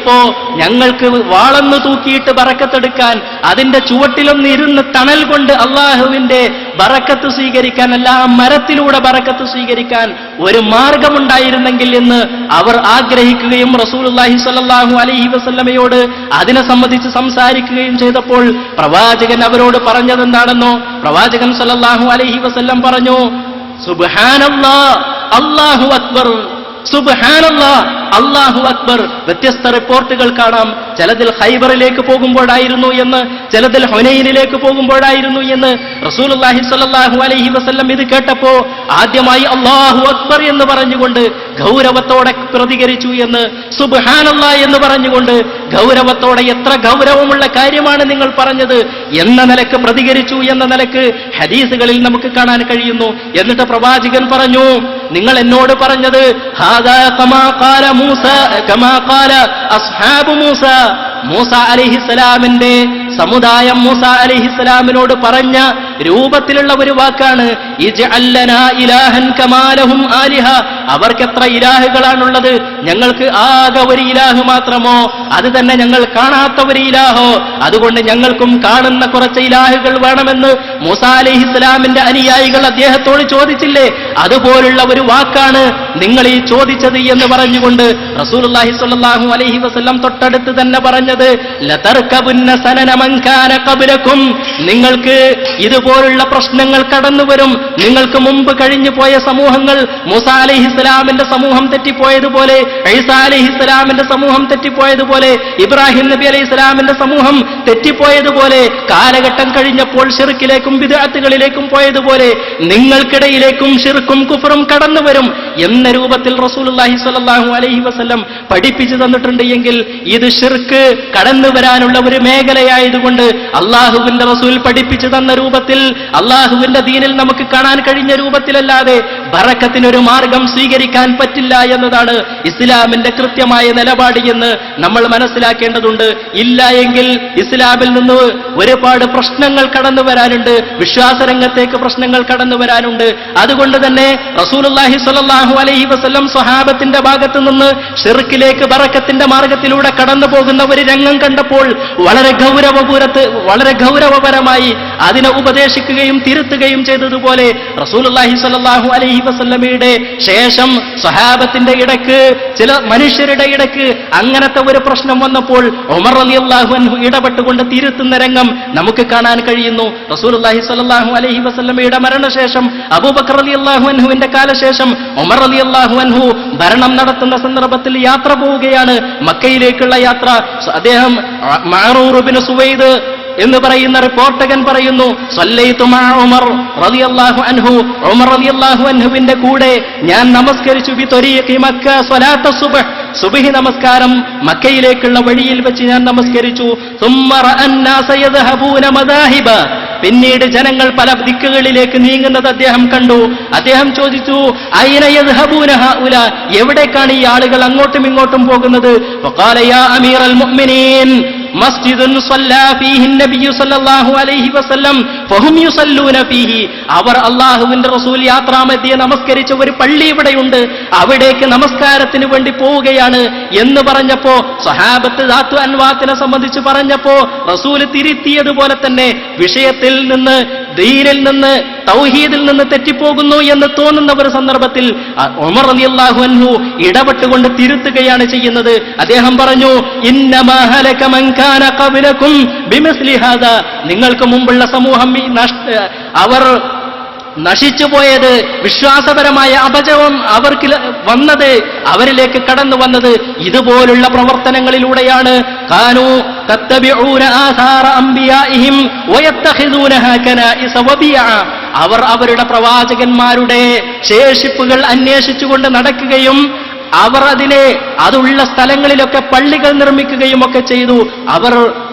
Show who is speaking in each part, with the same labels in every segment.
Speaker 1: എത്തിയപ്പോ ഞങ്ങൾക്ക് വാളന്ന് തൂക്കിയിട്ട് ബറക്കത്തെടുക്കാൻ, അതിന്റെ ചുവട്ടിലൊന്ന് ഇരുന്ന് തണൽ കൊണ്ട് അള്ളാഹുവിന്റെ ബറക്കത്ത് സ്വീകരിക്കാൻ, അല്ല ആ മരത്തിലൂടെ ബറക്കത്ത് സ്വീകരിക്കാൻ ഒരു മാർഗമുണ്ടായിരുന്നെങ്കിൽ എന്ന് അവർ ആഗ്രഹിക്കുകയും റസൂലുള്ളാഹി സ്വല്ലല്ലാഹു അലൈഹി വസല്ലമയോട് അതിനെ സംബന്ധിച്ച് സംസാരിക്കുകയും ചെയ്തപ്പോൾ പ്രവാചകൻ അവരോട് പറഞ്ഞതെന്താണെന്നോ? പ്രവാചകൻ സ്വല്ലല്ലാഹു അലൈഹി വസല്ലം പറഞ്ഞു, സുബ്ഹാനല്ലാഹ്, അല്ലാഹു അക്ബർ, സുബ്ഹാനല്ലാഹ്, അല്ലാഹു അക്ബർ. വ്യത്യസ്ത റിപ്പോർട്ടുകൾ കാണാം. ചിലതിൽ ഖൈബറിലേക്ക് പോകുമ്പോഴായിരുന്നു എന്ന്, ചിലതിൽ ഹുനൈനിലേക്ക് പോകുമ്പോഴായിരുന്നു എന്ന്. റസൂലുള്ളാഹി സ്വല്ലല്ലാഹു അലൈഹി വസല്ലം ഇത് കേട്ടപ്പോ ആദ്യമായി അല്ലാഹു അക്ബർ എന്ന് പറഞ്ഞുകൊണ്ട് ഗൗരവത്തോടെ പ്രതികരിച്ചു എന്ന്, സുബ്ഹാനല്ലാഹ് എന്ന് പറഞ്ഞുകൊണ്ട് ഗൗരവത്തോടെ, എത്ര ഗൗരവമുള്ള കാര്യമാണ് നിങ്ങൾ പറഞ്ഞത് എന്ന നിലക്ക് പ്രതികരിച്ചു എന്ന നിലക്ക് ഹദീസുകളിൽ നമുക്ക് കാണാൻ കഴിയുന്നു. എന്നിട്ട് പ്രവാചകൻ പറഞ്ഞു, നിങ്ങൾ എന്നോട് പറഞ്ഞത് ഹാദാ കമാ ഖാല മൂസ കമാ ഖാല അസ്ഹാബു മൂസ, മൂസ അലൈഹിസ്സലാമിന്റെ സമുദായം മൂസ അലൈഹിസ്സലാമിനോട് പറഞ്ഞ രൂപത്തിലുള്ള ഒരു വാക്കാണ്. ഇജ്അൽ ലനാ ഇലാഹൻ കമാ ലഹും ആലിഹ, അവർക്ക് എത്ര ഇലാഹുകളാണുള്ളത്, ഞങ്ങൾക്ക് ആകെ ഒരു ഇലാഹ് മാത്രമോ, അത് തന്നെ ഞങ്ങൾ കാണാത്ത ഒരു ഇലാഹോ, അതുകൊണ്ട് ഞങ്ങൾക്കും കാണുന്ന കുറച്ച് ഇലാഹുകൾ വേണമെന്ന് മൂസ അലൈഹിസ്സലാമിന്റെ അനുയായികൾ അദ്ദേഹത്തോട് ചോദിച്ചില്ലേ? അതുപോലുള്ള ഒരു വാക്കാണ് നിങ്ങൾ ഈ ചോദിച്ചത് എന്ന് പറഞ്ഞുകൊണ്ട് റസൂലുള്ളാഹി സ്വല്ലല്ലാഹു അലൈഹി വസല്ലം തൊട്ടടുത്ത് തന്നെ പറഞ്ഞത്, ലതർകബുന്ന സനന മൻ കാന ഖബ്ലകും, നിങ്ങൾക്ക് ഇതുപോലുള്ള പ്രശ്നങ്ങൾ കടന്നു വരും. നിങ്ങൾക്ക് മുമ്പ് കഴിഞ്ഞു പോയ സമൂഹങ്ങൾ, മൂസ അലൈഹിസ്സലാമിന്റെ സമൂഹം തെറ്റിപ്പോയതുപോലെ, ഈസാ അലൈഹിസ്സലാമിന്റെ സമൂഹം തെറ്റിപ്പോയതുപോലെ, ഇബ്രാഹിം നബി അലൈഹിസ്സലാമിന്റെ സമൂഹം തെറ്റിപ്പോയതുപോലെ, കാലഘട്ടം കഴിഞ്ഞപ്പോൾ ശിർക്കിലേക്കും ബിദ്അത്തുകളിലേക്കും പോയതുപോലെ നിങ്ങൾക്കിടയിലേക്കും ശിർക്കും കുഫറും കടന്നു വരും എന്ന രൂപത്തിൽ റസൂലുള്ളാഹി സ്വല്ലല്ലാഹു അലൈഹി വസല്ലം പഠിപ്പിച്ചു തന്നിട്ടുണ്ട്. എങ്കിൽ ഇത് ശിർക്ക് കടന്നു വരാനുള്ള ഒരു മേഖലയായതുകൊണ്ട് അള്ളാഹുവിന്റെ റസൂൽ പഠിപ്പിച്ചു തന്ന രൂപത്തിൽ, അള്ളാഹുവിന്റെ ദീനിൽ നമുക്ക് കാണാൻ കഴിഞ്ഞ രൂപത്തിലല്ലാതെ ബറക്കത്തിനൊരു മാർഗം സ്വീകരിക്കാൻ പറ്റില്ല എന്നതാണ് ഇസ്ലാമിന്റെ കൃത്യമായ നിലപാട് എന്ന് നമ്മൾ മനസ്സിലാക്കേണ്ടതുണ്ട്. ഇല്ല എങ്കിൽ ഇസ്ലാമിൽ നിന്ന് ഒരുപാട് പ്രശ്നങ്ങൾ കടന്നു വരാനുണ്ട്, വിശ്വാസരംഗത്തേക്ക് പ്രശ്നങ്ങൾ കടന്നു വരാനുണ്ട്. അതുകൊണ്ട് തന്നെ റസൂലുള്ളാഹി സ്വല്ലല്ലാഹു അലൈഹി വസല്ലം സ്വഹാബത്തിന്റെ ഭാഗത്ത് നിന്ന് ശിർക്കിലേക്ക് ബറക്കത്തിന്റെ മാർഗത്തിലൂടെ കടന്നു പോകുന്ന ഒരു രംഗം കണ്ടപ്പോൾ വളരെ ഗൗരവപരമായി അതിനെ ഉപദേശിക്കുകയും തിരുത്തുകയും ചെയ്തതുപോലെ റസൂലുള്ളാഹി സ്വല്ലല്ലാഹു അലൈഹി വസല്ലമയുടെ ശേഷം സ്വഹാബത്തിന്റെ ഇടയ്ക്ക്, ചില മനുഷ്യരുടെ ഇടയ്ക്ക് അങ്ങനത്തെ ഒരു പ്രശ്നം വന്നപ്പോൾ ഉമർ റളിയല്ലാഹു അൻഹു ഇടപെട്ടുകൊണ്ട് തിരുത്തുന്ന രംഗം നമുക്ക് കാണാൻ കഴിയുന്നു. റസൂലുള്ളാഹി സ്വല്ലല്ലാഹു അലൈഹി വസല്ലമയുടെ മരണശേഷം അബൂബക്കർ റളിയല്ലാഹു അൻഹുവിന്റെ കാലശേഷം ഉമർ റളിയല്ലാഹു അൻഹു ഭരണം നടത്തുന്ന സന്ദർഭത്തിൽ യാത്ര പോവുകയാണ്, മക്കയിലേക്കുള്ള യാത്ര. അദ്ദേഹം മഅറൂർ ഇബ്നു സുവൈദ് എന്ന് പറയുന്ന റിപ്പോർട്ടകൻ പറയുന്നു, സല്ലൈതു മഅ ഉമർ റളിയല്ലാഹു അൻഹു, ഉമർ റളിയല്ലാഹു അൻഹുവിന്റെ കൂടെ ഞാൻ നമസ്കരിച്ചു ബി ത്വരീഖി മക്ക സ്വലാത്ത സുബ്ഹ്, സുബ്ഹി നമസ്കാരം മക്കയിലേക്കുള്ള വഴിയിൽ വെച്ച് ഞാൻ നമസ്കരിച്ചു. സുമ്മ റഅൻ നാസ യദ്ഹബൂന മദാഹിബ, പിന്നീട് ജനങ്ങൾ പല ദിക്കുകളിലേക്ക് നീങ്ങുന്നത് അദ്ദേഹം കണ്ടു. അദ്ദേഹം ചോദിച്ചു, അയ്ന യദ്ഹബൂന ഹഉലാ, എവിടേക്കാണ് ഈ ആളുകൾ അങ്ങോട്ടും ഇങ്ങോട്ടും പോകുന്നത്? ഫഖാല യാ അമീറൽ മുഅ്മിനീൻ മസ്ജിദുൻ സല്ലല്ലാ ഫീഹി നബി സല്ലല്ലാഹു അലൈഹി വസല്ലം ഫഹും യുസല്ലൂന ഫീഹി, അവർ അല്ലാഹുവിന്റെ റസൂൽ യാത്രാമധ്യേ നമസ്കരിച്ച ഒരു പള്ളി ഇവിടെയുണ്ട്, അവിടേക്ക് നമസ്കാരത്തിന് വേണ്ടി പോവുകയാണ് എന്ന് പറഞ്ഞപ്പോ, സ്വഹാബത്ത് ദാത്തു അൻവാത്തിനെ സംബന്ധിച്ച് പറഞ്ഞപ്പോ റസൂൽ തിരുത്തിയതുപോലെ തന്നെ വിഷയത്തിൽ നിന്ന്, ദീനിൽ നിന്ന്, തൗഹീദിൽ നിന്ന് തെറ്റിപ്പോകുന്നു എന്ന് തോന്നുന്ന ഒരു സന്ദർഭത്തിൽ ഉമർ റളിയല്ലാഹു അൻഹു ഇടപെട്ടുകൊണ്ട് തിരുത്തുകയാണ് ചെയ്യുന്നത്. അദ്ദേഹം പറഞ്ഞു, ഇന്നമാ ഹലക മൻ കാന ഖബ്ലകും ബിമിസ്ലി ഹാദാ, നിങ്ങൾക്ക് മുമ്പുള്ള സമൂഹം അവർ നശിച്ചുപോയത്, വിശ്വാസപരമായ അപജയം അവർക്ക് വന്നത്, അവരിലേക്ക് കടന്നു വന്നത് ഇതുപോലുള്ള പ്രവർത്തനങ്ങളിലൂടെയാണ്. കാനൂ തത്തബിഊന ആസാറ അംബിയാഇഹിം വയത്തഖിദൂനഹാ കനാഇസ വബിയ, അവർ അവരുടെ പ്രവാചകന്മാരുടെ ശേഷിപ്പുകൾ അന്വേഷിച്ചുകൊണ്ട് നടക്കുകയും അവർ അതുള്ള സ്ഥലങ്ങളിലൊക്കെ പള്ളികൾ നിർമ്മിക്കുകയും ഒക്കെ ചെയ്തു. അവർ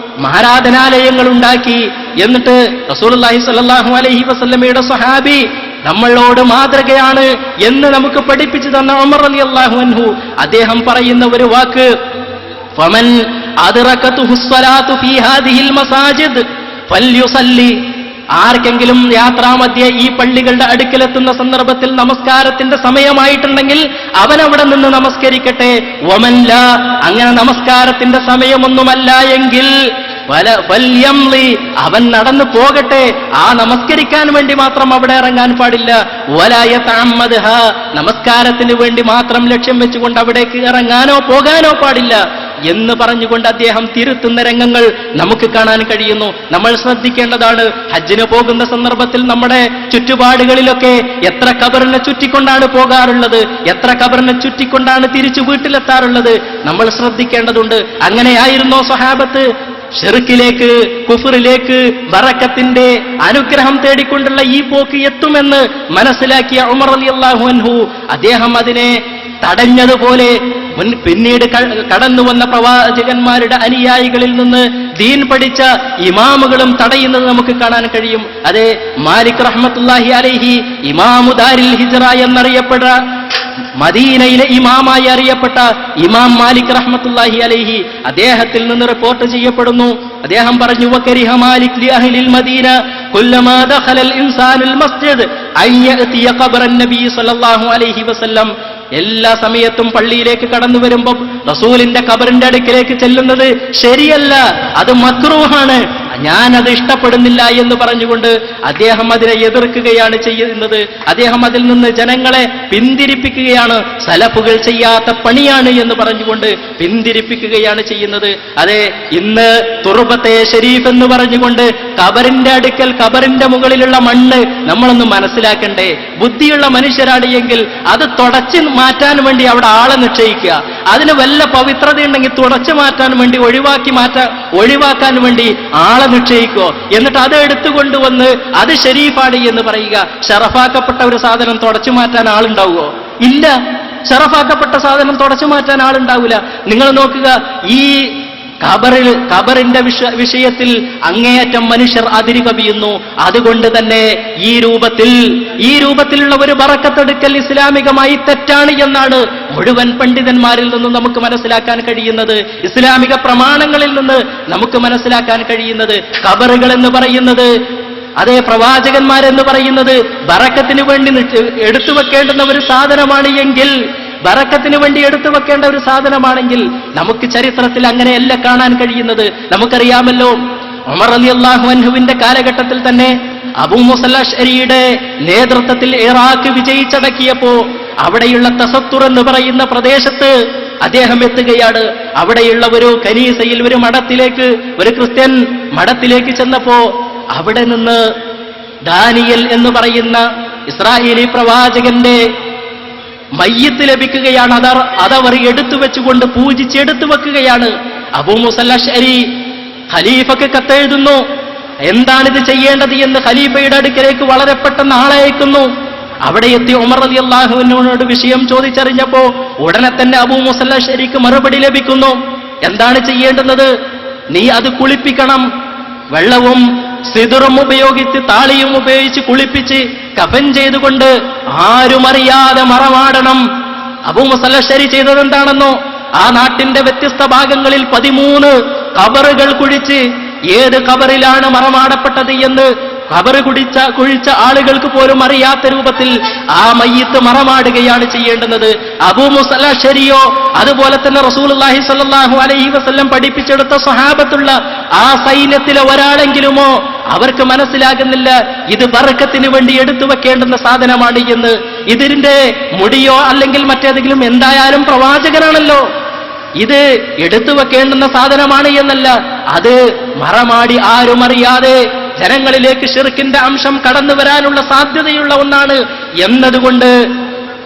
Speaker 1: ആരാധനാലയങ്ങൾ ഉണ്ടാക്കി. എന്നിട്ട് റസൂലുള്ളാഹി സ്വല്ലല്ലാഹു അലൈഹി വസല്ലമയുടെ സ്വഹാബി നമ്മളോട് മാതൃകയാണ് എന്ന് നമുക്ക് പഠിപ്പിച്ചു തന്ന ഉമർ റളിയല്ലാഹു അൻഹു, അദ്ദേഹം പറയുന്ന ഒരു വാക്ക്, ഫമൻ അദ്റകതുഹു സ്വലാത്തു ഫീ ഹാദിഹിൽ മസാജിദ് ഫൽയുസല്ലി, ആർക്കെങ്കിലും യാത്രാമധ്യേ ഈ പള്ളികളുടെ അടുക്കലെത്തുന്ന സന്ദർഭത്തിൽ നമസ്കാരത്തിന്റെ സമയമായിട്ടുണ്ടെങ്കിൽ അവൻ അവിടെ നിന്ന് നമസ്കരിക്കട്ടെ. വമല്ല, അങ്ങനെ നമസ്കാരത്തിന്റെ സമയമൊന്നുമല്ല എങ്കിൽ അവൻ നടന്നു പോകട്ടെ. ആ നമസ്കരിക്കാൻ വേണ്ടി മാത്രം അവിടെ ഇറങ്ങാൻ പാടില്ല. നമസ്കാരത്തിന് വേണ്ടി മാത്രം ലക്ഷ്യം വെച്ചുകൊണ്ട് അവിടേക്ക് ഇറങ്ങാനോ പോകാനോ പാടില്ല എന്ന് പറഞ്ഞുകൊണ്ട് അദ്ദേഹം തിരുത്തുന്ന രംഗങ്ങൾ നമുക്ക് കാണാൻ കഴിയുന്നു. നമ്മൾ ശ്രദ്ധിക്കേണ്ടതാണ്. ഹജ്ജിന് പോകുന്ന സന്ദർഭത്തിൽ നമ്മുടെ ചുറ്റുപാടുകളിലൊക്കെ എത്ര ഖബറിനെ ചുറ്റിക്കൊണ്ടാണ് പോകാറുള്ളത്, എത്ര ഖബറിനെ ചുറ്റിക്കൊണ്ടാണ് തിരിച്ചു വീട്ടിലെത്താറുള്ളത്, നമ്മൾ ശ്രദ്ധിക്കേണ്ടതുണ്ട്. അങ്ങനെയായിരുന്നോ സ്വഹാബത്ത്? ഷിർക്കിലേക്ക്, കുഫറിലേക്ക്, ബറക്കത്തിന്റെ അനുഗ്രഹം തേടിക്കൊണ്ടുള്ള ഈ പോക്ക് എത്തുമെന്ന് മനസ്സിലാക്കിയ ഉമർ റളിയല്ലാഹു അൻഹു അദ്ദേഹം അതിനെ തടഞ്ഞതുപോലെ പിന്നീട് കടന്നു വന്ന പ്രവാചകന്മാരുടെ അനുയായികളിൽ നിന്ന് ദീൻ പഠിച്ച ഇമാമുകളും തടയുന്നത് നമുക്ക് കാണാൻ കഴിയും. അതെ, മാലിക് റഹ്മത്തുള്ളാഹി അലൈഹി ഇമാമു ദാരിൽ ഹിജ്റ എന്നറിയപ്പെട്ട, മദീനയിലെ ഇമാമായി അറിയപ്പെട്ട ഇമാം മാലിക് റഹ്മത്തുള്ളാഹി അലൈഹി അദ്ദേഹത്തിൽ നിന്ന് റിപ്പോർട്ട് ചെയ്യപ്പെടുന്നു. അദ്ദേഹം പറഞ്ഞു, വകരിഹ മാലിക് ലി അഹ്ലിൽ മദീന കുല്ലമാ ദഖലൽ ഇൻസാനുൽ മസ്ജിദ് അൻ യഅതിയ ഖബറൻ നബി സ്വല്ലല്ലാഹു അലൈഹി വസല്ലം. എല്ലാ സമയത്തും പള്ളിയിലേക്ക് കടന്നു വരുമ്പോൾ റസൂലിന്റെ ഖബറിന്റെ അടുക്കിലേക്ക് ചെല്ലുന്നത് ശരിയല്ല, അത് മക്റൂഹാണ്, ഞാനത് ഇഷ്ടപ്പെടുന്നില്ല എന്ന് പറഞ്ഞുകൊണ്ട് അദ്ദേഹം അതിനെ എതിർക്കുകയാണ് ചെയ്യുന്നത്. അദ്ദേഹം അതിൽ നിന്ന് ജനങ്ങളെ പിന്തിരിപ്പിക്കുകയാണ്. സലഫുകൾ ചെയ്യാത്ത പണിയാണ് എന്ന് പറഞ്ഞുകൊണ്ട് പിന്തിരിപ്പിക്കുകയാണ് ചെയ്യുന്നത്. അതെ, ഇന്ന് തുർബത്തെ ഷരീഫ് എന്ന് പറഞ്ഞുകൊണ്ട് ഖബറിന്റെ അടുക്കൽ, ഖബറിന്റെ മുകളിലുള്ള മണ്ണ് നമ്മളൊന്ന് മനസ്സിലാക്കണ്ടേ. ബുദ്ധിയുള്ള മനുഷ്യരാണ് എങ്കിൽ അത് തുടച്ച് മാറ്റാൻ വേണ്ടി അവിടെ ആളെ നിശ്ചയിക്കുക. അതിന് വല്ല പവിത്രതയുണ്ടെങ്കിൽ തുടച്ചു മാറ്റാൻ വേണ്ടി, ഒഴിവാക്കാൻ വേണ്ടി ആളെ നിശ്ചയിക്കോ. എന്നിട്ട് അത് എടുത്തുകൊണ്ടുവന്ന് അത് ഷരീഫാണ് എന്ന് പറയുക. ഷറഫാക്കപ്പെട്ട ഒരു സാധനം തുടച്ചു മാറ്റാൻ ആളുണ്ടാവുമോ? ഇല്ല. ഷറഫാക്കപ്പെട്ട സാധനം തുടച്ചു മാറ്റാൻ ആളുണ്ടാവില്ല. നിങ്ങൾ നോക്കുക, ഈ ഖബറിന്റെ വിഷയത്തിൽ അങ്ങേയറ്റം മനുഷ്യർ അതിര് കവിയുന്നു. അതുകൊണ്ട് തന്നെ ഈ രൂപത്തിലുള്ള ഒരു ബറക്കത്തെടുക്കൽ ഇസ്ലാമികമായി തെറ്റാണ് എന്നാണ് മുഴുവൻ പണ്ഡിതന്മാരിൽ നിന്ന് നമുക്ക് മനസ്സിലാക്കാൻ കഴിയുന്നത്. ഇസ്ലാമിക പ്രമാണങ്ങളിൽ നിന്ന് നമുക്ക് മനസ്സിലാക്കാൻ കഴിയുന്നത് ഖബറുകൾ എന്ന് പറയുന്നത്, അതേ പ്രവാചകന്മാരെന്ന് പറയുന്നത് ബറക്കത്തിന് വേണ്ടി എടുത്തു വെക്കേണ്ടുന്ന ഒരു സാധനമാണ് എങ്കിൽ, ബറക്കത്തിന് വേണ്ടി എടുത്തു വെക്കേണ്ട ഒരു സാധനമാണെങ്കിൽ നമുക്ക് ചരിത്രത്തിൽ അങ്ങനെയല്ല കാണാൻ കഴിയുന്നത്. നമുക്കറിയാമല്ലോ, ഉമർ റളിയല്ലാഹു അൻഹുവിന്റെ കാലഘട്ടത്തിൽ തന്നെ അബൂ മൂസ അശ്അരിയുടെ നേതൃത്വത്തിൽ ഇറാഖ് വിജയിച്ചടക്കിയപ്പോ അവിടെയുള്ള തസത്തുർ എന്ന് പറയുന്ന പ്രദേശത്ത് അദ്ദേഹം എത്തുകയാണ്. അവിടെയുള്ള ഒരു കനീസയിൽ, ഒരു മഠത്തിലേക്ക്, ഒരു ക്രിസ്ത്യൻ മഠത്തിലേക്ക് ചെന്നപ്പോ അവിടെ നിന്ന് ദാനിയൽ എന്ന് പറയുന്ന ഇസ്രായേലി പ്രവാചകന്റെ മയ്യത്ത് ലഭിക്കുകയാണ്. അതവർ എടുത്തു വെച്ചുകൊണ്ട് പൂജിച്ചെടുത്തു വെക്കുകയാണ്. അബൂ മൂസ അശ്അരി ഖലീഫക്ക് കത്തെഴുതുന്നു. എന്താണിത് ചെയ്യേണ്ടത് എന്ന് ഖലീഫയുടെ അടുക്കലേക്ക് വളരെ പെട്ടെന്ന് ആളെ അയക്കുന്നു. അവിടെ എത്തി ഉമർ റളിയല്ലാഹു അൻഹുവിനോട് വിഷയം ചോദിച്ചറിഞ്ഞപ്പോ ഉടനെ തന്നെ അബൂ മൂസ അശ്അരിക്ക് മറുപടി ലഭിക്കുന്നു. എന്താണ് ചെയ്യേണ്ടുന്നത്? നീ അത് കുളിപ്പിക്കണം. വെള്ളവും സിദറും ഉപയോഗിച്ച്, താളിയും ഉപയോഗിച്ച് കുളിപ്പിച്ച് കഫൻ ചെയ്തുകൊണ്ട് ആരും അറിയാതെ മറമാടണം. അബൂ മൂസ അശ്അരി ചെയ്തത് എന്താണെന്നോ, ആ നാട്ടിന്റെ വ്യത്യസ്ത ഭാഗങ്ങളിൽ 13 ഖബറുകൾ കുഴിച്ച് ഏത് ഖബറിലാണ് മറമാടപ്പെട്ടത് എന്ന് ഖബർ കുഴിച്ച ആളുകൾക്ക് പോലും അറിയാത്ത രൂപത്തിൽ ആ മയ്യിത്ത് മറമാടുകയാണ് ചെയ്യേണ്ടുന്നത്. അബൂ മൂസ അശ്അരിയോ അതുപോലെ തന്നെ റസൂലുള്ളാഹി സ്വല്ലല്ലാഹു അലൈഹി വസല്ലം പഠിപ്പിച്ചെടുത്ത സ്വഹാബത്തുള്ള ആ സൈന്യത്തിലെ ഒരാളെങ്കിലുമോ അവർക്ക് മനസ്സിലാകുന്നില്ല ഇത് ബറക്കത്തിന് വേണ്ടി എടുത്തു വെക്കേണ്ടുന്ന സാധനമാണ് എന്ന്. ഇതിന്റെ മുടിയോ അല്ലെങ്കിൽ മറ്റേതെങ്കിലും, എന്തായാലും പ്രവാചകനാണല്ലോ, ഇത് എടുത്തു വെക്കേണ്ടുന്ന സാധനമാണ് എന്നല്ല, അത് മറമാടി ആരും അറിയാതെ ജനങ്ങളിലേക്ക് ശിർക്കിന്റെ അംശം കടന്നു വരാനുള്ള സാധ്യതയുള്ള ഒന്നാണ് എന്നതുകൊണ്ട്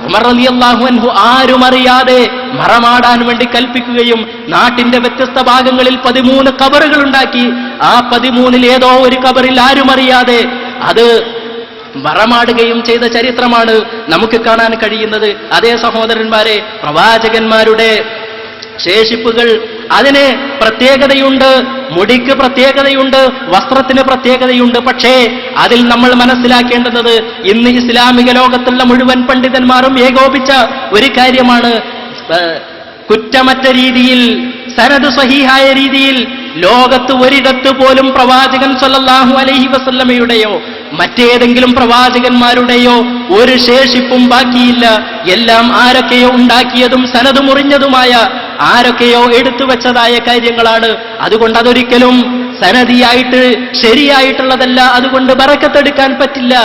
Speaker 1: ഉമർ റളിയല്ലാഹു അൻഹു ആരും അറിയാതെ മറമാടാൻ വേണ്ടി കൽപ്പിക്കുകയും നാട്ടിന്റെ വ്യത്യസ്ത ഭാഗങ്ങളിൽ 13 ഖബറുകൾ ഉണ്ടാക്കി. ആ 13 ഏതോ ഒരു ഖബറിൽ ആരും അറിയാതെ അത് മറമാടുകയും ചെയ്ത ചരിത്രമാണ് നമുക്ക് കാണാൻ കഴിയുന്നത്. അതേ സഹോദരന്മാരെ, പ്രവാചകന്മാരുടെ ശേഷിപ്പുകൾ അതിന് പ്രത്യേകതയുണ്ട്, മുടിക്ക് പ്രത്യേകതയുണ്ട്, വസ്ത്രത്തിന് പ്രത്യേകതയുണ്ട്. പക്ഷേ അതിൽ നമ്മൾ മനസ്സിലാക്കേണ്ടുന്നത് ഇന്ന് ഇസ്ലാമിക ലോകത്തുള്ള മുഴുവൻ പണ്ഡിതന്മാരും ഏകോപിച്ച ഒരു കാര്യമാണ്. കുറ്റമറ്റ രീതിയിൽ, സനദ് സ്വഹീഹായ രീതിയിൽ ലോകത്ത് ഒരിടത്ത് പോലും പ്രവാചകൻ സ്വല്ലല്ലാഹു അലൈഹി വസല്ലമയുടെയോ മറ്റേതെങ്കിലും പ്രവാചകന്മാരുടെയോ ഒരു ശേഷിപ്പും ബാക്കിയില്ല. എല്ലാം ആരൊക്കെയോ ഉണ്ടാക്കിയതും സനത് മുറിഞ്ഞതുമായ ആരൊക്കെയോ എടുത്തു വെച്ചതായ കാര്യങ്ങളാണ്. അതുകൊണ്ട് അതൊരിക്കലും സനദിയായിട്ട് ശരിയായിട്ടുള്ളതല്ല. അതുകൊണ്ട് ബറക്കത്തെടുക്കാൻ പറ്റില്ല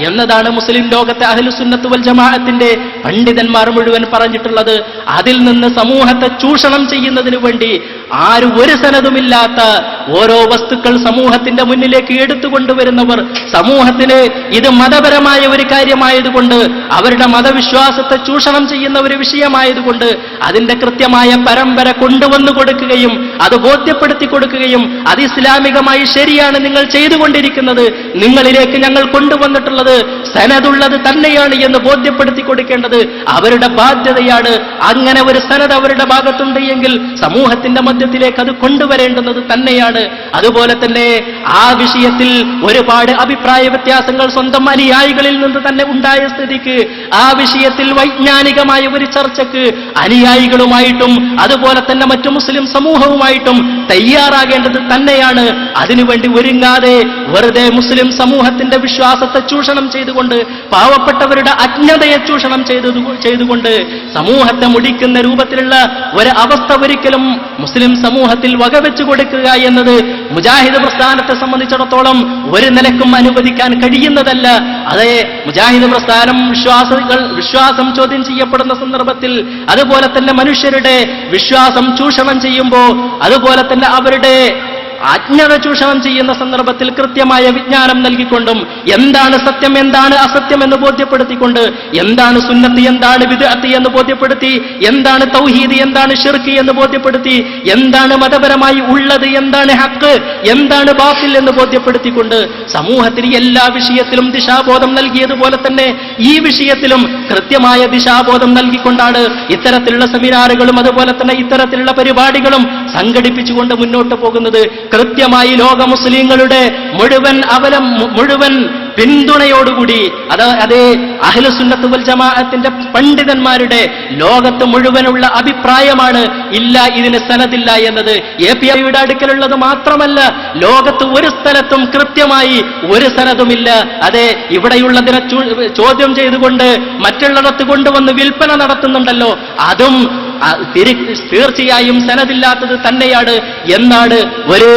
Speaker 1: എന്നതാണ് മുസ്ലിം ലോകത്തെ അഹ്ലുസുന്നത്ത് വൽ ജമാഅത്തിന്റെ പണ്ഡിതന്മാർ മുഴുവൻ പറഞ്ഞിട്ടുള്ളത്. അതിൽ നിന്ന് സമൂഹത്തെ ചൂഷണം ചെയ്യുന്നതിന് വേണ്ടി ഒരു സനതുമില്ലാത്ത ഓരോ വസ്തുക്കൾ സമൂഹത്തിന്റെ മുന്നിലേക്ക് എടുത്തുകൊണ്ടുവരുന്നവർ, സമൂഹത്തിന് ഇത് മതപരമായ ഒരു കാര്യമായതുകൊണ്ട്, അവരുടെ മതവിശ്വാസത്തെ ചൂഷണം ചെയ്യുന്ന ഒരു വിഷയമായതുകൊണ്ട് അതിന്റെ കൃത്യമായ പരമ്പര കൊണ്ടുവന്നു കൊടുക്കുകയും അത് ബോധ്യപ്പെടുത്തി കൊടുക്കുകയും അത് ഇസ്ലാമികമായി ശരിയാണ് നിങ്ങൾ ചെയ്തുകൊണ്ടിരിക്കുന്നത്, നിങ്ങളിലേക്ക് ഞങ്ങൾ കൊണ്ടുവന്നിട്ടുള്ളത് സനതുള്ളത് തന്നെയാണ് എന്ന് ബോധ്യപ്പെടുത്തി കൊടുക്കേണ്ടത് അവരുടെ ബാധ്യതയാണ്. അങ്ങനെ ഒരു സനത് അവരുടെ ഭാഗത്തുണ്ട് എങ്കിൽ സമൂഹത്തിന്റെ മധ്യത്തിലേക്ക് അത് കൊണ്ടുവരേണ്ടുന്നത് തന്നെയാണ്. അതുപോലെ തന്നെ ആ വിഷയത്തിൽ ഒരുപാട് അഭിപ്രായ വ്യത്യാസങ്ങൾ സ്വന്തം അനുയായികളിൽ നിന്ന് തന്നെ ഉണ്ടായ സ്ഥിതിക്ക് ആ വിഷയത്തിൽ വൈജ്ഞാനികമായ ഒരു ചർച്ചയ്ക്ക് അനുയായികളുമായിട്ടും അതുപോലെ തന്നെ മറ്റു മുസ്ലിം സമൂഹവുമായിട്ടും തയ്യാറാകേണ്ടത് തന്നെയാണ്. അതിനുവേണ്ടി ഒരുങ്ങാതെ വെറുതെ മുസ്ലിം സമൂഹത്തിന്റെ വിശ്വാസത്തെ ചൂഷണം ചെയ്തുകൊണ്ട്, പാവപ്പെട്ടവരുടെ അജ്ഞതയെ ചൂഷണം ചെയ്തുകൊണ്ട് സമൂഹത്തെ മുടിക്കുന്ന രൂപത്തിലുള്ള ഒരു അവസ്ഥ ഒരിക്കലും മുസ്ലിം സമൂഹത്തിൽ വകവെച്ചു കൊടുക്കുക എന്നത് മുജാഹിദ് പ്രസ്ഥാനത്തെ സംബന്ധിച്ചിടത്തോളം ഒരു നിലക്കും അനുവദിക്കാൻ കഴിയുന്നതല്ല. അതേ മുജാഹിദ് പ്രസ്ഥാനം വിശ്വാസം ചോദ്യം ചെയ്യപ്പെടുന്ന സന്ദർഭത്തിൽ, അതുപോലെ തന്നെ മനുഷ്യരുടെ വിശ്വാസം ചൂഷണം ചെയ്യുമ്പോൾ, അതുപോലെ തന്നെ അവരുടെ അജ്ഞത ചൂഷണം ചെയ്യുന്ന സന്ദർഭത്തിൽ കൃത്യമായ വിജ്ഞാനം നൽകിക്കൊണ്ടും എന്താണ് സത്യം എന്താണ് അസത്യം എന്ന് ബോധ്യപ്പെടുത്തിക്കൊണ്ട്, എന്താണ് സുന്നത്ത് എന്താണ് ബിദ്അത്ത് എന്ന് ബോധ്യപ്പെടുത്തി, എന്താണ് തൗഹീദ് എന്താണ് ശിർക്ക് എന്ന് ബോധ്യപ്പെടുത്തി, എന്താണ് മതപരമായി ഉള്ളത് എന്താണ് ഹക്ക് എന്താണ് ബാത്തിൽ എന്ന് ബോധ്യപ്പെടുത്തിക്കൊണ്ട് സമൂഹത്തിന് എല്ലാ വിഷയത്തിലും ദിശാബോധം നൽകിയതുപോലെ തന്നെ ഈ വിഷയത്തിലും കൃത്യമായ ദിശാബോധം നൽകിക്കൊണ്ടാണ് ഇത്തരത്തിലുള്ള സെമിനാറുകളും അതുപോലെ തന്നെ ഇത്തരത്തിലുള്ള പരിപാടികളും സംഘടിപ്പിച്ചുകൊണ്ട് മുന്നോട്ട് പോകുന്നത്. കൃത്യമായി ലോക മുസ്ലിങ്ങളുടെ മുഴുവൻ പിന്തുണയോടുകൂടി അതേ അഹ്ലുസുന്നത്ത് വൽ ജമാഅത്തിന്റെ പണ്ഡിതന്മാരുടെ ലോകത്ത് മുഴുവനുള്ള അഭിപ്രായമാണ് ഇല്ല, ഇതിന് സനദില്ല എന്നത്. APIയുടെ അടുക്കലുള്ളത് മാത്രമല്ല, ലോകത്ത് ഒരു സ്ഥലത്തും കൃത്യമായി ഒരു സനതുമില്ല. അതെ, ഇവിടെയുള്ളതിനെ ചോദ്യം ചെയ്തുകൊണ്ട് മറ്റുള്ളിടത്ത് കൊണ്ടുവന്ന് വിൽപ്പന നടത്തുന്നുണ്ടല്ലോ, അതും തീർച്ചയായും സനദില്ലാത്തത് തന്നെയാണ് എന്നാണ്. ഒരു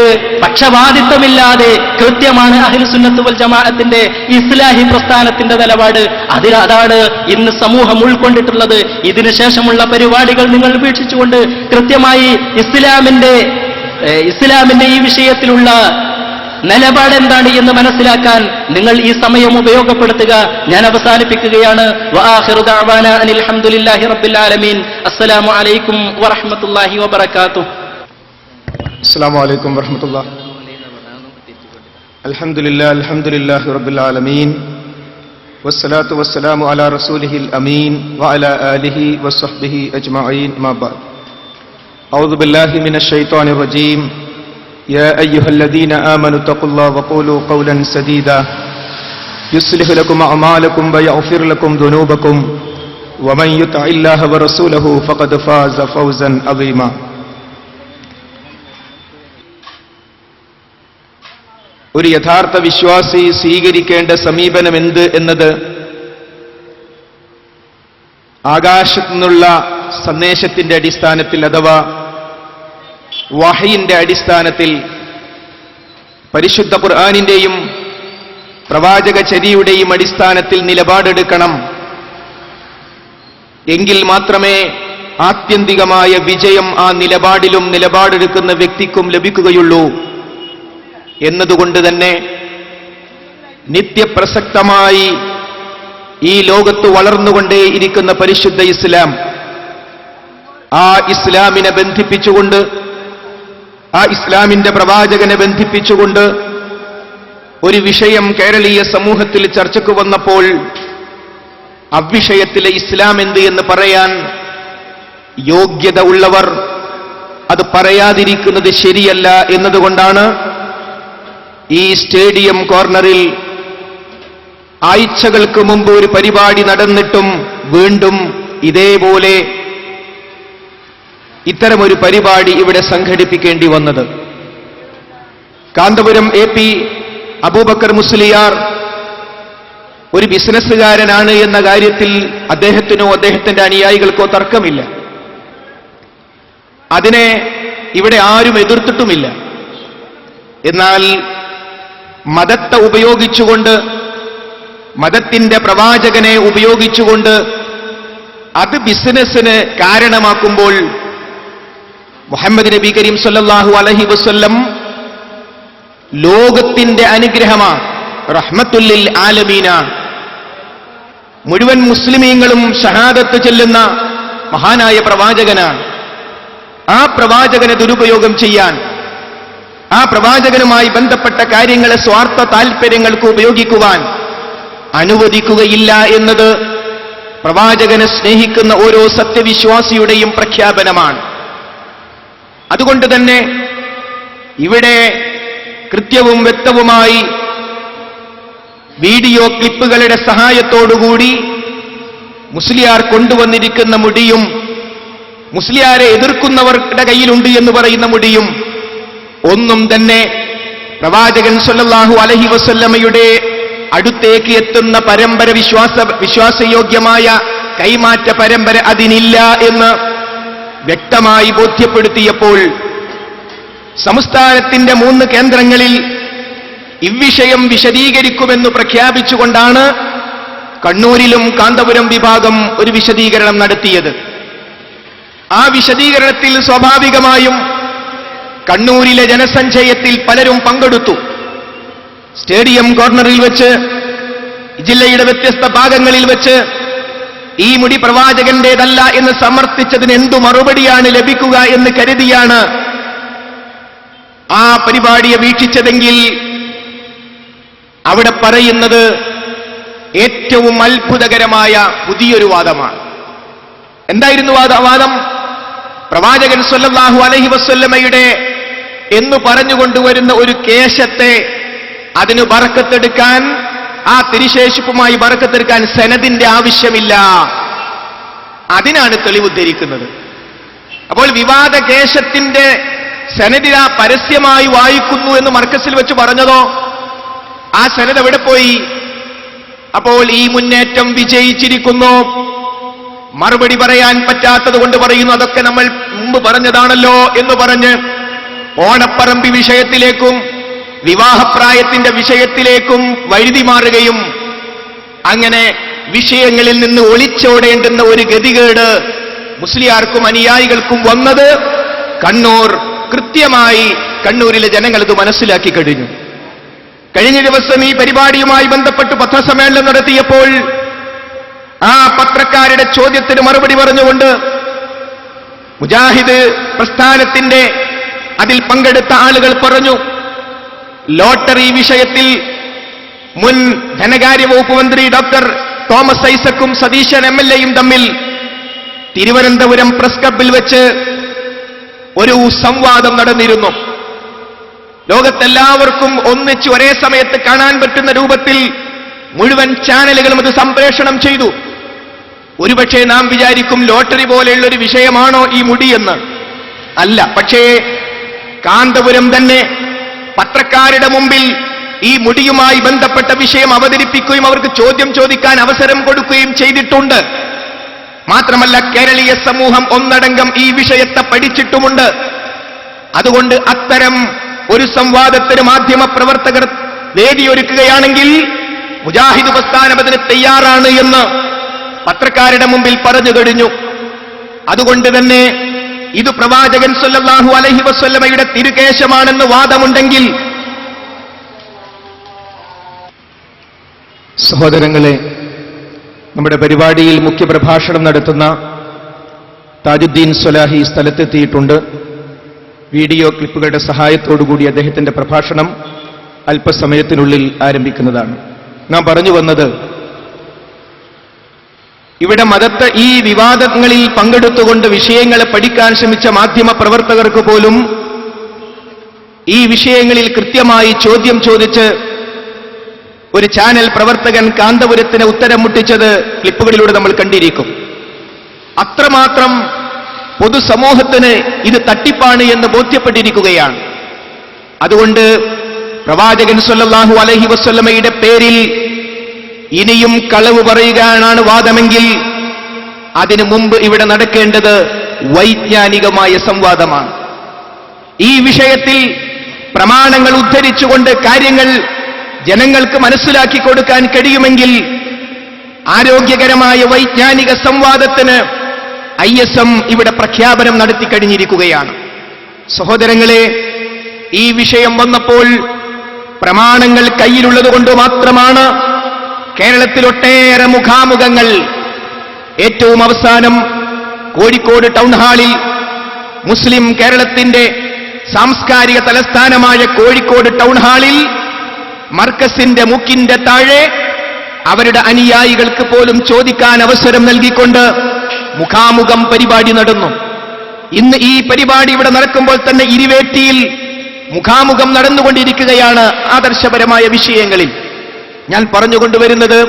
Speaker 1: പക്ഷപാതിത്വമില്ലാതെ കൃത്യമാണ് അഹ്ലുസുന്നത്ത് വൽ ജമാഅത്തിന്റെ ഇസ്ലാഹി പ്രസ്ഥാനത്തിന്റെ നിലപാട്. അതാണ് ഇന്ന് സമൂഹം ഉൾക്കൊണ്ടിട്ടുള്ളത്. ഇതിനുശേഷമുള്ള പരിപാടികൾ നിങ്ങൾ വീക്ഷിച്ചുകൊണ്ട് കൃത്യമായി ഇസ്ലാമിന്റെ ഈ വിഷയത്തിലുള്ള നിലപാട് എന്താണ് എന്ന് മനസ്സിലാക്കാൻ നിങ്ങൾ ഈ സമയം ഉപയോഗപ്പെടുത്തുക. ഞാൻ അവസാനിപ്പിക്കുകയാണ്. വആഖിറു ദഅവാനാ അനിൽ ഹംദുലില്ലാഹി റബ്ബിൽ ആലമീൻ. അസ്സലാമു അലൈക്കും വറഹ്മത്തുള്ളാഹി വബറകാതുഹു.
Speaker 2: അസ്സലാമു അലൈക്കും വറഹ്മത്തുള്ളാഹി. അൽഹംദുലില്ലാഹി റബ്ബിൽ ആലമീൻ വസ്സലാത്തു വസ്സലാമു അലാ റസൂലിഹിൽ അമീൻ വഅലാ ആലിഹി വസ്വഹ്ബിഹി അജ്മഈൻ. മാ ബഅദ്. അഊദു ബില്ലാഹി മിനശ് ശൈത്വാനിർ റജീം. يا أيها الذين آمنوا اتقوا الله وقولوا قولا سديدا يصلح لكم أعمالكم ويغفر لكم ذنوبكم ومن يطع الله ورسوله فقد فاز فوزا عظيما. ഒരു യഥാർത്ഥ വിശ്വാസി സ്വീകരിക്കേണ്ട സമീപനം എന്ത് എന്നത് ആകാശത്തു നിന്നുള്ള സന്ദേശത്തിന്റെ അടിസ്ഥാനത്തിൽ അഥവാ വഹയിന്റെ അടിസ്ഥാനത്തിൽ പരിശുദ്ധ ഖുർആനിന്റെയും പ്രവാചക ചര്യയുടെയും അടിസ്ഥാനത്തിൽ നിലപാടെടുക്കണം. എങ്കിൽ മാത്രമേ ആത്യന്തികമായ വിജയം ആ നിലപാടിലും നിലപാടെടുക്കുന്ന വ്യക്തിക്കും ലഭിക്കുകയുള്ളൂ. എന്നതുകൊണ്ട് തന്നെ നിത്യപ്രസക്തമായി ഈ ലോകത്ത് വളർന്നുകൊണ്ടേയിരിക്കുന്ന പരിശുദ്ധ ഇസ്ലാം, ആ ഇസ്ലാമിനെ ബന്ധിപ്പിച്ചുകൊണ്ട്, ആ ഇസ്ലാമിന്റെ പ്രവാചകനെ ബന്ധിപ്പിച്ചുകൊണ്ട് ഒരു വിഷയം കേരളീയ സമൂഹത്തിൽ ചർച്ചയ്ക്ക് വന്നപ്പോൾ അവിഷയത്തിലെ ഇസ്ലാം എന്ത് എന്ന് പറയാൻ യോഗ്യത ഉള്ളവർ അത് പറയാതിരിക്കുന്നത് ശരിയല്ല എന്നതുകൊണ്ടാണ് ഈ സ്റ്റേഡിയം കോർണറിൽ ആഴ്ചകൾക്ക് മുമ്പ് ഒരു പരിപാടി നടന്നിട്ടും വീണ്ടും ഇതേപോലെ ഇത്തരമൊരു പരിപാടി ഇവിടെ സംഘടിപ്പിക്കേണ്ടി വന്നത്. കാന്തപുരം AP അബൂബക്കർ മുസ്ലിയാർ ഒരു ബിസിനസ്സുകാരനാണ് എന്ന കാര്യത്തിൽ അദ്ദേഹത്തിനോ അദ്ദേഹത്തിന്റെ അനുയായികൾക്കോ തർക്കമില്ല. അതിനെ ഇവിടെ ആരും എതിർത്തിട്ടുമില്ല. എന്നാൽ മതത്തെ ഉപയോഗിച്ചുകൊണ്ട്, മതത്തിന്റെ പ്രവാചകനെ ഉപയോഗിച്ചുകൊണ്ട് അത് ബിസിനസ്സിന് കാരണമാക്കുമ്പോൾ മുഹമ്മദ് നബി കരീം സല്ലല്ലാഹു അലൈഹി വസല്ലം ലോകത്തിന്റെ അനുഗ്രഹമാണ്, റഹ്മത്തുല്ലിൽ ആലമീന, മുഴുവൻ മുസ്ലിമീങ്ങളും ഷഹാദത്ത് ചെല്ലുന്ന മഹാനായ പ്രവാചകനാണ്. ആ പ്രവാചകനെ ദുരുപയോഗം ചെയ്യാൻ, ആ പ്രവാചകനുമായി ബന്ധപ്പെട്ട കാര്യങ്ങളെ സ്വാർത്ഥ താൽപര്യങ്ങൾക്ക് ഉപയോഗിക്കുവാൻ അനുവദിക്കുകയില്ല എന്നത് പ്രവാചകനെ സ്നേഹിക്കുന്ന ഓരോ സത്യവിശ്വാസിയുടെയും പ്രഖ്യാപനമാണ്. അതുകൊണ്ട് തന്നെ ഇവിടെ കൃത്യവും വ്യക്തവുമായി വീഡിയോ ക്ലിപ്പുകളുടെ സഹായത്തോടുകൂടി മുസ്ലിയാർ കൊണ്ടുവന്നിരിക്കുന്ന മുടിയും, മുസ്ലിയാരെ എതിർക്കുന്നവരുടെ കയ്യിലുണ്ട് എന്ന് പറയുന്ന മുടിയും ഒന്നും തന്നെ പ്രവാചകൻ സല്ലല്ലാഹു അലൈഹി വസല്ലമയുടെ അടുത്തേക്ക് എത്തുന്ന പരമ്പര, വിശ്വാസയോഗ്യമായ കൈമാറ്റ പരമ്പര അതിനില്ല എന്ന് വ്യക്തമായി ബോധ്യപ്പെടുത്തിയപ്പോൾ സംസ്ഥാനത്തിന്റെ 3 കേന്ദ്രങ്ങളിൽ ഇവിഷയം വിശദീകരിക്കുമെന്ന് പ്രഖ്യാപിച്ചുകൊണ്ടാണ് കണ്ണൂരിലും കാന്തപുരം വിഭാഗം ഒരു വിശദീകരണം നടത്തിയത്. ആ വിശദീകരണത്തിൽ സ്വാഭാവികമായും കണ്ണൂരിലെ ജനസഞ്ചയത്തിൽ പലരും പങ്കെടുത്തു. സ്റ്റേഡിയം കോർണറിൽ വെച്ച്, ജില്ലയുടെ വ്യത്യസ്ത ഭാഗങ്ങളിൽ വെച്ച് ഈ മുടി പ്രവാചകന്റേതല്ല എന്ന് സമർത്ഥിച്ചതിന് എന്തു മറുപടിയാണ് ലഭിക്കുക എന്ന് കരുതിയാണ് ആ പരിപാടിയെ വീക്ഷിച്ചതെങ്കിൽ അവിടെ പറയുന്നത് ഏറ്റവും അത്ഭുതകരമായ പുതിയൊരു വാദമാണ്. എന്തായിരുന്നു വാദം? പ്രവാചകൻ സല്ലല്ലാഹു അലൈഹി വസല്ലമയുടെ എന്ന് പറഞ്ഞുകൊണ്ടുവരുന്ന ഒരു കേശത്തെ അതിന് ബറക്കത്തെടുക്കാൻ, ആ തിരുശേഷിപ്പുമായി ബറക്കത്തെടുക്കാൻ സനദിന്റെ ആവശ്യമില്ല. അതിനാണ് തെളിവുദ്ധരിക്കുന്നത്. അപ്പോൾ വിവാദ കേശത്തിന്റെ സനദിന പരസ്യമായി വായിക്കുന്നു എന്ന് മർക്കസിൽ വെച്ച് പറഞ്ഞതോ? ആ സനദ് എവിടെ പോയി? അപ്പോൾ ഈ മുന്നേറ്റം വിജയിച്ചിരിക്കുന്നു. മറുപടി പറയാൻ പറ്റാത്തത് കൊണ്ട് പറയുന്നു, അതൊക്കെ നമ്മൾ മുമ്പ് പറഞ്ഞതാണല്ലോ എന്ന് പറഞ്ഞ് ഓണപ്പറമ്പി വിഷയത്തിലേക്കും വിവാഹപ്രായത്തിന്റെ വിഷയത്തിലേക്കും വഴുതി മാറുകയും അങ്ങനെ വിഷയങ്ങളിൽ നിന്ന് ഒളിച്ചോടേണ്ടുന്ന ഒരു ഗതികേട് മുസ്ലിയാർക്കും അനുയായികൾക്കും വന്നത് കണ്ണൂർ, കൃത്യമായി കണ്ണൂരിലെ ജനങ്ങൾ ഇത് മനസ്സിലാക്കി കഴിഞ്ഞു. കഴിഞ്ഞ ദിവസം ഈ പരിപാടിയുമായി ബന്ധപ്പെട്ട് പത്രസമ്മേളനം നടത്തിയപ്പോൾ ആ പത്രക്കാരുടെ ചോദ്യത്തിന് മറുപടി പറഞ്ഞുകൊണ്ട് മുജാഹിദ് പ്രസ്ഥാനത്തിന്റെ അതിൽ പങ്കെടുത്ത ആളുകൾ പറഞ്ഞു, ലോട്ടറി വിഷയത്തിൽ മുൻ ധനകാര്യ വകുപ്പ് മന്ത്രി ഡോക്ടർ തോമസ് ഐസക്കും സതീശൻ MLA-യും തമ്മിൽ തിരുവനന്തപുരം പ്രസ് ക്ലബ്ബിൽ വെച്ച് ഒരു സംവാദം നടന്നിരുന്നു. ലോകത്തെല്ലാവർക്കും ഒന്നിച്ച് ഒരേ സമയത്ത് കാണാൻ പറ്റുന്ന രൂപത്തിൽ മുഴുവൻ ചാനലുകളും അത് സംപ്രേഷണം ചെയ്തു. ഒരുപക്ഷെ നാം വിചാരിക്കും ലോട്ടറി പോലെയുള്ള ഒരു വിഷയമാണോ ഈ മുടിയെന്ന്. അല്ല. പക്ഷേ കാന്തപുരം തന്നെ പത്രക്കാരുടെ മുമ്പിൽ ഈ മുടിയുമായി ബന്ധപ്പെട്ട വിഷയം അവതരിപ്പിക്കുകയും അവർക്ക് ചോദ്യം ചോദിക്കാൻ അവസരം കൊടുക്കുകയും ചെയ്തിട്ടുണ്ട്. മാത്രമല്ല, കേരളീയ സമൂഹം ഒന്നടങ്കം ഈ വിഷയത്തെ പഠിച്ചിട്ടുമുണ്ട്. അതുകൊണ്ട് അത്തരം ഒരു സംവാദത്തിന് മാധ്യമ പ്രവർത്തകർ വേദിയൊരുക്കുകയാണെങ്കിൽ മുജാഹിദ് പ്രസ്ഥാനം അതിന് തയ്യാറാണ് എന്ന് പത്രക്കാരുടെ മുമ്പിൽ പറഞ്ഞു കഴിഞ്ഞു. അതുകൊണ്ട് തന്നെ ഇത് പ്രവാചകൻ സല്ലല്ലാഹു അലൈഹി വസല്ലമയുടെ തിരുകേശമാണെന്ന് വാദമുണ്ടെങ്കിൽ, സഹോദരങ്ങളെ, നമ്മുടെ പരിപാടിയിൽ മുഖ്യപ്രഭാഷണം നടത്തുന്ന താജുദ്ദീൻ സ്വലാഹി സ്ഥലത്തെത്തിയിട്ടുണ്ട്. വീഡിയോ ക്ലിപ്പുകളുടെ സഹായത്തോടുകൂടി അദ്ദേഹത്തിന്റെ പ്രഭാഷണം അല്പസമയത്തിനുള്ളിൽ ആരംഭിക്കുന്നതാണ്. നാം പറഞ്ഞു വന്നത്, ഇവിടെ മതത്തെ ഈ വിവാദങ്ങളിൽ പങ്കെടുത്തുകൊണ്ട് വിഷയങ്ങളെ പഠിക്കാൻ ശ്രമിച്ച മാധ്യമ പ്രവർത്തകർക്ക് പോലും ഈ വിഷയങ്ങളിൽ കൃത്യമായി ചോദ്യം ചോദിച്ച് ഒരു ചാനൽ പ്രവർത്തകൻ കാന്തപുരത്തിന് ഉത്തരം മുട്ടിച്ചത് ക്ലിപ്പുകളിലൂടെ നമ്മൾ കണ്ടിരിക്കും. അത്രമാത്രം പൊതുസമൂഹത്തിന് ഇത് തട്ടിപ്പാണ് എന്ന് ബോധ്യപ്പെട്ടിരിക്കുകയാണ്. അതുകൊണ്ട് പ്രവാചകൻ സല്ലല്ലാഹു അലൈഹി വസല്ലമയുടെ പേരിൽ ഇനിയും കളവ് പറയുകയാണ് വാദമെങ്കിൽ അതിനു മുമ്പ് ഇവിടെ നടക്കേണ്ടത് വൈജ്ഞാനികമായ സംവാദമാണ്. ഈ വിഷയത്തിൽ പ്രമാണങ്ങൾ ഉദ്ധരിച്ചുകൊണ്ട് കാര്യങ്ങൾ ജനങ്ങൾക്ക് മനസ്സിലാക്കി കൊടുക്കാൻ കഴിയുമെങ്കിൽ ആരോഗ്യകരമായ വൈജ്ഞാനിക സംവാദത്തിന് ISM ഇവിടെ പ്രഖ്യാപനം നടത്തിക്കഴിഞ്ഞിരിക്കുകയാണ്. സഹോദരങ്ങളെ, ഈ വിഷയം വന്നപ്പോൾ പ്രമാണങ്ങൾ കയ്യിലുള്ളതുകൊണ്ട് മാത്രമാണ് കേരളത്തിലൊട്ടേറെ മുഖാമുഖങ്ങൾ. ഏറ്റവും അവസാനം കോഴിക്കോട് ടൗൺ ഹാളിൽ മുസ്ലിം കേരളത്തിന്റെ സാംസ്കാരിക തലസ്ഥാനമായ കോഴിക്കോട് ടൗൺ ഹാളിൽ മർക്കസിന്റെ മുക്കിന്റെ താഴെ അവരുടെ അനുയായികൾക്ക് പോലും ചോദിക്കാൻ അവസരം നൽകിക്കൊണ്ട് മുഖാമുഖം പരിപാടി നടന്നു. ഇന്ന് ഈ പരിപാടി ഇവിടെ നടക്കുമ്പോൾ തന്നെ ഇരുവേറ്റിയിൽ മുഖാമുഖം നടന്നുകൊണ്ടിരിക്കുകയാണ് ആദർശപരമായ വിഷയങ്ങളിൽ. ഞാൻ പറഞ്ഞുകൊണ്ടുവരുന്നത്,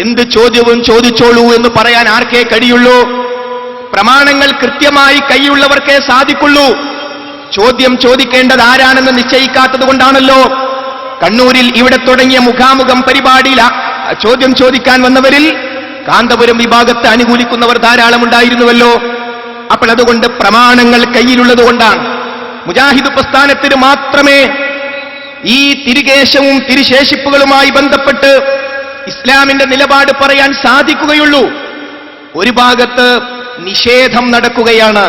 Speaker 2: എന്ത് ചോദ്യവും ചോദിച്ചോളൂ എന്ന് പറയാൻ ആർക്കേ കഴിയുള്ളൂ? പ്രമാണങ്ങൾ കൃത്യമായി കൈയുള്ളവർക്കേ സാധിക്കുള്ളൂ. ചോദ്യം ചോദിക്കേണ്ടത് ആരാണെന്ന് നിശ്ചയിക്കാത്തത് കൊണ്ടാണല്ലോ കണ്ണൂരിൽ ഇവിടെ തുടങ്ങിയ മുഖാമുഖം പരിപാടിയിൽ ചോദ്യം ചോദിക്കാൻ വന്നവരിൽ കാന്തപുരം വിഭാഗത്തെ അനുകൂലിക്കുന്നവർ ധാരാളമുണ്ടായിരുന്നുവല്ലോ. അപ്പോൾ അതുകൊണ്ട് പ്രമാണങ്ങൾ കയ്യിലുള്ളത് കൊണ്ടാണ് മുജാഹിദ് പ്രസ്ഥാനത്തിന് മാത്രമേ ഈ തിരികേശവും തിരിശേഷിപ്പുകളുമായി ബന്ധപ്പെട്ട് ഇസ്ലാമിന്റെ നിലപാട് പറയാൻ സാധിക്കുകയുള്ളൂ. ഒരു ഭാഗത്ത് നിഷേധം നടക്കുകയാണ്.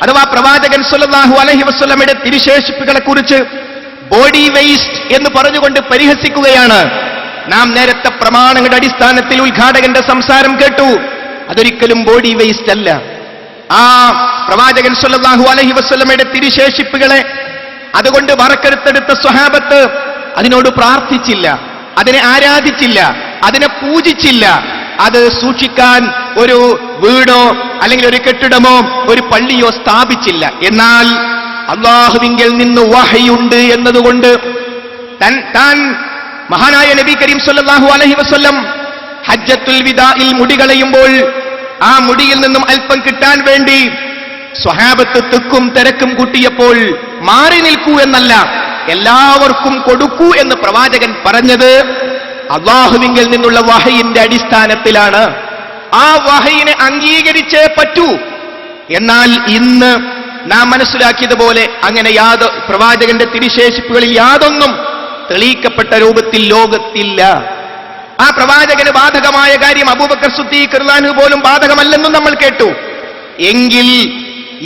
Speaker 2: അഥവാ പ്രവാചകൻ സല്ലല്ലാഹു അലൈഹി വസല്ലമയുടെ തിരിശേഷിപ്പുകളെ കുറിച്ച് ബോഡി വേസ്റ്റ് എന്ന് പറഞ്ഞുകൊണ്ട് പരിഹസിക്കുകയാണ്. നാം നേരത്തെ പ്രമാണങ്ങളുടെ അടിസ്ഥാനത്തിൽ ഉദ്ഘാടകന്റെ സംസാരം കേട്ടു. അതൊരിക്കലും ബോഡി വേസ്റ്റ് അല്ല. ആ പ്രവാചകൻ സല്ലല്ലാഹു അലൈഹി വസല്ലമയുടെ തിരിശേഷിപ്പുകളെ അതുകൊണ്ട് വറക്കെടുത്തെടുത്ത സ്വഹാബത്ത് അതിനോട് പ്രാർത്ഥിച്ചില്ല, അതിനെ ആരാധിച്ചില്ല, അതിനെ പൂജിച്ചില്ല. അത് സൂക്ഷിക്കാൻ ഒരു വീടോ അല്ലെങ്കിൽ ഒരു കെട്ടിടമോ ഒരു പള്ളിയോ സ്ഥാപിച്ചില്ല. എന്നാൽ അല്ലാഹുവിങ്കിൽ നിന്ന് വഹയുണ്ട് എന്നതുകൊണ്ട് താൻ മഹാനായ നബി കരീം സല്ലല്ലാഹു അലൈഹി വസല്ലം ഹജ്ജത്തുൽ വിദാഇൽ മുടി കളയുമ്പോൾ ആ മുടിയിൽ നിന്നും അല്പം കിട്ടാൻ വേണ്ടി സ്വഹാബത്ത് തിക്കും തിരക്കും കൂട്ടിയപ്പോൾ മാറി നിൽക്കൂ എന്നല്ല, എല്ലാവർക്കും കൊടുക്കൂ എന്ന് പ്രവാചകൻ പറഞ്ഞത് അല്ലാഹുവിങ്കിൽ നിന്നുള്ള വഹയിന്റെ അടിസ്ഥാനത്തിലാണ്. ആ വഹയിനെ അംഗീകരിച്ചേ പറ്റൂ. എന്നാൽ ഇന്ന് നാം മനസ്സിലാക്കിയതുപോലെ അങ്ങനെ പ്രവാചകന്റെ തിരിശേഷിപ്പുകളിൽ യാതൊന്നും തെളിയിക്കപ്പെട്ട രൂപത്തിൽ ലോകത്തില്ല. ആ പ്രവാചകന് ബാധകമായ കാര്യം അബൂബക്കർ സിദ്ദീഖ് റളിയല്ലാഹു അൻഹു പോലും ബാധകമല്ലെന്നും നമ്മൾ കേട്ടു. എങ്കിൽ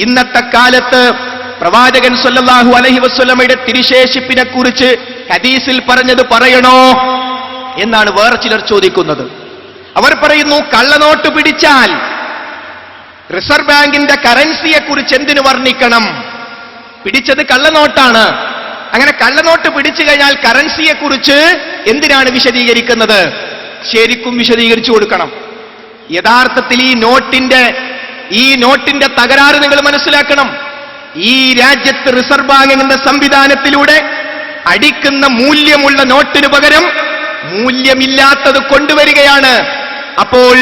Speaker 2: ഇന്നത്തെ കാലത്ത് പ്രവാചകൻ സല്ലല്ലാഹു അലൈഹി വസല്ലമയുടെ തിരിശേഷിപ്പിനെ കുറിച്ച് ഹദീസിൽ പറഞ്ഞത് പറയണോ എന്നാണ് വേറെ ചിലർ ചോദിക്കുന്നത്. അവർ പറയുന്നു, കള്ളനോട്ട് പിടിച്ചാൽ റിസർവ് ബാങ്കിന്റെ കറൻസിയെ കുറിച്ച് എന്തിനു വർണ്ണിക്കണം? പിടിച്ചത് കള്ളനോട്ടാണ്. അങ്ങനെ കള്ളനോട്ട് പിടിച്ചു കഴിഞ്ഞാൽ കറൻസിയെ കുറിച്ച് എന്തിനാണ് വിശദീകരിക്കുന്നത്? ശരിക്കും വിശദീകരിച്ചു കൊടുക്കണം. യഥാർത്ഥത്തിൽ ഈ നോട്ടിന്റെ തകരാറ് നിങ്ങൾ മനസ്സിലാക്കണം. ഈ രാജ്യത്ത് റിസർവ് ബാങ്ക് എന്ന സംവിധാനത്തിലൂടെ അടിക്കുന്ന മൂല്യമുള്ള നോട്ടിന് പകരം മൂല്യമില്ലാത്തത് കൊണ്ടുവരികയാണ്. അപ്പോൾ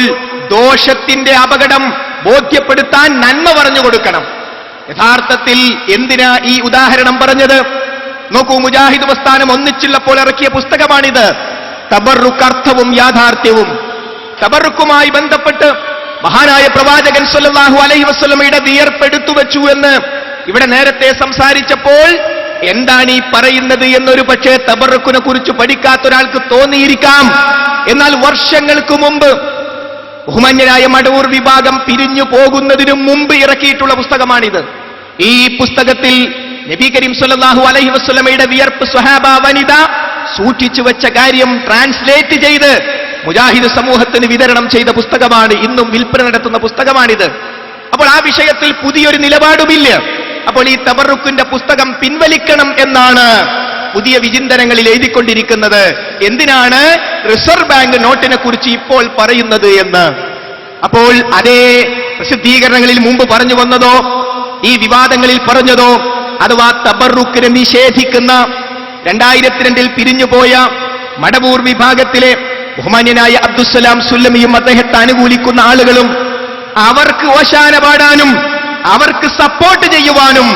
Speaker 2: ദോഷത്തിന്റെ അപകടം ബോധ്യപ്പെടുത്താൻ നന്മ പറഞ്ഞു കൊടുക്കണം. യഥാർത്ഥത്തിൽ എന്തിനാ ഈ ഉദാഹരണം പറഞ്ഞത്? നോക്കൂ, മുജാഹിദ് പ്രസ്ഥാനം ഒന്നിച്ചുള്ളപ്പോൾ ഇറക്കിയ പുസ്തകമാണിത്. തബറുക്ക് അർത്ഥവും യാഥാർത്ഥ്യവും. തബറുക്കുമായി ബന്ധപ്പെട്ട് മഹാനായ പ്രവാചകൻ സല്ലല്ലാഹു അലൈഹി വസല്ലമയുടെ വിയർപ്പെടുത്തു വെച്ചു എന്ന് ഇവിടെ നേരത്തെ സംസാരിച്ചപ്പോൾ എന്താണ് ഈ പറയുന്നത് എന്നൊരു പക്ഷേ തബറുക്കിനെ കുറിച്ച് പഠിക്കാത്ത ഒരാൾക്ക് തോന്നിയിരിക്കാം. എന്നാൽ വർഷങ്ങൾക്ക് മുമ്പ് ബഹുമാന്യരായ മടവൂർ വിഭാഗം പിരിഞ്ഞു പോകുന്നതിനു മുമ്പ് ഇറക്കിയിട്ടുള്ള പുസ്തകമാണിത്. ഈ പുസ്തകത്തിൽ നബി കരീം സല്ലല്ലാഹു അലൈഹി വസല്ലമയുടെ വിയർപ്പ് സ്വഹാബ വനിത സൂക്ഷിച്ചു വെച്ച കാര്യം ട്രാൻസ്ലേറ്റ് ചെയ്ത് മുജാഹിദ് സമൂഹത്തിന് വിതരണം ചെയ്ത പുസ്തകമാണ്. ഇന്നും വിൽപ്പന നടത്തുന്ന പുസ്തകമാണിത്. അപ്പോൾ ആ വിഷയത്തിൽ പുതിയൊരു നിലപാടുമില്ല. അപ്പോൾ ഈ തബറുക്കിന്റെ പുസ്തകം പിൻവലിക്കണം എന്നാണ് പുതിയ വിചിന്തനങ്ങളിൽ എഴുതിക്കൊണ്ടിരിക്കുന്നത്. എന്തിനാണ് റിസർവ് ബാങ്ക് നോട്ടിനെ കുറിച്ച് ഇപ്പോൾ പറയുന്നത് എന്ന്? അപ്പോൾ അതേ പ്രസിദ്ധീകരണങ്ങളിൽ മുമ്പ് പറഞ്ഞു വന്നതോ ഈ വിവാദങ്ങളിൽ പറഞ്ഞതോ അഥവാ തബറുക്കിനെ നിഷേധിക്കുന്ന 2002 പിരിഞ്ഞുപോയ മടവൂർ വിഭാഗത്തിലെ ബഹുമാന്യനായ അബ്ദുസ്സലാം സുല്ലമിയും അദ്ദേഹത്തെ അനുകൂലിക്കുന്ന ആളുകളും അവർക്ക് ഓശാന പാടാനും അവർക്ക് സപ്പോർട്ട് ചെയ്യുവാനും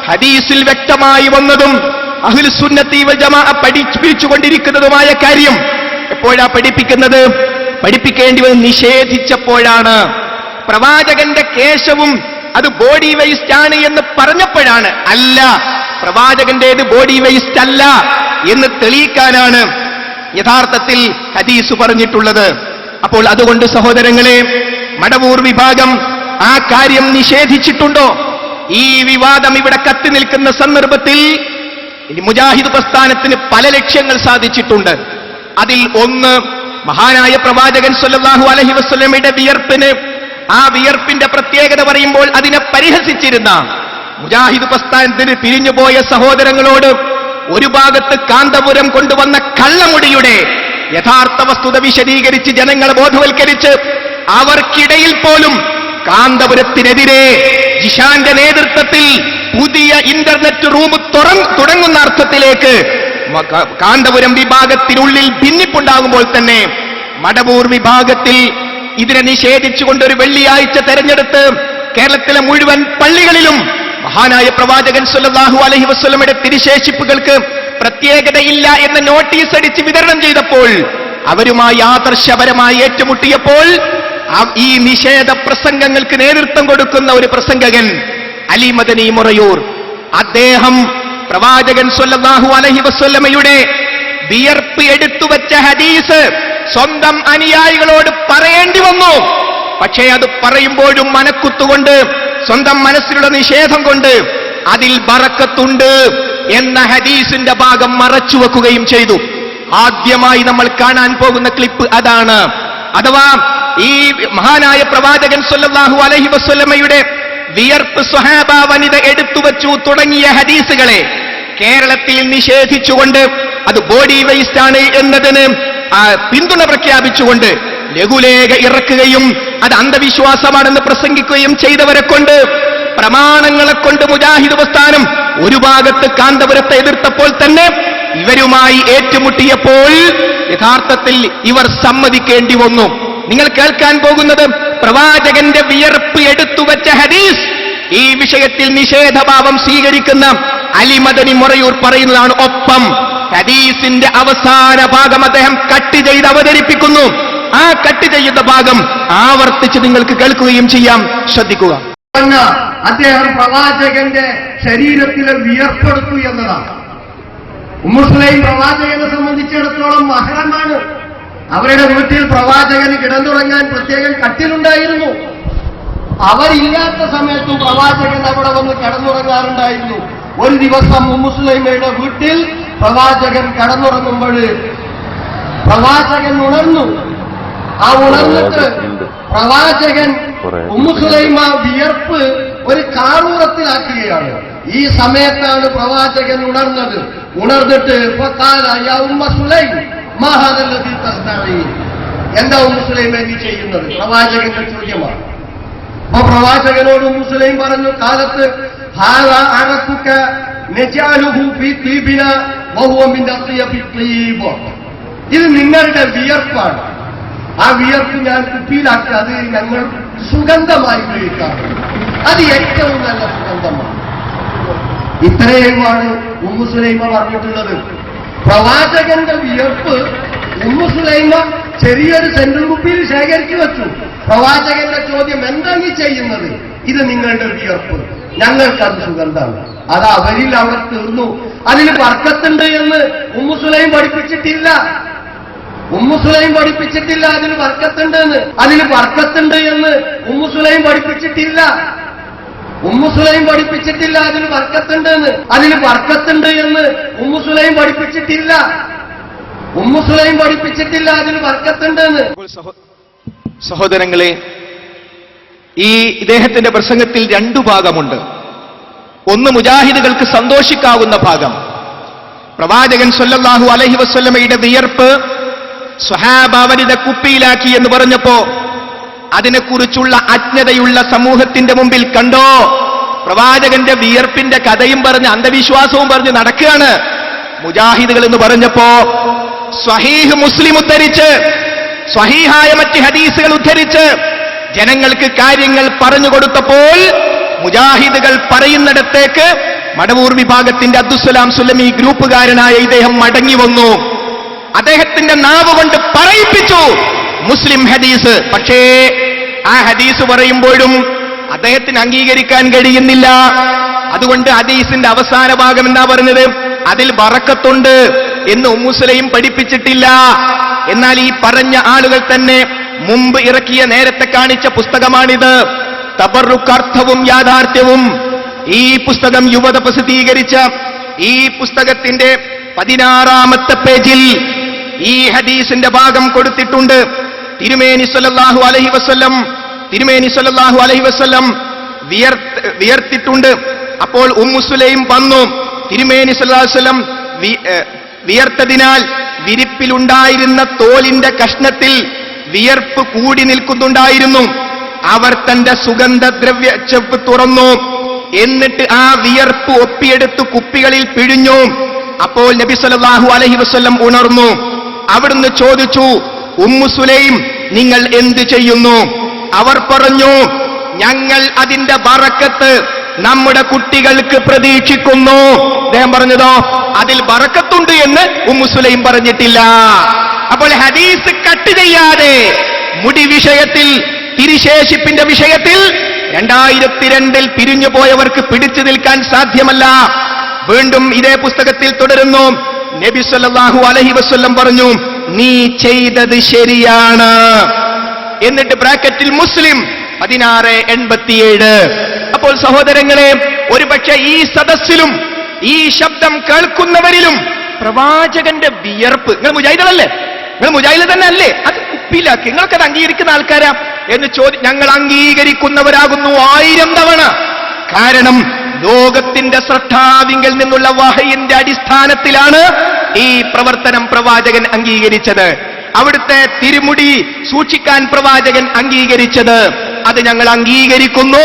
Speaker 2: ഹദീസിൽ വ്യക്തമായി വന്നതും അഹ്ലുസ് സുന്നത്തി വൽ ജമാഅ പഠിപ്പിച്ചുകൊണ്ടിരിക്കുന്നതുമായ കാര്യം എപ്പോഴാ പഠിപ്പിക്കുന്നത്? പഠിപ്പിക്കേണ്ടി വന്ന് നിഷേധിച്ചപ്പോഴാണ്. പ്രവാചകന്റെ കേശവും അത് ബോഡി വേസ്റ്റ് ആണ് എന്ന് പറഞ്ഞപ്പോഴാണ്. അല്ല, പ്രവാചകന്റേത് ബോഡി വേസ്റ്റ് അല്ല എന്ന് തെളിയിക്കാനാണ് യഥാർത്ഥത്തിൽ ഹദീസ് പറഞ്ഞിട്ടുള്ളത്. അപ്പോൾ അതുകൊണ്ട് സഹോദരങ്ങളെ, മടവൂർ വിഭാഗം ആ കാര്യം നിഷേധിച്ചിട്ടുണ്ടോ? ഈ വിവാദം ഇവിടെ കത്തി നിൽക്കുന്ന സന്ദർഭത്തിൽ മുജാഹിദ് പ്രസ്ഥാനത്തിന് പല ലക്ഷ്യങ്ങൾ സാധിച്ചിട്ടുണ്ട്. അതിൽ ഒന്ന്, മഹാനായ പ്രവാചകൻ സ്വല്ലല്ലാഹു അലൈഹി വസല്ലമയുടെ വിയർപ്പിന്, ആ വിയർപ്പിന്റെ പ്രത്യേകത പറയുമ്പോൾ അതിനെ പരിഹസിച്ചിരുന്ന മുജാഹിദ് പ്രസ്ഥാനത്തിന് പിരിഞ്ഞുപോയ സഹോദരങ്ങളോട് ഒരു ഭാഗത്ത് കാന്തപുരം കൊണ്ടുവന്ന കള്ളമുടിയുടെ യഥാർത്ഥ വസ്തുത വിശദീകരിച്ച് ജനങ്ങളെ ബോധവൽക്കരിച്ച് അവർക്കിടയിൽ പോലും കാന്തപുരത്തിനെതിരെ ജിഷാന്റെ നേതൃത്വത്തിൽ പുതിയ ഇന്റർനെറ്റ് റൂം തുടങ്ങുന്ന അർത്ഥത്തിലേക്ക് കാന്തപുരം വിഭാഗത്തിനുള്ളിൽ ഭിന്നിപ്പുണ്ടാകുമ്പോൾ തന്നെ മടവൂർ വിഭാഗത്തിൽ ഇതിനെ നിഷേധിച്ചുകൊണ്ടൊരു വെള്ളിയാഴ്ച തെരഞ്ഞെടുത്ത് കേരളത്തിലെ മുഴുവൻ പള്ളികളിലും മഹാനായ പ്രവാചകൻ സ്വല്ലല്ലാഹു അലൈഹി വസല്ലമയുടെ തിരുശേഷിപ്പുകൾക്ക് പ്രത്യേകതയില്ല എന്ന നോട്ടീസ് അടിച്ച് വിതരണം ചെയ്തപ്പോൾ, അവരുമായി ആദർശപരമായി ഏറ്റുമുട്ടിയപ്പോൾ ഈ നിഷേധ പ്രസംഗങ്ങൾക്ക് നേതൃത്വം കൊടുക്കുന്ന ഒരു പ്രസംഗകൻ അലി മദനി മുറയൂർ, അദ്ദേഹം പ്രവാചകൻ സ്വല്ലല്ലാഹു അലൈഹി വസല്ലമയുടെ വിയർപ്പ് എടുത്തുവച്ച ഹദീസ് സ്വന്തം അനുയായികളോട് പറയേണ്ടി വന്നു. പക്ഷേ അത് പറയുമ്പോഴും മനക്കുത്തുകൊണ്ട്, സ്വന്തം മനസ്സിലുള്ള നിഷേധം കൊണ്ട് അതിൽ ബറക്കത്തുണ്ട് എന്ന ഹദീസിന്റെ ഭാഗം മറച്ചുവെക്കുകയും ചെയ്തു. ആദ്യമായി നമ്മൾ കാണാൻ പോകുന്ന ക്ലിപ്പ് അതാണ്. അഥവാ ഈ മഹാനായ പ്രവാചകൻ സ്വല്ലല്ലാഹു അലൈഹി വസല്ലമയുടെ വിയർപ്പ് സ്വഹാബ വനിത എടുത്തുവച്ചു തുടങ്ങിയ ഹദീസുകളെ കേരളത്തിൽ നിഷേധിച്ചുകൊണ്ട് അത് ബോഡി വേസ്റ്റ് ആണ് എന്നതിന് പിന്തുണ പ്രഖ്യാപിച്ചുകൊണ്ട് ലഘുലേഖ ഇറക്കുകയും അത് അന്ധവിശ്വാസമാണെന്ന് പ്രസംഗിക്കുകയും ചെയ്തവരെ കൊണ്ട്, പ്രമാണങ്ങളെ കൊണ്ട് മുജാഹിദ് പ്രസ്ഥാനം ഒരു ഭാഗത്ത് കാന്തപുരത്തെ എതിർത്തപ്പോൾ തന്നെ ഇവരുമായി ഏറ്റുമുട്ടിയപ്പോൾ യഥാർത്ഥത്തിൽ ഇവർ സമ്മതിക്കേണ്ടി വന്നു. നിങ്ങൾ കേൾക്കാൻ പോകുന്നത് പ്രവാചകന്റെ വിയർപ്പ് എടുത്തുവച്ച ഹദീസ്. ഈ വിഷയത്തിൽ നിഷേധഭാവം സ്വീകരിക്കുന്ന അലി മദനി മുറയൂർ പറയുന്നതാണ്. ഒപ്പം ഹദീസിന്റെ അവസാന ഭാഗം അദ്ദേഹം കട്ട് ചെയ്ത് അവതരിപ്പിക്കുന്നു. ആ കട്ട് ചെയ്യുന്ന ഭാഗം ആവർത്തിച്ച് നിങ്ങൾക്ക് കേൾക്കുകയും ചെയ്യാം. ശ്രദ്ധിക്കുക.
Speaker 3: അദ്ദേഹം പ്രവാചകന്റെ ശരീരത്തിലെ വിയർപ്പെടുത്തു എന്നതാണ്. ഉമ്മുസ്ലൈം പ്രവാചകനെ സംബന്ധിച്ചിടത്തോളം മഹറമാണ്. അവരുടെ വീട്ടിൽ പ്രവാചകന് കിടന്നുറങ്ങാൻ പ്രത്യേകം കട്ടിലുണ്ടായിരുന്നു. അവരില്ലാത്ത സമയത്തും പ്രവാചകൻ അവിടെ വന്ന് കിടന്നുറങ്ങാറുണ്ടായിരുന്നു. ഒരു ദിവസം ഉമ്മുസ്ലൈമയുടെ വീട്ടിൽ പ്രവാചകൻ കിടന്നുറങ്ങുമ്പോൾ പ്രവാചകൻ ഉണർന്നു. ആ ഉണർന്നിട്ട് പ്രവാചകൻ ഉമ്മുസ്ലൈമ വിയർപ്പ് ഒരു കാറൂറത്തിലാക്കുകയാണ്. ഈ സമയത്താണ് പ്രവാചകൻ ഉണർന്നത്. ഉണർന്നിട്ട് എന്താ ഉമ്മുസ്ലൈം നീ ചെയ്യുന്നത്? പ്രവാചകന്റെ ചോദ്യമാണ്. അപ്പൊ പ്രവാചകനോട് ഉമ്മുസ്ലൈം പറഞ്ഞു, കാലത്ത് ഇത് നിങ്ങളുടെ വിയർപ്പാണ്. ആ വിയർപ്പ് ഞാൻ കുപ്പിയിലാക്കി അത് ഞങ്ങൾ സുഗന്ധമായി ഉപയോഗിക്കാറുണ്ട്. അത് ഏറ്റവും നല്ല സുഗന്ധമാണ്. ഇത്രയുമാണ് ഉമ്മുസ്ലൈമ പറഞ്ഞിട്ടുള്ളത്. പ്രവാചകന്റെ വിയർപ്പ് ഉമ്മുസ്ലൈമ ചെറിയൊരു സെന്റർ കുപ്പിയിൽ ശേഖരിച്ചു വെച്ചു. പ്രവാചകന്റെ ചോദ്യം, എന്താ നീ ചെയ്യുന്നത്? ഇത് നിങ്ങളുടെ വിയർപ്പ്, ഞങ്ങൾക്കത് സുഗന്ധമാണ്. അത് അവരിൽ അവിടെ തീർന്നു. അതിൽ ബർക്കത്തുണ്ട് എന്ന് ഉമ്മുസ്ലൈം പഠിപ്പിച്ചിട്ടില്ല. ഉമ്മുസ്ലൈം പഠിപ്പിച്ചിട്ടില്ല അതിൽ ബർക്കത്തുണ്ട് എന്ന്. അതിൽ ബർക്കത്തുണ്ട് എന്ന് ഉമ്മുസ്ലൈം പഠിപ്പിച്ചിട്ടില്ല. ഉമ്മുസ്ലൈം പഠിപ്പിച്ചിട്ടില്ല അതിൽ ബർക്കത്തുണ്ട് എന്ന്. അതിൽ ബർക്കത്തുണ്ട് എന്ന് ഉമ്മുസ്ലൈം പഠിപ്പിച്ചിട്ടില്ല. ഉമ്മുസ്ലൈം പഠിപ്പിച്ചിട്ടില്ല അതിൽ ബർക്കത്തുണ്ട് എന്ന്.
Speaker 2: സഹോദരങ്ങളെ, ഈ ഇദ്ദേഹത്തിന്റെ പ്രസംഗത്തിൽ രണ്ടു ഭാഗമുണ്ട്. ഒന്ന് മുജാഹിദുകൾക്ക് സന്തോഷിക്കാവുന്ന ഭാഗം. പ്രവാചകൻ സ്വല്ലല്ലാഹു അലൈഹി വസല്ലമയുടെ വിയർപ്പ് സ്വഹാബ വനിത കുപ്പിയിലാക്കി എന്ന് പറഞ്ഞപ്പോ അതിനെക്കുറിച്ചുള്ള അജ്ഞതയുള്ള സമൂഹത്തിന്റെ മുമ്പിൽ കണ്ടോ, പ്രവാചകന്റെ വിയർപ്പിന്റെ കഥയും പറഞ്ഞ് അന്ധവിശ്വാസവും പറഞ്ഞ് നടക്കുകയാണ് മുജാഹിദുകൾ എന്ന് പറഞ്ഞപ്പോ സ്വഹീഹ് മുസ്ലിം ഉദ്ധരിച്ച്, സ്വഹീഹായ മറ്റ് ഹദീസുകൾ ഉദ്ധരിച്ച് ജനങ്ങൾക്ക് കാര്യങ്ങൾ പറഞ്ഞു കൊടുത്തപ്പോൾ മുജാഹിദുകൾ പറയുന്നിടത്തേക്ക് മടവൂർ വിഭാഗത്തിന്റെ അബ്ദുസ്സലാം സുലമി ഗ്രൂപ്പുകാരനായ ഇദ്ദേഹം മടങ്ങി വന്നു. അദ്ദേഹത്തിന്റെ നാവ് കൊണ്ട് പറയിപ്പിച്ചു മുസ്ലിം ഹദീസ്. പക്ഷേ ആ ഹദീസ് പറയുമ്പോഴും അദ്ദേഹത്തിന് അംഗീകരിക്കാൻ കഴിയുന്നില്ല. അതുകൊണ്ട് ഹദീസിന്റെ അവസാന ഭാഗം എന്താ പറഞ്ഞത്? അതിൽ ബറക്കത്തുണ്ട് എന്ന് ഉമ്മുസുലൈം പഠിപ്പിച്ചിട്ടില്ല. എന്നാൽ ഈ പറഞ്ഞ ആളുകൾ തന്നെ മുമ്പ് ഇറക്കിയ, നേരത്തെ കാണിച്ച പുസ്തകമാണിത്, തബറുക്കർത്ഥവും യാഥാർത്ഥ്യവും. ഈ പുസ്തകം യുവത പ്രസിദ്ധീകരിച്ച ഈ പുസ്തകത്തിന്റെ 16-ാമത്തെ പേജിൽ ഈ ഹദീസിന്റെ ഭാഗം കൊടുത്തിട്ടുണ്ട്. തിരുമേനി സല്ലല്ലാഹു അലൈഹി വസല്ലം വിയർത്തിട്ടുണ്ട്. അപ്പോൾ ഉമ്മുസുലൈം വന്നു. തിരുമേനി സല്ലല്ലാഹു അലൈഹി വസല്ലം വിയർത്തതിനാൽ വിരിപ്പിലുണ്ടായിരുന്ന തോലിന്റെ കഷ്ണത്തിൽ വിയർപ്പ് കൂടി നിൽക്കുന്നുണ്ടായിരുന്നു. അവർ തന്റെ സുഗന്ധദ്രവ്യ ചെപ്പ് തുറന്നു. എന്നിട്ട് ആ വിയർപ്പ് ഒപ്പിയെടുത്ത് കുപ്പികളിൽ പിഴിഞ്ഞു. അപ്പോൾ നബി സല്ലല്ലാഹു അലൈഹി വസല്ലം ഉണർന്നു. അവിടുന്ന് ചോദിച്ചു, ഉമ്മുസുലൈം, നിങ്ങൾ എന്ത് ചെയ്യുന്നു? അവർ പറഞ്ഞു, ഞങ്ങൾ അതിന്റെ ബറക്കത്ത് നമ്മുടെ കുട്ടികൾക്ക് പ്രതീക്ഷിക്കുന്നു. അദ്ദേഹം പറഞ്ഞതോ, അതിൽ ബറക്കത്തുണ്ട് എന്ന് ഉമ്മുസുലൈം പറഞ്ഞിട്ടില്ല. അപ്പോൾ ഹദീസ് കട്ട് ചെയ്യാതെ മുടി വിഷയത്തിൽ, തിരിശേഷിപ്പിന്റെ വിഷയത്തിൽ 2002 പിരിഞ്ഞു പോയവർക്ക് പിടിച്ചു നിൽക്കാൻ സാധ്യമല്ല. വീണ്ടും ഇതേ പുസ്തകത്തിൽ തുടരുന്നു. നബി സല്ലല്ലാഹു അലൈഹി വസല്ലം പറഞ്ഞു, നീ ചെയ്തത് ശരിയാണ്. എന്നിട്ട് ബ്രാക്കറ്റിൽ മുസ്ലിം 1687. അപ്പോൾ സഹോദരങ്ങളെ, ഒരുപക്ഷെ ഈ സദസ്സിലും ഈ ശബ്ദം കേൾക്കുന്നവരിലും പ്രവാചകന്റെ വിയർപ്പ്, നിങ്ങൾ മുജാഹിദല്ലേ? നിങ്ങൾ മുജാഹിദ് തന്നെ അല്ലേ? അത് കുപ്പിയിലാക്കി നിങ്ങൾക്കത് അംഗീകരിക്കുന്ന ആൾക്കാരാ എന്ന് ഞങ്ങൾ അംഗീകരിക്കുന്നവരാകുന്നു 1000 തവണ. കാരണം ലോകത്തിന്റെ സ്രഷ്ടാവിങ്കിൽ നിന്നുള്ള വഹയിന്റെ അടിസ്ഥാനത്തിലാണ് ഈ പ്രവർത്തനം പ്രവാചകൻ അംഗീകരിച്ചത്. അവിടുത്തെ തിരുമുടി സൂക്ഷിക്കാൻ പ്രവാചകൻ അംഗീകരിച്ചത്. അത് ഞങ്ങൾ അംഗീകരിക്കുന്നു.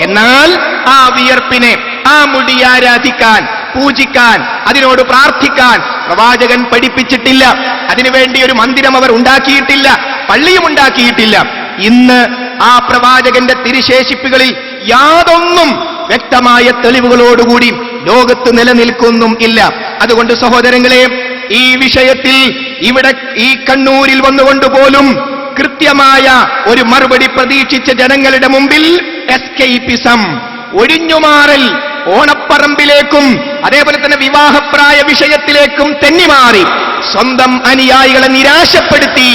Speaker 2: എന്നാൽ ആ വിയർപ്പിനെ, ആ മുടി ആരാധിക്കാൻ, പൂജിക്കാൻ, അതിനോട് പ്രാർത്ഥിക്കാൻ പ്രവാചകൻ പഠിപ്പിച്ചിട്ടില്ല. അതിനുവേണ്ടി ഒരു മന്ദിരം അവർ ഉണ്ടാക്കിയിട്ടില്ല, പള്ളിയും ഉണ്ടാക്കിയിട്ടില്ല. ഇന്ന് ആ പ്രവാചകന്റെ തിരുശേഷിപ്പുകളിൽ യാതൊന്നും വ്യക്തമായ തെളിവുകളോടുകൂടി ലോകത്ത് നിലനിൽക്കുന്നും ഇല്ല. അതുകൊണ്ട് സഹോദരങ്ങളെ, ഈ വിഷയത്തിൽ ഇവിടെ ഈ കണ്ണൂരിൽ വന്നുകൊണ്ട് പോലും കൃത്യമായ ഒരു മറുപടി പ്രതീക്ഷിച്ച ജനങ്ങളുടെ മുമ്പിൽ എസ്കേപ്പിസം, ഒഴിഞ്ഞുമാറൽ, ഓണപ്പറമ്പിലേക്കും അതേപോലെ തന്നെ വിവാഹപ്രായ വിഷയത്തിലേക്കും തെന്നിമാറി സ്വന്തം അനുയായികളെ നിരാശപ്പെടുത്തി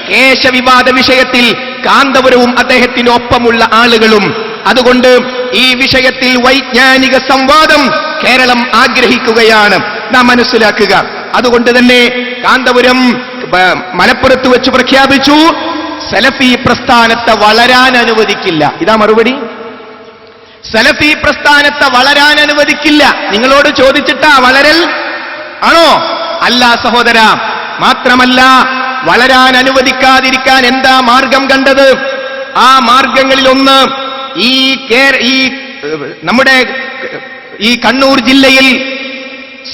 Speaker 2: കേശവിവാദ വിഷയത്തിൽ കാന്തപുരവും അദ്ദേഹത്തിന് ഒപ്പമുള്ള ആളുകളും. അതുകൊണ്ട് ഈ വിഷയത്തിൽ വൈജ്ഞാനിക സംവാദം കേരളം ആഗ്രഹിക്കുകയാണ്, നാം മനസ്സിലാക്കുക. അതുകൊണ്ട് തന്നെ കാന്തപുരം മലപ്പുറത്ത് വെച്ച് പ്രഖ്യാപിച്ചു, സലഫി പ്രസ്ഥാനത്തെ വളരാൻ അനുവദിക്കില്ല. ഇതാ മറുപടി. സലഫി പ്രസ്ഥാനത്തെ വളരാൻ അനുവദിക്കില്ല. നിങ്ങളോട് ചോദിച്ചിട്ടാ വളരൽ ആണോ? അല്ല സഹോദര. മാത്രമല്ല, വളരാൻ അനുവദിക്കാതിരിക്കാൻ എന്താ മാർഗം കണ്ടത്? ആ മാർഗങ്ങളിലൊന്ന്, നമ്മുടെ ഈ കണ്ണൂർ ജില്ലയിൽ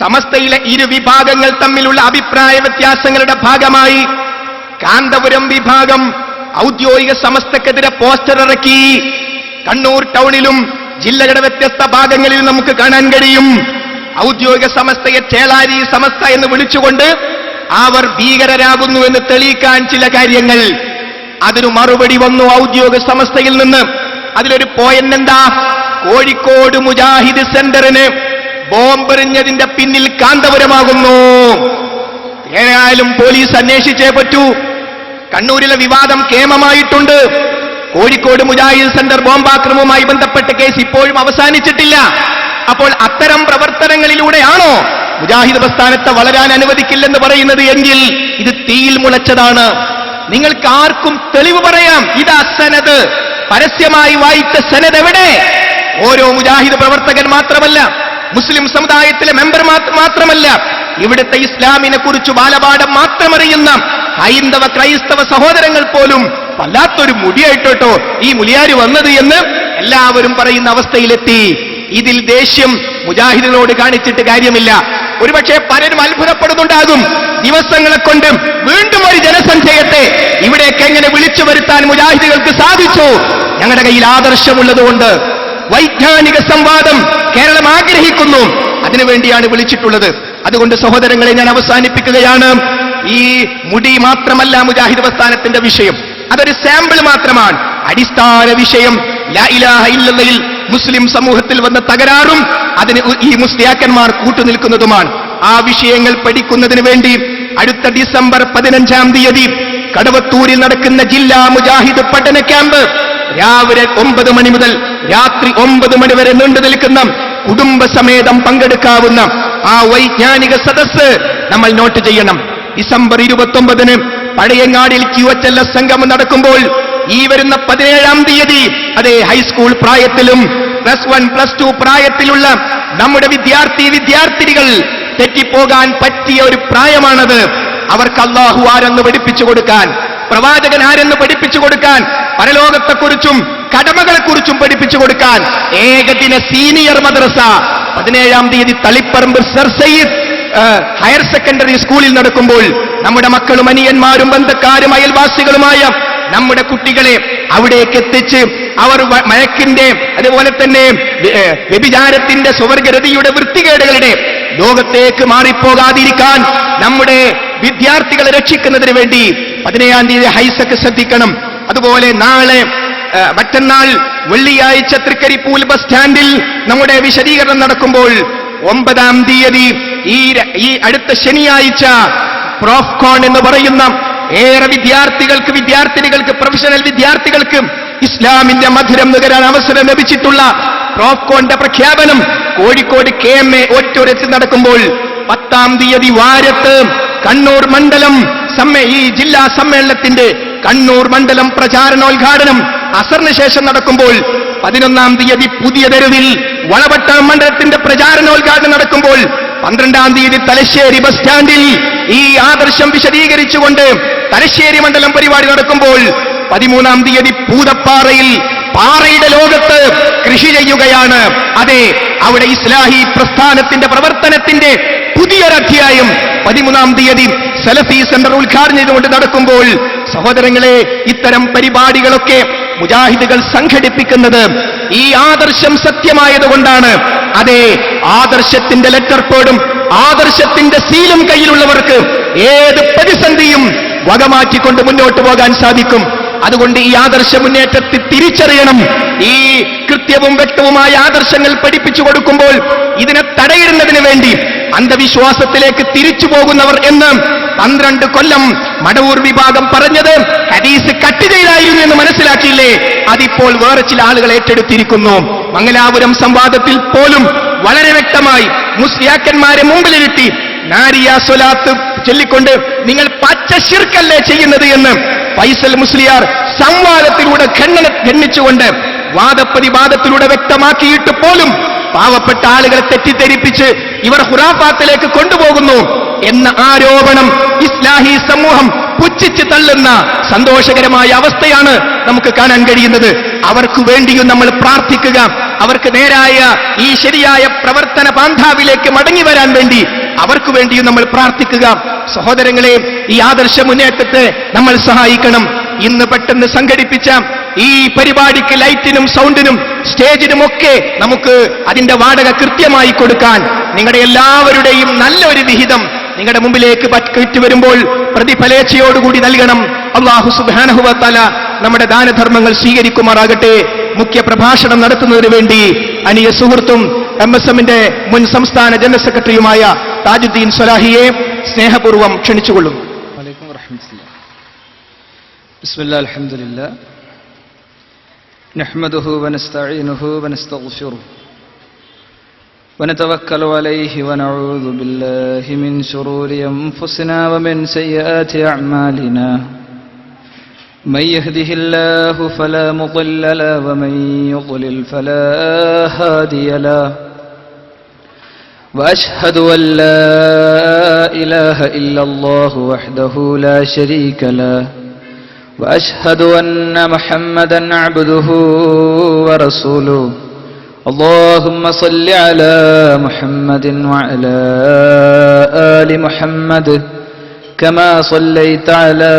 Speaker 2: സമസ്തയിലെ ഇരുവിഭാഗങ്ങൾ തമ്മിലുള്ള അഭിപ്രായ വ്യത്യാസങ്ങളുടെ ഭാഗമായി കാന്തപുരം വിഭാഗം ഔദ്യോഗിക സമസ്തക്കെതിരെ പോസ്റ്റർ ഇറക്കി. കണ്ണൂർ ടൗണിലും ജില്ലയുടെ വ്യത്യസ്ത ഭാഗങ്ങളിലും നമുക്ക് കാണാൻ കഴിയും. ഔദ്യോഗിക സമസ്തയെ ചേളാരി സമസ്ത എന്ന് വിളിച്ചുകൊണ്ട് അവർ ഭീകരരാകുന്നു എന്ന് തെളിയിക്കാൻ ചില കാര്യങ്ങൾ. അതിനു മറുപടി വന്നു ഔദ്യോഗിക സമസ്തയിൽ നിന്ന്. അതിലൊരു പോയിന്റ് എന്താ? കോഴിക്കോട് മുജാഹിദ് സെന്ററിന് ബോംബെറിഞ്ഞതിന്റെ പിന്നിൽ കാന്തപുരമാകുന്നു. ഏതായാലും പോലീസ് അന്വേഷിച്ചേ പറ്റൂ. കണ്ണൂരിലെ വിവാദം കേമമായിട്ടുണ്ട്. കോഴിക്കോട് മുജാഹിദ് സെന്റർ ബോംബാക്രമവുമായി ബന്ധപ്പെട്ട കേസ് ഇപ്പോഴും അവസാനിച്ചിട്ടില്ല. അപ്പോൾ അത്തരം പ്രവർത്തനങ്ങളിലൂടെയാണോ മുജാഹിദ് പ്രസ്ഥാനത്തെ വളരാൻ അനുവദിക്കില്ലെന്ന് പറയുന്നത് എങ്കിൽ ഇത് തീയിൽ മുളച്ചതാണ്. നിങ്ങൾക്ക് ആർക്കും തെളിവ് പറയാം. ഇതാ സനത്, പരസ്യമായി വായിച്ച സനത് എവിടെ? ഓരോ മുജാഹിദ് പ്രവർത്തകൻ മാത്രമല്ല, മുസ്ലിം സമുദായത്തിലെ മെമ്പർ മാത്രമല്ല, ഇവിടുത്തെ ഇസ്ലാമിനെ കുറിച്ച് ബാലപാഠം മാത്രമറിയുന്ന ഹൈന്ദവ ക്രൈസ്തവ സഹോദരങ്ങൾ പോലും വല്ലാത്തൊരു മുടിയായിട്ടോ ഈ മുലിയാര് വന്നത് എന്ന് എല്ലാവരും പറയുന്ന അവസ്ഥയിലെത്തി. ഇതിൽ ദേഷ്യം മുജാഹിദിനോട് കാണിച്ചിട്ട് കാര്യമില്ല. ഒരുപക്ഷെ പലരും അത്ഭുതപ്പെടുന്നുണ്ടാകും, ദിവസങ്ങളെ കൊണ്ട് വീണ്ടും ഒരു ജനസഞ്ചയത്തെ ഇവിടേക്ക് എങ്ങനെ വിളിച്ചു വരുത്താൻ മുജാഹിദുകൾക്ക് സാധിച്ചു. ഞങ്ങളുടെ കയ്യിൽ ആദർശമുള്ളതുകൊണ്ട്, വൈജ്ഞാനിക സംവാദം കേരളം ആഗ്രഹിക്കുന്നു. അതിനുവേണ്ടിയാണ് വിളിച്ചിട്ടുള്ളത്. അതുകൊണ്ട് സഹോദരങ്ങളെ, ഞാൻ അവസാനിപ്പിക്കുകയാണ്. ഈ മുടി മാത്രമല്ല മുജാഹിദ് പ്രസ്ഥാനത്തിന്റെ വിഷയം, അതൊരു സാമ്പിൾ മാത്രമാണ്. അടിസ്ഥാന വിഷയം ലാ ഇലാഹ ഇല്ലല്ലയിൽ മുസ്ലിം സമൂഹത്തിൽ വന്ന തകരാറും അതിന് ഈ മുസ്ലിയാക്കന്മാർ കൂട്ടുനിൽക്കുന്നതുമാണ്. ആ വിഷയങ്ങൾ പഠിക്കുന്നതിന് വേണ്ടി അടുത്ത ഡിസംബർ 15-ാം തീയതി കടവത്തൂരിൽ നടക്കുന്ന ജില്ലാ മുജാഹിദ് പഠന ക്യാമ്പ് രാവിലെ 9 മണി മുതൽ രാത്രി 9 മണി വരെ നീണ്ടു നിൽക്കുന്ന കുടുംബസമേതം പങ്കെടുക്കാവുന്ന ആ വൈജ്ഞാനിക സദസ്സ് നമ്മൾ നോട്ട് ചെയ്യണം. ഡിസംബർ 29-ന് പഴയങ്ങാടിൽ QHLS സംഗമം നടക്കുമ്പോൾ ഈ വരുന്ന 17-ാം തീയതി അതേ ഹൈസ്കൂൾ പ്രായത്തിലും +1 +2 പ്രായത്തിലുള്ള നമ്മുടെ വിദ്യാർത്ഥിനികൾ തെറ്റിപ്പോകാൻ പറ്റിയ ഒരു പ്രായമാണത്. അവർക്ക് അല്ലാഹു ആരെന്ന് പഠിപ്പിച്ചു കൊടുക്കാൻ, പ്രവാചകൻ ആരെന്ന് പഠിപ്പിച്ചു കൊടുക്കാൻ, പരലോകത്തെക്കുറിച്ചും കടമകളെക്കുറിച്ചും പഠിപ്പിച്ചു കൊടുക്കാൻ ഏകദിന സീനിയർ മദ്രസ 17-ാം തീയതി Taliparamba Sir Syed Higher Secondary സ്കൂളിൽ നടക്കുമ്പോൾ നമ്മുടെ മക്കളും അനിയന്മാരും ബന്ധക്കാരും അയൽവാസികളുമായ നമ്മുടെ കുട്ടികളെ അവിടേക്ക് എത്തിച്ച് അവർ മയക്കിന്റെ അതുപോലെ തന്നെ വ്യഭിചാരത്തിന്റെ സ്വവർഗരതിയുടെ വൃത്തികേടുകളുടെ ലോകത്തേക്ക് മാറിപ്പോകാതിരിക്കാൻ നമ്മുടെ വിദ്യാർത്ഥികളെ രക്ഷിക്കുന്നതിന് വേണ്ടി 17-ാം തീയതി ഹൈസക്ക് ശ്രദ്ധിക്കണം. അതുപോലെ മറ്റന്നാൾ വെള്ളിയാഴ്ച തൃക്കരിപ്പൂൽ ബസ് സ്റ്റാൻഡിൽ നമ്മുടെ വിശദീകരണം നടക്കുമ്പോൾ 9-ാം തീയതി ഈ അടുത്ത ശനിയാഴ്ച പ്രോഫ്കോൺ എന്ന് പറയുന്ന ഏറെ വിദ്യാർത്ഥിനികൾക്ക് പ്രൊഫഷണൽ വിദ്യാർത്ഥികൾക്ക് ഇസ്ലാമിന്റെ മധുരം നുകരാൻ അവസരം ലഭിച്ചിട്ടുള്ള പ്രോഫ്കോണിന്റെ പ്രഖ്യാപനം കോഴിക്കോട് KMA ഓഡിറ്റോറിയത്തിൽ നടക്കുമ്പോൾ 10-ാം തീയതി വാരത്ത് കണ്ണൂർ മണ്ഡലം ഈ ജില്ലാ സമ്മേളനത്തിന്റെ കണ്ണൂർ മണ്ഡലം പ്രചാരണോദ്ഘാടനം അസറിന് ശേഷം നടക്കുമ്പോൾ 11-ാം തീയതി പുതിയ തെരുവിൽ വളപട്ടണം മണ്ഡലത്തിന്റെ പ്രചാരണോദ്ഘാടനം നടക്കുമ്പോൾ 12-ാം തീയതി തലശ്ശേരി ബസ് സ്റ്റാൻഡിൽ ഈ ആദർശം വിശദീകരിച്ചുകൊണ്ട് തലശ്ശേരി മണ്ഡലം പരിപാടി നടക്കുമ്പോൾ 13-ാം തീയതി പൂതപ്പാറയിൽ പാറയുടെ ലോകത്ത് കൃഷി ചെയ്യുകയാണ്. അതെ, അവിടെ ഇസ്ലാഹി പ്രസ്ഥാനത്തിന്റെ പ്രവർത്തനത്തിന്റെ പുതിയൊരധ്യായം 13-ാം തീയതി സലഫി സെന്റർ ഉദ്ഘാടനം ചെയ്തുകൊണ്ട് നടക്കുമ്പോൾ സഹോദരങ്ങളെ, ഇത്തരം പരിപാടികളൊക്കെ മുജാഹിദുകൾ സംഘടിപ്പിക്കുന്നത് ഈ ആദർശം സത്യമായതുകൊണ്ടാണ്. അതെ, ആദർശത്തിന്റെ ലെറ്റർ പേഡും ആദർശത്തിന്റെ സീലും കയ്യിലുള്ളവർക്ക് ഏത് പ്രതിസന്ധിയും വകമാറ്റിക്കൊണ്ട് മുന്നോട്ട് പോകാൻ സാധിക്കും. അതുകൊണ്ട് ഈ ആദർശ മുന്നേറ്റത്തെ തിരിച്ചറിയണം. ഈ കൃത്യവും വ്യക്തവുമായ ആദർശങ്ങൾ പഠിപ്പിച്ചു കൊടുക്കുമ്പോൾ ഇതിനെ തടയിടുന്നതിന് വേണ്ടി അന്ധവിശ്വാസത്തിലേക്ക് തിരിച്ചു പോകുന്നവർ എന്ന് 12 കൊല്ലം മടവൂർ വിഭാഗം പറഞ്ഞത് ഹദീസ് കട്ട് ചെയ്തായിരുന്നു എന്ന് മനസ്സിലാക്കിയില്ലേ? അതിപ്പോൾ വേറെ ചില ആളുകൾ ഏറ്റെടുത്തിരിക്കുന്നു. മംഗലാപുരം സംവാദത്തിൽ പോലും വളരെ വ്യക്തമായി മുസ്ലിയാക്കന്മാരെ മുമ്പിലിരുത്തി നാരിയ സ്വലാത്ത് ചൊല്ലിക്കൊണ്ട് നിങ്ങൾ പച്ച ശിർക്കല്ലേ ചെയ്യുന്നത് എന്ന് ഫൈസൽ മുസ്ലിയാർ സംവാദത്തിലൂടെ ഖണ്ഡിച്ചുകൊണ്ട് വാദപ്രതിവാദത്തിലൂടെ വ്യക്തമാക്കിയിട്ട് പോലും പാവപ്പെട്ട ആളുകളെ തെറ്റിദ്ധരിപ്പിച്ച് ഇവർ ഖുറാഫാത്തിലേക്ക് കൊണ്ടുപോകുന്നു എന്ന ആരോപണം ഇസ്ലാഹി സമൂഹം പുച്ഛിച്ച് തള്ളുന്ന സന്തോഷകരമായ അവസ്ഥയാണ് നമുക്ക് കാണാൻ കഴിയുന്നത്. അവർക്ക് വേണ്ടിയും നമ്മൾ പ്രാർത്ഥിക്കുക. അവർക്ക് നേരായ ഈ ശരിയായ പ്രവർത്തന പാന്താവിലേക്ക് മടങ്ങി വരാൻ വേണ്ടി അവർക്ക് വേണ്ടിയും നമ്മൾ പ്രാർത്ഥിക്കുക. സഹോദരങ്ങളെ, ഈ ആദർശ മുന്നേറ്റത്തെ നമ്മൾ സഹായിക്കണം. ഇന്ന് പെട്ടെന്ന് സംഘടിപ്പിച്ച ഈ പരിപാടിക്ക് ലൈറ്റിനും സൗണ്ടിനും സ്റ്റേജിനുമൊക്കെ നമുക്ക് അതിന്റെ വാടക കൃത്യമായി കൊടുക്കാൻ നിങ്ങളുടെ എല്ലാവരുടെയും നല്ലൊരു വിഹിതം നിങ്ങളുടെ മുമ്പിലേക്ക് പറ്റി വരുമ്പോൾ പ്രതിഫലേച്ഛയോടുകൂടി നൽകണം. അല്ലാഹു സുബ്ഹാനഹു വ തആല നമ്മുടെ ദാനധർമ്മങ്ങൾ സ്വീകരിക്കുമാറാകട്ടെ. മുഖ്യ പ്രഭാഷണം നടത്തുന്നതിന് വേണ്ടി അനിയ സുഹൃത്തും MSMന്റെ മുൻ സംസ്ഥാന ജനറൽ സെക്രട്ടറിയുമായ താജുദ്ദീൻ സ്വലാഹിയെ സ്നേഹപൂർവ്വം ക്ഷണിച്ചുകൊള്ളുന്നു.
Speaker 4: ബിസ്മില്ലാ അൽഹംദുലില്ലാ നഹ്മദുഹു വനസ്തഈനുഹു വനസ്തഗ്ഫിറുഹു ونتوكل عليه ونعوذ بالله من شرور أنفسنا ومن سيئات أعمالنا من يهده الله فلا مضل له ومن يضلل فلا هادي له وأشهد أن لا إله إلا الله وحده لا شريك له وأشهد أن محمدا عبده ورسوله اللهم صل على محمد وعلى آل محمد كما صليت على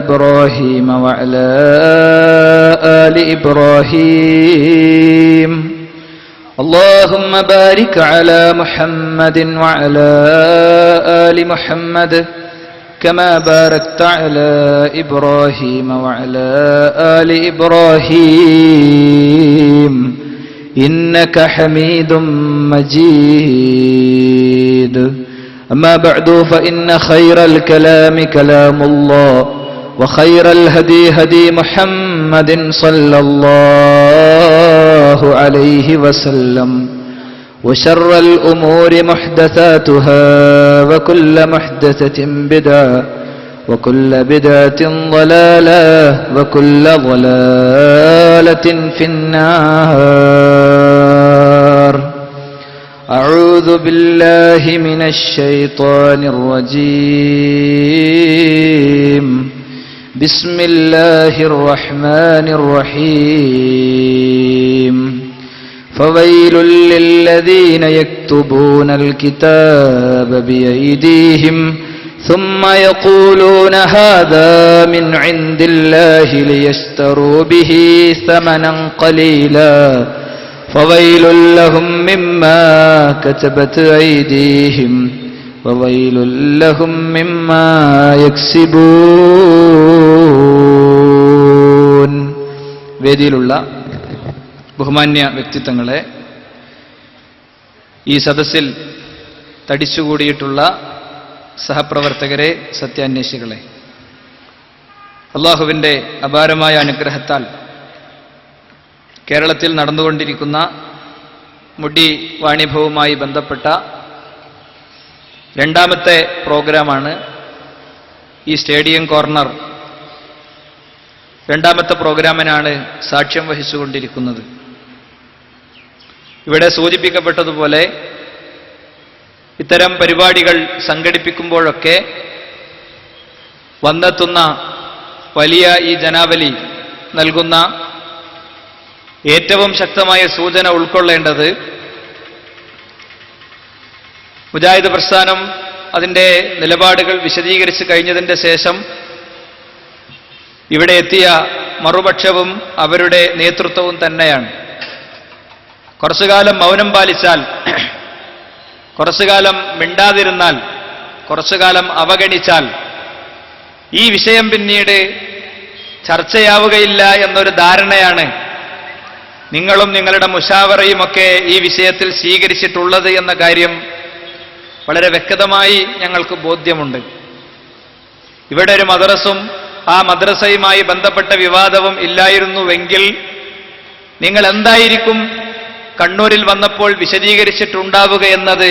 Speaker 4: إبراهيم وعلى آل إبراهيم اللهم بارك على محمد وعلى آل محمد كما باركت على إبراهيم وعلى آل إبراهيم إنك حميد مجيد. أما بعد فإن خير الكلام كلام الله وخير الهدي هدي محمد صلى الله عليه وسلم وشر الأمور محدثاتها وكل محدثة بدعة وكل بدعة ضلالة وكل ضلالة في النار. أعوذ بالله من الشيطان الرجيم. بسم الله الرحمن الرحيم. فويل للذين يكتبون الكتاب بأيديهم ثم يقولون هذا من عند الله ليشتروا به ثمنا قليلا فويل لهم مما كتبت أيديهم وويل لهم مما يكسبون. വേദിയിലുള്ള ബഹുമാന്യ വ്യക്തിത്വങ്ങളെ, ഈ സദസ്സിൽ തടിച്ചുകൂടിയിട്ടുള്ള സഹപ്രവർത്തകരെ, സത്യാന്വേഷികളെ, അള്ളാഹുവിൻ്റെ അപാരമായ അനുഗ്രഹത്താൽ കേരളത്തിൽ നടന്നുകൊണ്ടിരിക്കുന്ന മുടി വാണിഭവുമായി ബന്ധപ്പെട്ട രണ്ടാമത്തെ പ്രോഗ്രാമാണ് ഈ സ്റ്റേഡിയം കോർണർ. രണ്ടാമത്തെ പ്രോഗ്രാമിനാണ് സാക്ഷ്യം വഹിച്ചുകൊണ്ടിരിക്കുന്നത്. ഇവിടെ സൂചിപ്പിക്കപ്പെട്ടതുപോലെ ഇത്തരം പരിപാടികൾ സംഘടിപ്പിക്കുമ്പോഴൊക്കെ വന്നെത്തുന്ന വലിയ ഈ ജനാവലി നൽകുന്ന ഏറ്റവും ശക്തമായ സൂചന ഉൾക്കൊള്ളേണ്ടത് മുജാഹിദ് പ്രസ്ഥാനം അതിൻ്റെ നിലപാടുകൾ വിശദീകരിച്ച് കഴിഞ്ഞതിൻ്റെ ശേഷം ഇവിടെ എത്തിയ മറുപക്ഷവും അവരുടെ നേതൃത്വവും തന്നെയാണ്. കുറച്ചുകാലം മൗനം പാലിച്ചാൽ, കുറച്ചുകാലം മിണ്ടാതിരുന്നാൽ, കുറച്ചുകാലം അവഗണിച്ചാൽ ഈ വിഷയം പിന്നീട് ചർച്ചയാവുകയില്ല എന്നൊരു ധാരണയാണ് നിങ്ങളും നിങ്ങളുടെ മുശാവറയുമൊക്കെ ഈ വിഷയത്തിൽ സ്വീകരിച്ചിട്ടുള്ളത് എന്ന കാര്യം വളരെ വ്യക്തമായി ഞങ്ങൾക്ക് ബോധ്യമുണ്ട്. ഇവിടെ ഒരു മദ്രസും ആ മദ്രസയുമായി ബന്ധപ്പെട്ട വിവാദവും ഇല്ലായിരുന്നുവെങ്കിൽ നിങ്ങൾ എന്തായിരിക്കും കണ്ണൂരിൽ വന്നപ്പോൾ വിശദീകരിച്ചിട്ടുണ്ടാവുക എന്നത്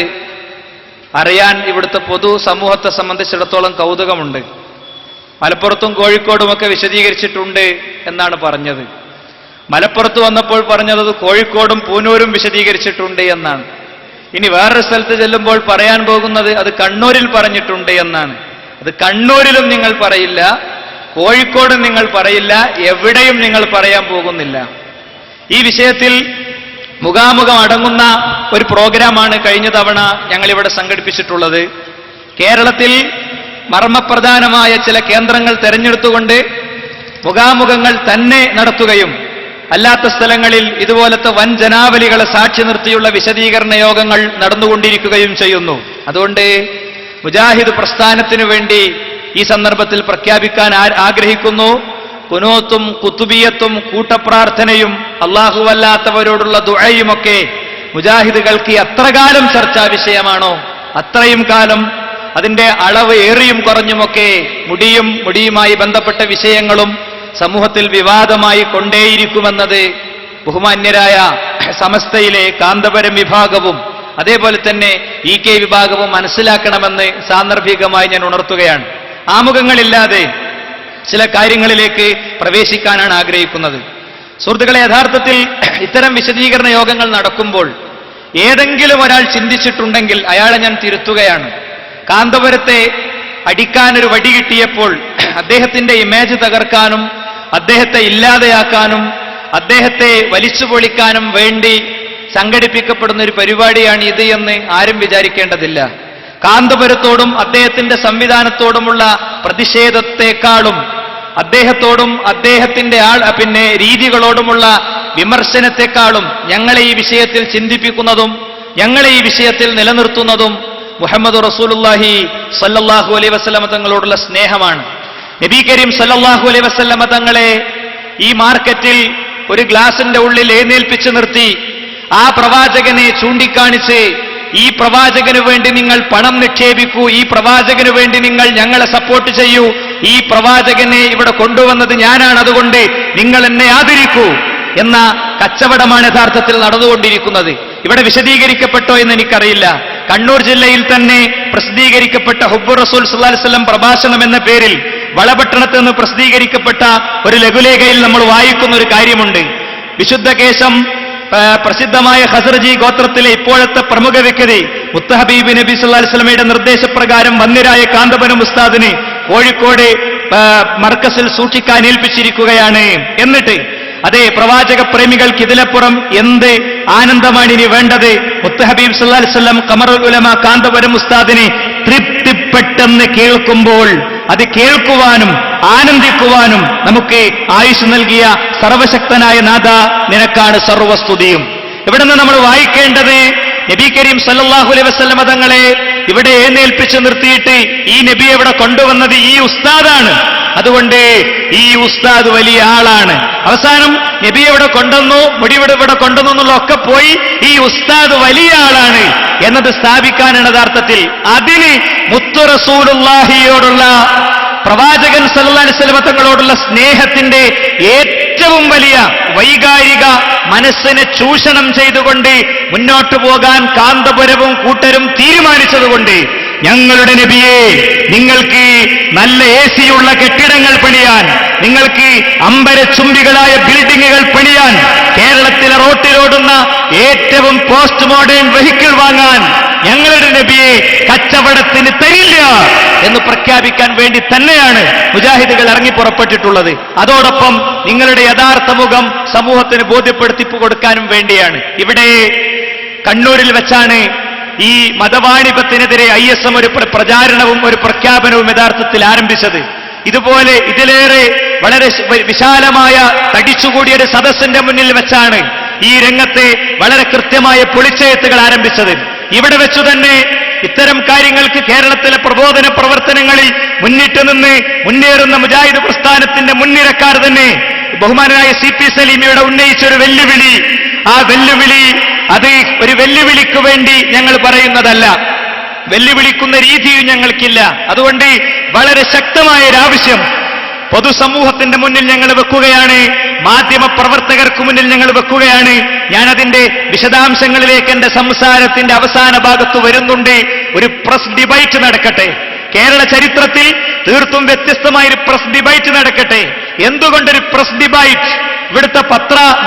Speaker 4: അറിയാൻ ഇവിടുത്തെ പൊതു സമൂഹത്തെ സംബന്ധിച്ചിടത്തോളം കൗതുകമുണ്ട്. മലപ്പുറത്തും കോഴിക്കോടുമൊക്കെ വിശദീകരിച്ചിട്ടുണ്ട് എന്നാണ് പറഞ്ഞത്. മലപ്പുറത്ത് വന്നപ്പോൾ പറഞ്ഞത് കോഴിക്കോടും പൂനൂരും വിശദീകരിച്ചിട്ടുണ്ട് എന്നാണ്. ഇനി വേറൊരു സ്ഥലത്ത് ചെല്ലുമ്പോൾ പറയാൻ പോകുന്നത് അത് കണ്ണൂരിൽ പറഞ്ഞിട്ടുണ്ട് എന്നാണ്. അത് കണ്ണൂരിലും നിങ്ങൾ പറയില്ല, കോഴിക്കോടും നിങ്ങൾ പറയില്ല, എവിടെയും നിങ്ങൾ പറയാൻ പോകുന്നില്ല. ഈ വിഷയത്തിൽ മുഖാമുഖം അടങ്ങുന്ന ഒരു പ്രോഗ്രാമാണ് കഴിഞ്ഞ തവണ ഞങ്ങളിവിടെ സംഘടിപ്പിച്ചിട്ടുള്ളത്. കേരളത്തിൽ മർമ്മപ്രധാനമായ ചില കേന്ദ്രങ്ങൾ തെരഞ്ഞെടുത്തുകൊണ്ട് മുഖാമുഖങ്ങൾ തന്നെ നടത്തുകയും അല്ലാത്ത സ്ഥലങ്ങളിൽ ഇതുപോലത്തെ വൻ ജനാവലികളെ സാക്ഷി നിർത്തിയുള്ള വിശദീകരണ യോഗങ്ങൾ നടന്നുകൊണ്ടിരിക്കുകയും ചെയ്യുന്നു. അതുകൊണ്ട് മുജാഹിദ് പ്രസ്ഥാനത്തിനു വേണ്ടി ഈ സന്ദർഭത്തിൽ പ്രഖ്യാപിക്കാൻ ആഗ്രഹിക്കുന്നു, കുനൂത്തും കുത്തുബിയത്തും കൂട്ടപ്രാർത്ഥനയും അല്ലാഹുവല്ലാത്തവരോടുള്ള ദുആയുമൊക്കെ മുജാഹിദുകൾക്ക് എത്ര കാലം ചർച്ചാ വിഷയമാണോ അത്രയും കാലം അതിന്റെ അളവ് ഏറിയും കുറഞ്ഞുമൊക്കെ മുടിയുമായി ബന്ധപ്പെട്ട വിഷയങ്ങളും സമൂഹത്തിൽ വിവാദമായി കൊണ്ടേയിരിക്കുമെന്നത് ബഹുമാന്യരായ സമസ്തയിലെ കാന്തപുരം വിഭാഗവും അതേപോലെ തന്നെ EK വിഭാഗവും മനസ്സിലാക്കണമെന്ന് സാന്ദർഭികമായി ഞാൻ ഉണർത്തുകയാണ്. ആമുഖങ്ങളില്ലാതെ ചില കാര്യങ്ങളിലേക്ക് പ്രവേശിക്കാനാണ് ആഗ്രഹിക്കുന്നത്. സുഹൃത്തുക്കളെ, യഥാർത്ഥത്തിൽ ഇത്തരം വിശദീകരണ യോഗങ്ങൾ നടക്കുമ്പോൾ ഏതെങ്കിലും ഒരാൾ ചിന്തിച്ചിട്ടുണ്ടെങ്കിൽ അയാളെ ഞാൻ തിരുത്തുകയാണ്. കാന്തപുരത്തെ അടിക്കാനൊരു വടി കിട്ടിയപ്പോൾ അദ്ദേഹത്തിന്റെ ഇമേജ് തകർക്കാനും അദ്ദേഹത്തെ ഇല്ലാതെയാക്കാനും അദ്ദേഹത്തെ വലിച്ചു പൊളിക്കാനും വേണ്ടി സംഘടിപ്പിക്കപ്പെടുന്ന ഒരു പരിപാടിയാണ് ഇത് എന്ന് ആരും വിചാരിക്കേണ്ടതില്ല. കാന്തപുരത്തോടും അദ്ദേഹത്തിന്റെ സംവിധാനത്തോടുമുള്ള പ്രതിഷേധത്തെക്കാളും അദ്ദേഹത്തോടും അദ്ദേഹത്തിന്റെ രീതികളോടുമുള്ള വിമർശനത്തെക്കാളും ഞങ്ങളെ ഈ വിഷയത്തിൽ ചിന്തിപ്പിക്കുന്നതും ഞങ്ങളെ ഈ വിഷയത്തിൽ നിലനിർത്തുന്നതും മുഹമ്മദ് റസൂലുള്ളാഹി സല്ലല്ലാഹു അലൈഹി വസല്ലമ തങ്ങളോടുള്ള സ്നേഹമാണ്. നബി കരീം സല്ലല്ലാഹു അലൈഹി വസല്ലമ തങ്ങളെ ഈ മാർക്കറ്റിൽ ഒരു ഗ്ലാസിന്റെ ഉള്ളിൽ എഴുന്നേൽപ്പിച്ചു നിർത്തി ആ പ്രവാചകനെ ചൂണ്ടിക്കാണിച്ച് ഈ പ്രവാചകന് വേണ്ടി നിങ്ങൾ പണം നിക്ഷേപിക്കൂ, ഈ പ്രവാചകന് വേണ്ടി നിങ്ങൾ ഞങ്ങളെ സപ്പോർട്ട് ചെയ്യൂ, ഈ പ്രവാചകനെ ഇവിടെ കൊണ്ടുവന്നത് ഞാനാണ്, അതുകൊണ്ട് നിങ്ങൾ എന്നെ ആദരിക്കൂ എന്ന കച്ചവടമാണ് യഥാർത്ഥത്തിൽ നടന്നുകൊണ്ടിരിക്കുന്നത്. ഇവിടെ വിശദീകരിക്കപ്പെട്ടോ എന്ന് എനിക്കറിയില്ല. കണ്ണൂർ ജില്ലയിൽ തന്നെ പ്രസിദ്ധീകരിക്കപ്പെട്ട ഹുബ്ബുർ റസൂൽ സല്ലല്ലാഹു അലൈഹി വസല്ലം പ്രഭാഷണം എന്ന പേരിൽ വളപട്ടണത്ത് നിന്ന് പ്രസിദ്ധീകരിക്കപ്പെട്ട ഒരു ലഘുലേഖയിൽ നമ്മൾ വായിക്കുന്ന ഒരു കാര്യമുണ്ട്. വിശുദ്ധ കേശം പ്രസിദ്ധമായ ഖസറജി ഗോത്രത്തിലെ ഇപ്പോഴത്തെ പ്രമുഖ വ്യക്തി മുത്തഹബീബ് നബി സല്ലല്ലാഹു അലൈഹി വസല്ലമയുടെ നിർദ്ദേശപ്രകാരം വന്ദ്യരായ കാന്തപുരം ഉസ്താദിന് കോഴിക്കോട് മർക്കസിൽ സൂക്ഷിക്കാൻ ഏൽപ്പിച്ചിരിക്കുകയാണ്. എന്നിട്ട് അതേ പ്രവാചക പ്രേമികൾക്ക് ഇതിലപ്പുറം എന്ത് ആനന്ദമാണ് ഇനി വേണ്ടത്? മുത്തഹബീബ് സല്ലല്ലാഹു അലൈഹി വസല്ലം ഖമറുൽ ഉലമ കാന്തപുരം ഉസ്താദിനെ തൃപ്തിപ്പെട്ടെന്ന് കേൾക്കുമ്പോൾ അത് കേൾക്കുവാനും ആനന്ദിക്കുവാനും നമുക്ക് ആയുസ് നൽകിയ സർവശക്തനായ നാഥ നിനക്കാണ് സർവസ്തുതിയും. ഇവിടെ നിന്ന് നമ്മൾ വായിക്കേണ്ടത് നബി കരീം സല്ലല്ലാഹു അലൈഹി വസല്ലമ തങ്ങളെ ഇവിടെ എഴുന്നേൽപ്പിച്ച് നിർത്തിയിട്ട് ഈ നബിയെ ഇവിടെ കൊണ്ടുവന്നത് ഈ ഉസ്താദാണ്, അതുകൊണ്ട് ഈ ഉസ്താദ് വലിയ ആളാണ്. അവസാനം നബി ഇവിടെ കൊണ്ടുവന്നു, മുടിവിടെ ഇവിടെ കൊണ്ടുവന്നു എന്നുള്ളതൊക്കെ പോയി ഈ ഉസ്താദ് വലിയ ആളാണ് എന്നത് സ്ഥാപിക്കാനാണ് യഥാർത്ഥത്തിൽ. അതിന് മുത്തു റസൂലുള്ളാഹിയോടുള്ള പ്രവാചകൻ സല്ലല്ലാഹു അലൈഹി വസല്ലം തങ്ങളോടുള്ള സ്നേഹത്തിന്റെ ഏറ്റവും വലിയ വൈകാരിക മനസ്സിനെ ചൂഷണം ചെയ്തുകൊണ്ട് മുന്നോട്ടു പോകാൻ കാന്തപുരവും കൂട്ടരും തീരുമാനിച്ചതുകൊണ്ട് ഞങ്ങളുടെ നബിയെ നിങ്ങൾക്ക് നല്ല AC-യുള്ള കെട്ടിടങ്ങൾ പണിയാൻ, നിങ്ങൾക്ക് അമ്പരചുംബികളായ ബിൽഡിങ്ങുകൾ പണിയാൻ, കേരളത്തിലെ റോട്ടിലോടുന്ന ഏറ്റവും പോസ്റ്റ് മോഡേൺ വെഹിക്കിൾ വാങ്ങാൻ ഞങ്ങളുടെ നബിയെ കച്ചവടത്തിന് തരില്ല എന്ന് പ്രഖ്യാപിക്കാൻ വേണ്ടി തന്നെയാണ് മുജാഹിദുകൾ ഇറങ്ങി പുറപ്പെട്ടിട്ടുള്ളത്. അതോടൊപ്പം നിങ്ങളുടെ യഥാർത്ഥ മുഖം സമൂഹത്തിന് ബോധ്യപ്പെടുത്തി കൊടുക്കാനും വേണ്ടിയാണ്. ഇവിടെ കണ്ണൂരിൽ വെച്ചാണ് ഈ മതവാണിഭത്തിനെതിരെ ISM ഒരു പ്രചാരണവും ഒരു പ്രഖ്യാപനവും യഥാർത്ഥത്തിൽ ആരംഭിച്ചത്. ഇതുപോലെ ഇതിലേറെ വളരെ വിശാലമായ തടിച്ചുകൂടിയ ഒരു സദസ്സിന്റെ മുന്നിൽ വെച്ചാണ് ഈ രംഗത്തെ വളരെ കൃത്യമായ പൊളിച്ചെഴുത്തുകൾ ആരംഭിച്ചത്. ഇവിടെ വെച്ചു തന്നെ ഇത്തരം കാര്യങ്ങൾക്ക് കേരളത്തിലെ പ്രബോധന പ്രവർത്തനങ്ങളിൽ മുന്നിട്ട് നിന്ന് മുന്നേറുന്ന മുജാഹിദ് പ്രസ്ഥാനത്തിന്റെ മുൻനിരക്കാർ തന്നെ ബഹുമാനായ CP സലീമിയുടെ ഉന്നയിച്ചൊരു വെല്ലുവിളി, ആ വെല്ലുവിളി അത് ഒരു വെല്ലുവിളിക്ക് വേണ്ടി ഞങ്ങൾ പറയുന്നതല്ല, വെല്ലുവിളിക്കുന്ന രീതിയും ഞങ്ങൾക്കില്ല. അതുകൊണ്ട് വളരെ ശക്തമായ ഒരു ആവശ്യം പൊതുസമൂഹത്തിന്റെ മുന്നിൽ ഞങ്ങൾ വെക്കുകയാണ്, മാധ്യമ പ്രവർത്തകർക്ക് മുന്നിൽ ഞങ്ങൾ വെക്കുകയാണ്. ഞാനതിന്റെ വിശദാംശങ്ങളിലേക്ക് എന്റെ സംസാരത്തിന്റെ അവസാന ഭാഗത്ത് വരുന്നുണ്ട്. ഒരു പ്രസ് ഡിബേറ്റ് നടക്കട്ടെ, കേരള ചരിത്രത്തിൽ തീർത്തും വ്യത്യസ്തമായൊരു പ്രസ് ഡിബേറ്റ് നടക്കട്ടെ. എന്തുകൊണ്ടൊരു പ്രസ് ഡിബേറ്റ്? ഇവിടുത്തെ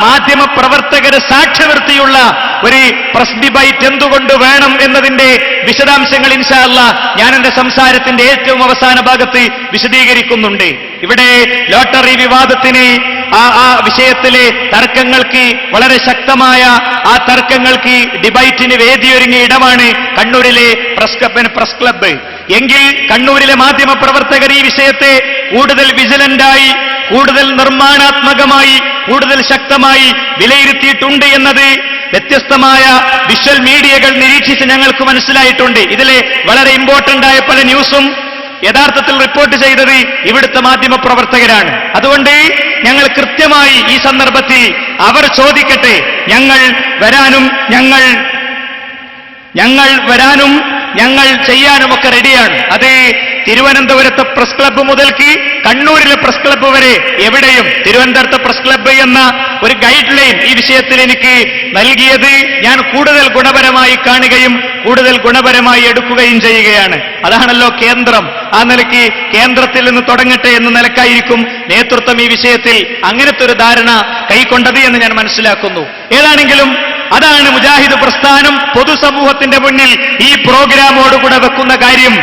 Speaker 4: മാധ്യമ പ്രവർത്തകരെ സാക്ഷി നിർത്തിയുള്ള ഒരു പ്രസ് ഡിബേറ്റ് എന്തുകൊണ്ട് വേണം എന്നതിന്റെ വിശദാംശങ്ങൾ ഇൻഷാ അല്ലാഹ് ഞാൻ എന്റെ സംസാരത്തിന്റെ ഏറ്റവും അവസാന ഭാഗത്ത് വിശദീകരിക്കുന്നുണ്ട്. ഇവിടെ ലോട്ടറി വിവാദത്തിന് ആ വിഷയത്തിലെ തർക്കങ്ങൾക്ക് വളരെ ശക്തമായ ആ തർക്കങ്ങൾക്ക് ഡിബേറ്റിന് വേദിയൊരുങ്ങിയ ഇടമാണ് കണ്ണൂരിലെ പ്രസ് ക്ലബ്ബ്. എങ്കിൽ കണ്ണൂരിലെ മാധ്യമ പ്രവർത്തകർ ഈ വിഷയത്തെ കൂടുതൽ വിജിലന്റായി, കൂടുതൽ നിർമ്മാണാത്മകമായി, കൂടുതൽ ശക്തമായി വിലയിരുത്തിയിട്ടുണ്ട് എന്നത് വ്യത്യസ്തമായ വിഷ്വൽ മീഡിയകൾ നിരീക്ഷിച്ച് ഞങ്ങൾക്ക് മനസ്സിലായിട്ടുണ്ട്. ഇതിലെ വളരെ ഇമ്പോർട്ടന്റ് ആയ പല ന്യൂസും യഥാർത്ഥത്തിൽ റിപ്പോർട്ട് ചെയ്തത് ഇവിടുത്തെ മാധ്യമ പ്രവർത്തകരാണ്. അതുകൊണ്ട് ഞങ്ങൾ കൃത്യമായി ഈ സന്ദർഭത്തിൽ അവർ ചോദിക്കട്ടെ, ഞങ്ങൾ വരാനും ഞങ്ങൾ ചെയ്യാനുമൊക്കെ റെഡിയാണ്. അത് തിരുവനന്തപുരത്തെ പ്രസ് ക്ലബ്ബ് മുതൽക്ക് കണ്ണൂരിലെ പ്രസ് ക്ലബ്ബ് വരെ എവിടെയും തിരുവനന്തപുരത്തെ പ്രസ് ക്ലബ്ബ് എന്ന ഒരു ഗൈഡ് ലൈൻ ഈ വിഷയത്തിൽ എനിക്ക് നൽകിയത് ഞാൻ കൂടുതൽ ഗുണപരമായി കാണുകയും കൂടുതൽ ഗുണപരമായി എടുക്കുകയും ചെയ്യുകയാണ്. അതാണല്ലോ കേന്ദ്രം. ആ നിലയ്ക്ക് കേന്ദ്രത്തിൽ നിന്ന് തുടങ്ങട്ടെ എന്ന നിലക്കായിരിക്കും നേതൃത്വം ഈ വിഷയത്തിൽ അങ്ങനത്തെ ഒരു ധാരണ കൈക്കൊണ്ടത് എന്ന് ഞാൻ മനസ്സിലാക്കുന്നു. ഏതാണെങ്കിലും അതാണ് മുജാഹിദ് പ്രസ്ഥാനം പൊതുസമൂഹത്തിന്റെ മുന്നിൽ ഈ പ്രോഗ്രാമോടുകൂടെ വെക്കുന്ന കാര്യം.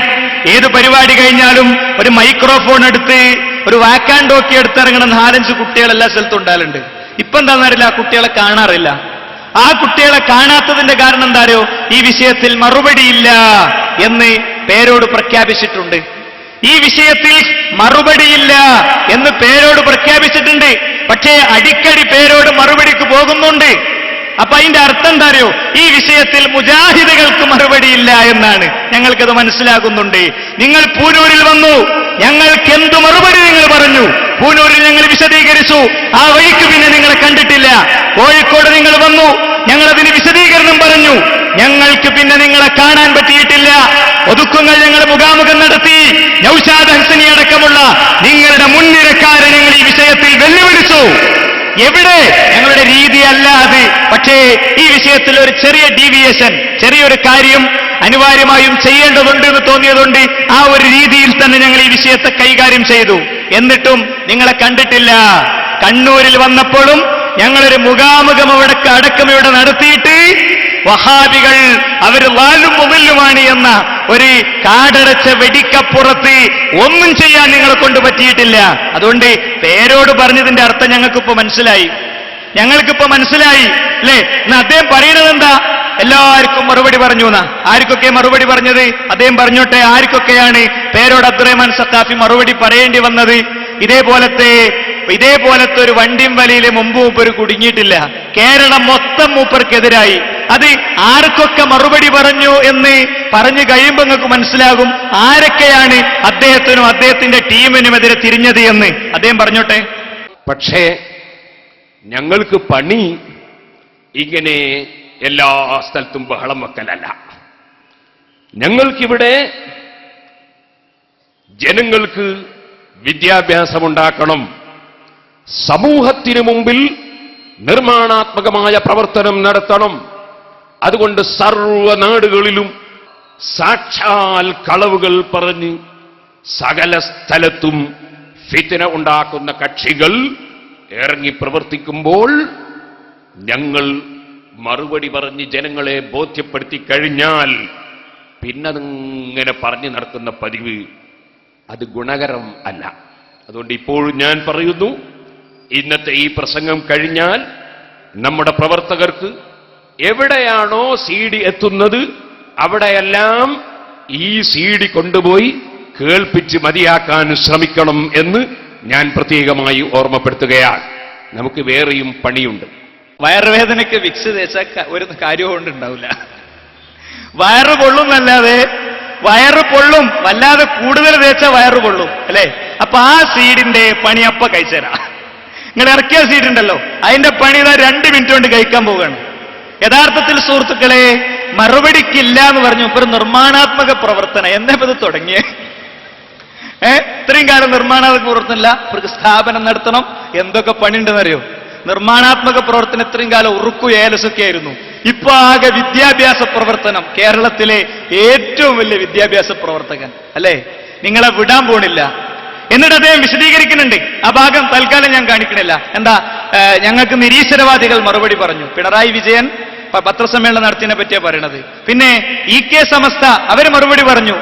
Speaker 4: ഏത് പരിപാടി കഴിഞ്ഞാലും ഒരു മൈക്രോഫോൺ എടുത്ത് ഒരു വാക്കാൻഡോക്കി എടുത്തിറങ്ങുന്ന 4-5 കുട്ടികൾ എല്ലാ സ്ഥലത്തും ഉണ്ടാലുണ്ട്. ഇപ്പൊ എന്താണെന്നറിയില്ല, ആ കുട്ടികളെ കാണാറില്ല. ആ കുട്ടികളെ കാണാത്തതിന്റെ കാരണം എന്താണോ, ഈ വിഷയത്തിൽ മറുപടിയില്ല എന്ന് പേരോട് പ്രഖ്യാപിച്ചിട്ടുണ്ട്. ഈ വിഷയത്തിൽ മറുപടിയില്ല എന്ന് പേരോട് പ്രഖ്യാപിച്ചിട്ടുണ്ട്.
Speaker 5: പക്ഷേ അടിക്കടി പേരോട് മറുപടിക്ക് പോകുന്നുണ്ട്. അപ്പൊ അതിന്റെ അർത്ഥം എന്താ അറിയോ? ഈ വിഷയത്തിൽ മുജാഹിദുകൾക്ക് മറുപടിയില്ല എന്നാണ്. ഞങ്ങൾക്കത് മനസ്സിലാകുന്നുണ്ട്. നിങ്ങൾ പൂനൂരിൽ വന്നു, ഞങ്ങൾക്ക് എന്തു മറുപടി നിങ്ങൾ പറഞ്ഞു? പൂനൂരിൽ ഞങ്ങൾ വിശദീകരിച്ചു, ആ വഴിക്ക് പിന്നെ നിങ്ങളെ കണ്ടിട്ടില്ല. കോഴിക്കോട് നിങ്ങൾ വന്നു, ഞങ്ങളതിന് വിശദീകരണം പറഞ്ഞു, ഞങ്ങൾക്ക് പിന്നെ നിങ്ങളെ കാണാൻ പറ്റിയിട്ടില്ല. ഒതുക്കുങ്ങൾ ഞങ്ങൾ മുഖാമുഖം നടത്തി. നൗഷാദ് ഹസനി അടക്കമുള്ള നിങ്ങളുടെ മുൻനിരക്കാരെ ഞങ്ങൾ ഈ വിഷയത്തിൽ വെല്ലുവിളിച്ചു. എവിടെ? ഞങ്ങളുടെ രീതി അല്ല അത്. പക്ഷേ ഈ വിഷയത്തിൽ ഒരു ചെറിയ ഡീവിയേഷൻ, ചെറിയൊരു കാര്യം അനിവാര്യമായും ചെയ്യേണ്ടതുണ്ട് എന്ന് തോന്നിയതുകൊണ്ട് ആ ഒരു രീതിയിൽ തന്നെ ഞങ്ങൾ ഈ വിഷയത്തെ കൈകാര്യം ചെയ്തു. എന്നിട്ടും നിങ്ങളെ കണ്ടിട്ടില്ല. കണ്ണൂരിൽ വന്നപ്പോഴും ഞങ്ങളൊരു മുഖാമുഖം അവിടെ അടക്കമിവിടെ നടത്തിയിട്ട് വഹാബികൾ അവർ വാലും മുതലുമാണ് എന്ന ഒരു കാടടച്ച വെടിക്കപ്പുറത്ത് ഒന്നും ചെയ്യാൻ നിങ്ങളെ കൊണ്ട് പറ്റിയിട്ടില്ല. അതുകൊണ്ട് പേരോട് പറഞ്ഞതിന്റെ അർത്ഥം ഞങ്ങൾക്കിപ്പോ മനസ്സിലായി. അല്ലേ? എന്നാ അദ്ദേഹം പറയുന്നത് എന്താ? എല്ലാവർക്കും മറുപടി പറഞ്ഞു എന്നാ. ആർക്കൊക്കെ മറുപടി പറഞ്ഞത്? അദ്ദേഹം പറഞ്ഞോട്ടെ. ആർക്കൊക്കെയാണ് പേരോട് അബ്ദുറഹ്മാൻ സഖാഫി മറുപടി പറയേണ്ടി വന്നത്? ഇതേപോലത്തെ ഒരു വണ്ടിയും വലിയില് മുമ്പ് മൂപ്പര് കുടുങ്ങിയിട്ടില്ല. കേരളം മൊത്തം മൂപ്പർക്കെതിരായി. അത് ആർക്കൊക്കെ മറുപടി പറഞ്ഞു എന്ന് പറഞ്ഞു കഴിയുമ്പോൾ നിങ്ങൾക്ക് മനസ്സിലാകും ആരൊക്കെയാണ് അദ്ദേഹത്തിനും അദ്ദേഹത്തിന്റെ ടീമിനുമെതിരെ തിരിഞ്ഞത് എന്ന്. അദ്ദേഹം പറഞ്ഞോട്ടെ.
Speaker 6: പക്ഷേ ഞങ്ങൾക്ക് പണി ഇങ്ങനെ എല്ലാ സ്ഥലത്തും ബഹളം വെക്കലല്ല. ഞങ്ങൾക്കിവിടെ ജനങ്ങൾക്ക് വിദ്യാഭ്യാസമുണ്ടാക്കണം, സമൂഹത്തിനു മുമ്പിൽ നിർമ്മാണാത്മകമായ പ്രവർത്തനം നടത്തണം. അതുകൊണ്ട് സർവ നാടുകളിലും സാക്ഷാൽ കളവുകൾ പറഞ്ഞ് സകല സ്ഥലത്തും ഫിത്ന ഉണ്ടാക്കുന്ന കക്ഷികൾ ഇറങ്ങി പ്രവർത്തിക്കുമ്പോൾ ഞങ്ങൾ മറുപടി പറഞ്ഞ് ജനങ്ങളെ ബോധ്യപ്പെടുത്തി കഴിഞ്ഞാൽ പിന്നതിങ്ങനെ പറഞ്ഞു നടക്കുന്ന പതിവ് അത് ഗുണകരം അല്ല. അതുകൊണ്ട് ഇപ്പോഴും ഞാൻ പറയുന്നു, ഇന്നത്തെ ഈ പ്രസംഗം കഴിഞ്ഞാൽ നമ്മുടെ പ്രവർത്തകർക്ക് എവിടെയാണോ CD എത്തുന്നത് അവിടെയെല്ലാം ഈ CD കൊണ്ടുപോയി കേൾപ്പിച്ച് മതിയാക്കാൻ ശ്രമിക്കണം എന്ന് ഞാൻ പ്രത്യേകമായി ഓർമ്മപ്പെടുത്തുകയാണ്. നമുക്ക് വേറെയും പണിയുണ്ട്.
Speaker 5: വയറുവേദനയ്ക്ക് വിക്സ് തേച്ച ഒരു കാര്യവും കൊണ്ടുണ്ടാവില്ല. വയറ് പൊള്ളുന്നല്ലാതെ വയറ് പൊള്ളും, വല്ലാതെ കൂടുതൽ തേച്ച വയറ് പൊള്ളും, അല്ലേ? അപ്പൊ ആ സീഡിന്റെ പണി അപ്പ കഴിച്ചേരാ. നിങ്ങൾ ഇറക്കിയ സീഡുണ്ടല്ലോ, അതിന്റെ പണി ഇതാ 2 മിനിറ്റ് കൊണ്ട് കഴിക്കാൻ പോവുകയാണ്. യഥാർത്ഥത്തിൽ സുഹൃത്തുക്കളെ, മറുപടിക്കില്ല എന്ന് പറഞ്ഞു ഒരു നിർമ്മാണാത്മക പ്രവർത്തനം എന്താ ഇത് തുടങ്ങിയേ? ഇത്രയും കാലം നിർമ്മാണാത്മക പ്രവർത്തനമില്ല, ഒരു സ്ഥാപനം നടത്തണം, എന്തൊക്കെ പണിയുണ്ടെന്നറിയോ? നിർമ്മാണാത്മക പ്രവർത്തനം ഇത്രയും കാലം ഉറുക്കു ഏലസൊക്കെ ആയിരുന്നു. ഇപ്പൊ ആകെ വിദ്യാഭ്യാസ പ്രവർത്തനം. കേരളത്തിലെ ഏറ്റവും വലിയ വിദ്യാഭ്യാസ പ്രവർത്തകൻ, അല്ലേ? നിങ്ങളെ വിടാൻ പോണില്ല. എന്നിട്ട് അദ്ദേഹം വിശദീകരിക്കുന്നുണ്ട്. ആ ഭാഗം തൽക്കാലം ഞാൻ കാണിക്കണില്ല. എന്താ? ഞങ്ങൾക്ക് നിരീശ്വരവാദികൾ മറുപടി പറഞ്ഞു. പിണറായി വിജയൻ പത്രസമ്മേളനം നടത്തിയതിനെ പറ്റിയാ പറയണത്. പിന്നെ EK സമസ്ത അവര് മറുപടി പറഞ്ഞു.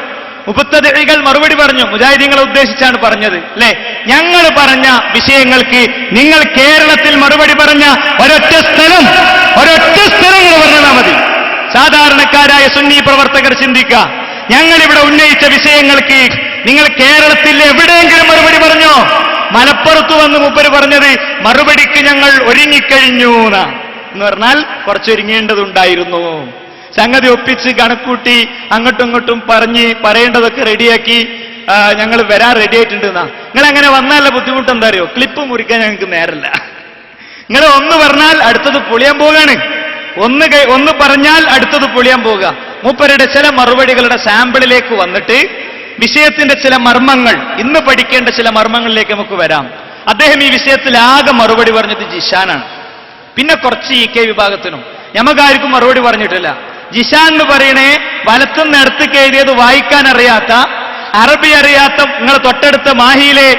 Speaker 5: മുബത്തദികൾ മറുപടി പറഞ്ഞു. മുജാഹിദീങ്ങളെ ഉദ്ദേശിച്ചാണ് പറഞ്ഞത്, അല്ലേ? ഞങ്ങൾ പറഞ്ഞ വിഷയങ്ങൾക്ക് നിങ്ങൾ കേരളത്തിൽ മറുപടി പറഞ്ഞ ഒരൊറ്റ സ്ഥലം നിങ്ങൾ പറഞ്ഞാൽ മതി. സാധാരണക്കാരായ സുന്നി പ്രവർത്തകർ ചിന്തിക്കുക. ഞങ്ങളിവിടെ ഉന്നയിച്ച വിഷയങ്ങൾക്ക് നിങ്ങൾ കേരളത്തിൽ എവിടെയെങ്കിലും മറുപടി പറഞ്ഞോ? മലപ്പുറത്ത് വന്ന് മൂപ്പര് പറഞ്ഞത് മറുപടിക്ക് ഞങ്ങൾ ഒരുങ്ങിക്കഴിഞ്ഞു എന്ന് പറഞ്ഞാൽ കുറച്ചൊരുങ്ങേണ്ടതുണ്ടായിരുന്നു. സംഗതി ഒപ്പിച്ച് കണക്കൂട്ടി അങ്ങോട്ടും ഇങ്ങോട്ടും പറഞ്ഞ് പറയേണ്ടതൊക്കെ റെഡിയാക്കി ഞങ്ങൾ വരാൻ റെഡി ആയിട്ടുണ്ട് എന്നാ. നിങ്ങൾ അങ്ങനെ വന്നാലുള്ള ബുദ്ധിമുട്ട് എന്താ അറിയോ? ക്ലിപ്പ് മുറിക്കാൻ ഞങ്ങൾക്ക് നേരല്ല. നിങ്ങൾ ഒന്ന് പറഞ്ഞാൽ അടുത്തത് പൊളിയാൻ പോവുകയാണ്. ഒന്ന് പറഞ്ഞാൽ അടുത്തത് പൊളിയാൻ പോവുക. മൂപ്പരുടെ ചില മറുപടികളുടെ സാമ്പിളിലേക്ക് വന്നിട്ട് വിഷയത്തിന്റെ ചില മർമ്മങ്ങൾ, ഇന്ന് പഠിക്കേണ്ട ചില മർമ്മങ്ങളിലേക്ക് നമുക്ക് വരാം. അദ്ദേഹം ഈ വിഷയത്തിൽ ആകെ മറുപടി പറഞ്ഞത് ജിഷാനാണ്. പിന്നെ കുറച്ച് EK വിഭാഗത്തിനും ഞമ്മക്കാർക്കും മറുപടി പറഞ്ഞിട്ടില്ല. ജിഷാൻ എന്ന് പറയണേ വലത്തുനിന്ന് ഇടത്തേക്ക് എഴുതിയത് വായിക്കാൻ അറിയാത്ത, അറബി അറിയാത്ത, നിങ്ങളെ തൊട്ടടുത്ത മാഹിയിലെ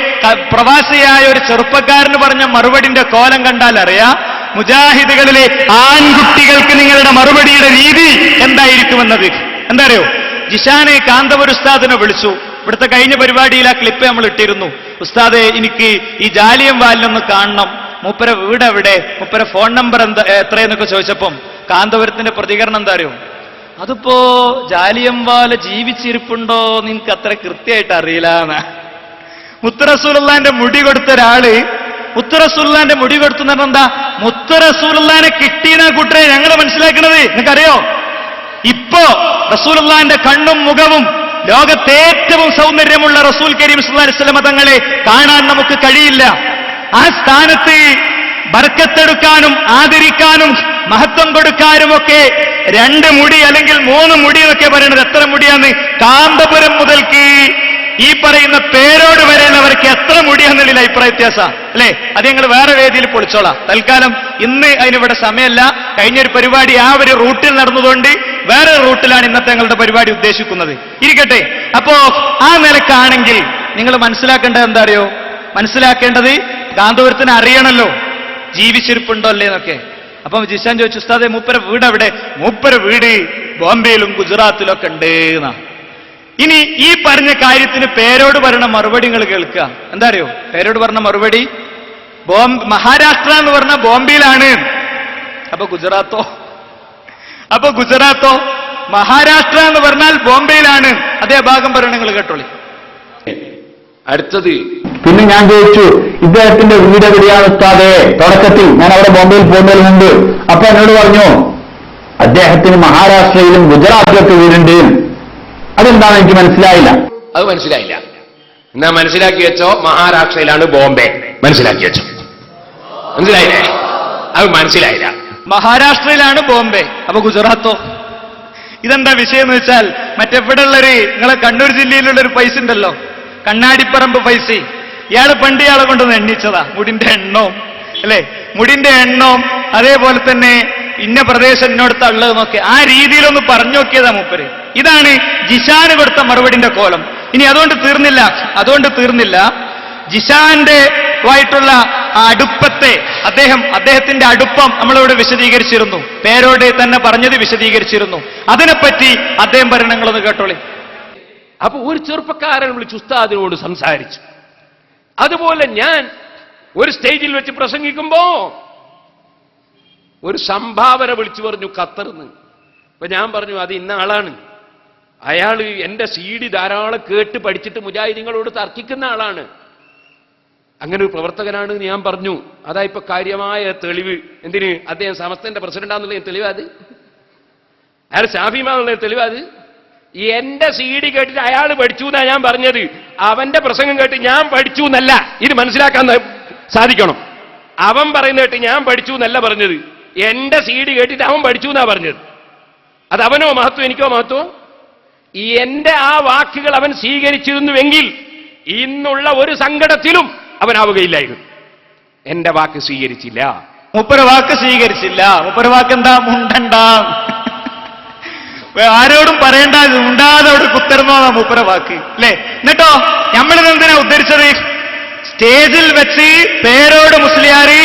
Speaker 5: പ്രവാസിയായ ഒരു ചെറുപ്പക്കാരന് പറഞ്ഞ മറുപടിന്റെ കോലം കണ്ടാൽ അറിയാം മുജാഹിദുകളിലെ ആൺകുട്ടികൾക്ക് നിങ്ങളുടെ മറുപടിയുടെ രീതി എന്തായിരിക്കുമെന്നത്. എന്താ അറിയോ? ജിഷാനെ കാന്തപുര ഉസ്താദിനെ വിളിച്ചു. ഇവിടുത്തെ കഴിഞ്ഞ പരിപാടിയിൽ ആ ക്ലിപ്പ് നമ്മൾ ഇട്ടിരുന്നു. ഉസ്താദെ, എനിക്ക് ഈ ജാലിയം വാലിനൊന്ന് കാണണം, മൂപ്പര വീട് എവിടെ, മൂപ്പര ഫോൺ നമ്പർ എത്രയെന്നൊക്കെ ചോദിച്ചപ്പം കാന്തപുരത്തിന്റെ പ്രതികരണം എന്താ അറിയോ? അതിപ്പോ ജാലിയംവാല ജീവിച്ചിരിപ്പുണ്ടോ നിനക്ക് അത്ര കൃത്യമായിട്ട് അറിയില്ല. മുത്ത് റസൂലുള്ളാഹിന്റെ മുടി കൊടുത്ത ഒരാള് മുത്ത് റസൂലുള്ളാന്റെ മുടി കൊടുത്തു എന്ന് പറഞ്ഞാൽ എന്താ? മുത്ത് റസൂലുള്ളാനെ കിട്ടിയെന്ന കൂട്ടരെ ഞങ്ങൾ മനസ്സിലാക്കണത് നിങ്ങൾക്കറിയോ? ഇപ്പോ റസൂലുള്ളാന്റെ കണ്ണും മുഖവും ലോകത്തെ ഏറ്റവും സൗന്ദര്യമുള്ള റസൂൽ കരീം സല്ലല്ലാഹു അലൈഹി വസല്ലം തങ്ങളെ കാണാൻ നമുക്ക് കഴിയില്ല. ആ സ്ഥാനത്ത് ബർക്കത്തെടുക്കാനും ആദരിക്കാനും മഹത്വം കൊടുക്കാനുമൊക്കെ 2 മുടി അല്ലെങ്കിൽ 3 മുടി എന്നൊക്കെ പറയുന്നത്. എത്ര മുടിയാന്ന്? കാന്തപുരം മുതൽക്ക് ഈ പറയുന്ന പേരോട് വരെയുള്ളവർക്ക് എത്ര മുടിയാന്നുള്ള അഭിപ്രായ വ്യത്യാസ അല്ലേ? അത് ഞങ്ങൾ വേറെ വേദിയിൽ പൊളിച്ചോളാം. തൽക്കാലം ഇന്ന് അതിനിവിടെ സമയമല്ല. കഴിഞ്ഞൊരു പരിപാടി ആ ഒരു റൂട്ടിൽ നടന്നതുകൊണ്ട് വേറെ റൂട്ടിലാണ് ഇന്നത്തെ ഞങ്ങളുടെ പരിപാടി ഉദ്ദേശിക്കുന്നത്. ഇരിക്കട്ടെ. അപ്പോ ആ നിലക്കാണെങ്കിൽ നിങ്ങൾ മനസ്സിലാക്കേണ്ടത് എന്താ അറിയോ? മനസ്സിലാക്കേണ്ടത് കാന്തപുരത്തിന് അറിയണല്ലോ ജീവിച്ചിരിപ്പുണ്ടോ അല്ലേ എന്നൊക്കെ. അപ്പം ജിഷാൻ ചോദിച്ചു, ഉസ്താദെ മൂപ്പര വീട് എവിടെ? മൂപ്പര വീട് ബോംബെയിലും ഗുജറാത്തിലൊക്കെ ഉണ്ട് എന്നാ. ഇനി ഈ പറഞ്ഞ കാര്യത്തിന് പേരോട് പറഞ്ഞ മറുപടി നിങ്ങൾ കേൾക്കുക. എന്താ അറിയോ പേരോട് പറഞ്ഞ മറുപടി? മഹാരാഷ്ട്ര എന്ന് പറഞ്ഞ ബോംബെയിലാണ്. അപ്പൊ ഗുജറാത്തോ? മഹാരാഷ്ട്ര എന്ന് പറഞ്ഞാൽ ബോംബെയിലാണ്. അതേ ഭാഗം പറയണ നിങ്ങൾ കേട്ടോളി.
Speaker 6: അടുത്തത്
Speaker 7: പിന്നെ ഞാൻ ചോദിച്ചു, ഇദ്ദേഹത്തിന്റെ വീട് എവിടെയാണ് ഉസ്താദേ? തുടക്കത്തിൽ ഞാൻ അവിടെ ബോംബെയിൽ പോകുന്നതിന് മുമ്പ്. അപ്പൊ എന്നോട് പറഞ്ഞു അദ്ദേഹത്തിന് മഹാരാഷ്ട്രയിലും ഗുജറാത്തിലൊക്കെ വീടുണ്ട്. അതെന്താണ് എനിക്ക് മനസ്സിലായില്ല.
Speaker 6: അത് മനസ്സിലായില്ല. എന്നാ മനസ്സിലാക്കി വെച്ചോ, മഹാരാഷ്ട്രയിലാണ് ബോംബെ. മനസ്സിലാക്കി വെച്ചോ. മനസ്സിലായില്ലേ? അത് മനസ്സിലായില്ല.
Speaker 5: മഹാരാഷ്ട്രയിലാണ് ബോംബെ. അപ്പൊ ഗുജറാത്തോ? ഇതെന്താ വിഷയം എന്ന് വെച്ചാൽ, മറ്റെവിടെ ഉള്ളൊരു നിങ്ങളെ കണ്ണൂർ ജില്ലയിലുള്ളൊരു പൈസ ഉണ്ടല്ലോ, കണ്ണാടിപ്പറമ്പ് പൈസ. ഇയാള് പണ്ട് ഇയാളെ കൊണ്ടൊന്ന് എണ്ണിച്ചതാ. മുടിന്റെ എണ്ണവും അല്ലെ, മുടിന്റെ എണ്ണവും അതേപോലെ തന്നെ ഇന്ന പ്രദേശം ഇന്നോടത്ത് ഉള്ളതെന്നൊക്കെ ആ രീതിയിലൊന്ന് പറഞ്ഞു നോക്കിയതാ മൂപ്പര്. ഇതാണ് ജിഷാന് കൊടുത്ത മറുപടിന്റെ കോലം. ഇനി അതുകൊണ്ട് തീർന്നില്ല. ജിഷാന്റെ ആയിട്ടുള്ള അടുപ്പത്തെ അദ്ദേഹത്തിന്റെ അടുപ്പം നമ്മളിവിടെ വിശദീകരിച്ചിരുന്നു. പേരോട് തന്നെ പറഞ്ഞത് വിശദീകരിച്ചിരുന്നു. അതിനെപ്പറ്റി അദ്ദേഹം ഭരണങ്ങളൊന്ന് കേട്ടോളി.
Speaker 6: അപ്പൊ ഒരു ചെറുപ്പക്കാരൻ വിളിച്ച് ഉസ്താദിനോട് സംസാരിച്ചു. അതുപോലെ ഞാൻ ഒരു സ്റ്റേജിൽ വെച്ച് പ്രസംഗിക്കുമ്പോ ഒരു സംഭാവന വിളിച്ചു പറഞ്ഞു ഖത്തറിന്ന്. അപ്പൊ ഞാൻ പറഞ്ഞു അത് ഇന്ന ആളാണ്, അയാൾ എന്റെ CD ധാരാളം കേട്ട് പഠിച്ചിട്ട് മുജാഹിദീങ്ങളോട് തർക്കിക്കുന്ന ആളാണ്, അങ്ങനെ ഒരു പ്രവർത്തകനാണ് ഞാൻ പറഞ്ഞു. അതാ ഇപ്പൊ കാര്യമായ തെളിവ്. എന്തിന്? അദ്ദേഹം സമസ്തന്റെ പ്രസിഡന്റാന്നുള്ള തെളിവാത്, അയാൾ ഷാഫിമാന്നുള്ള തെളിവാത്. എന്റെ CD കേട്ടിട്ട് അയാൾ പഠിച്ചു എന്നാ ഞാൻ പറഞ്ഞത്, അവന്റെ പ്രസംഗം കേട്ട് ഞാൻ പഠിച്ചു എന്നല്ല. ഇത് മനസ്സിലാക്കാൻ സാധിക്കണം. അവൻ പറയുന്ന കേട്ട് ഞാൻ പഠിച്ചു എന്നല്ല പറഞ്ഞത്, എന്റെ CD കേട്ടിട്ട് അവൻ പഠിച്ചു എന്നാ പറഞ്ഞത്. അത് അവനോ മഹത്വം, എനിക്കോ മഹത്വം? എന്റെ ആ വാക്കുകൾ അവൻ സ്വീകരിച്ചിരുന്നുവെങ്കിൽ ഇന്നുള്ള ഒരു സങ്കടത്തിലും അവനാവുകയില്ലായിരുന്നു. എന്റെ വാക്ക് സ്വീകരിച്ചില്ല.
Speaker 5: മൂപ്പര വാക്ക് സ്വീകരിച്ചില്ല. മൂപ്പര വാക്ക് എന്താ? മുണ്ടണ്ട, ആരോടും പറയേണ്ട, ഉണ്ടാതെ അവിടെ കുത്തർന്നോന്നാ മൂപ്പര വാക്ക് അല്ലേ? എന്നിട്ടോ നമ്മളിതെന്തിനാ ഉദ്ധരിച്ചത്? സ്റ്റേജിൽ വെച്ച് പേരോട് മുസ്ലിയാര്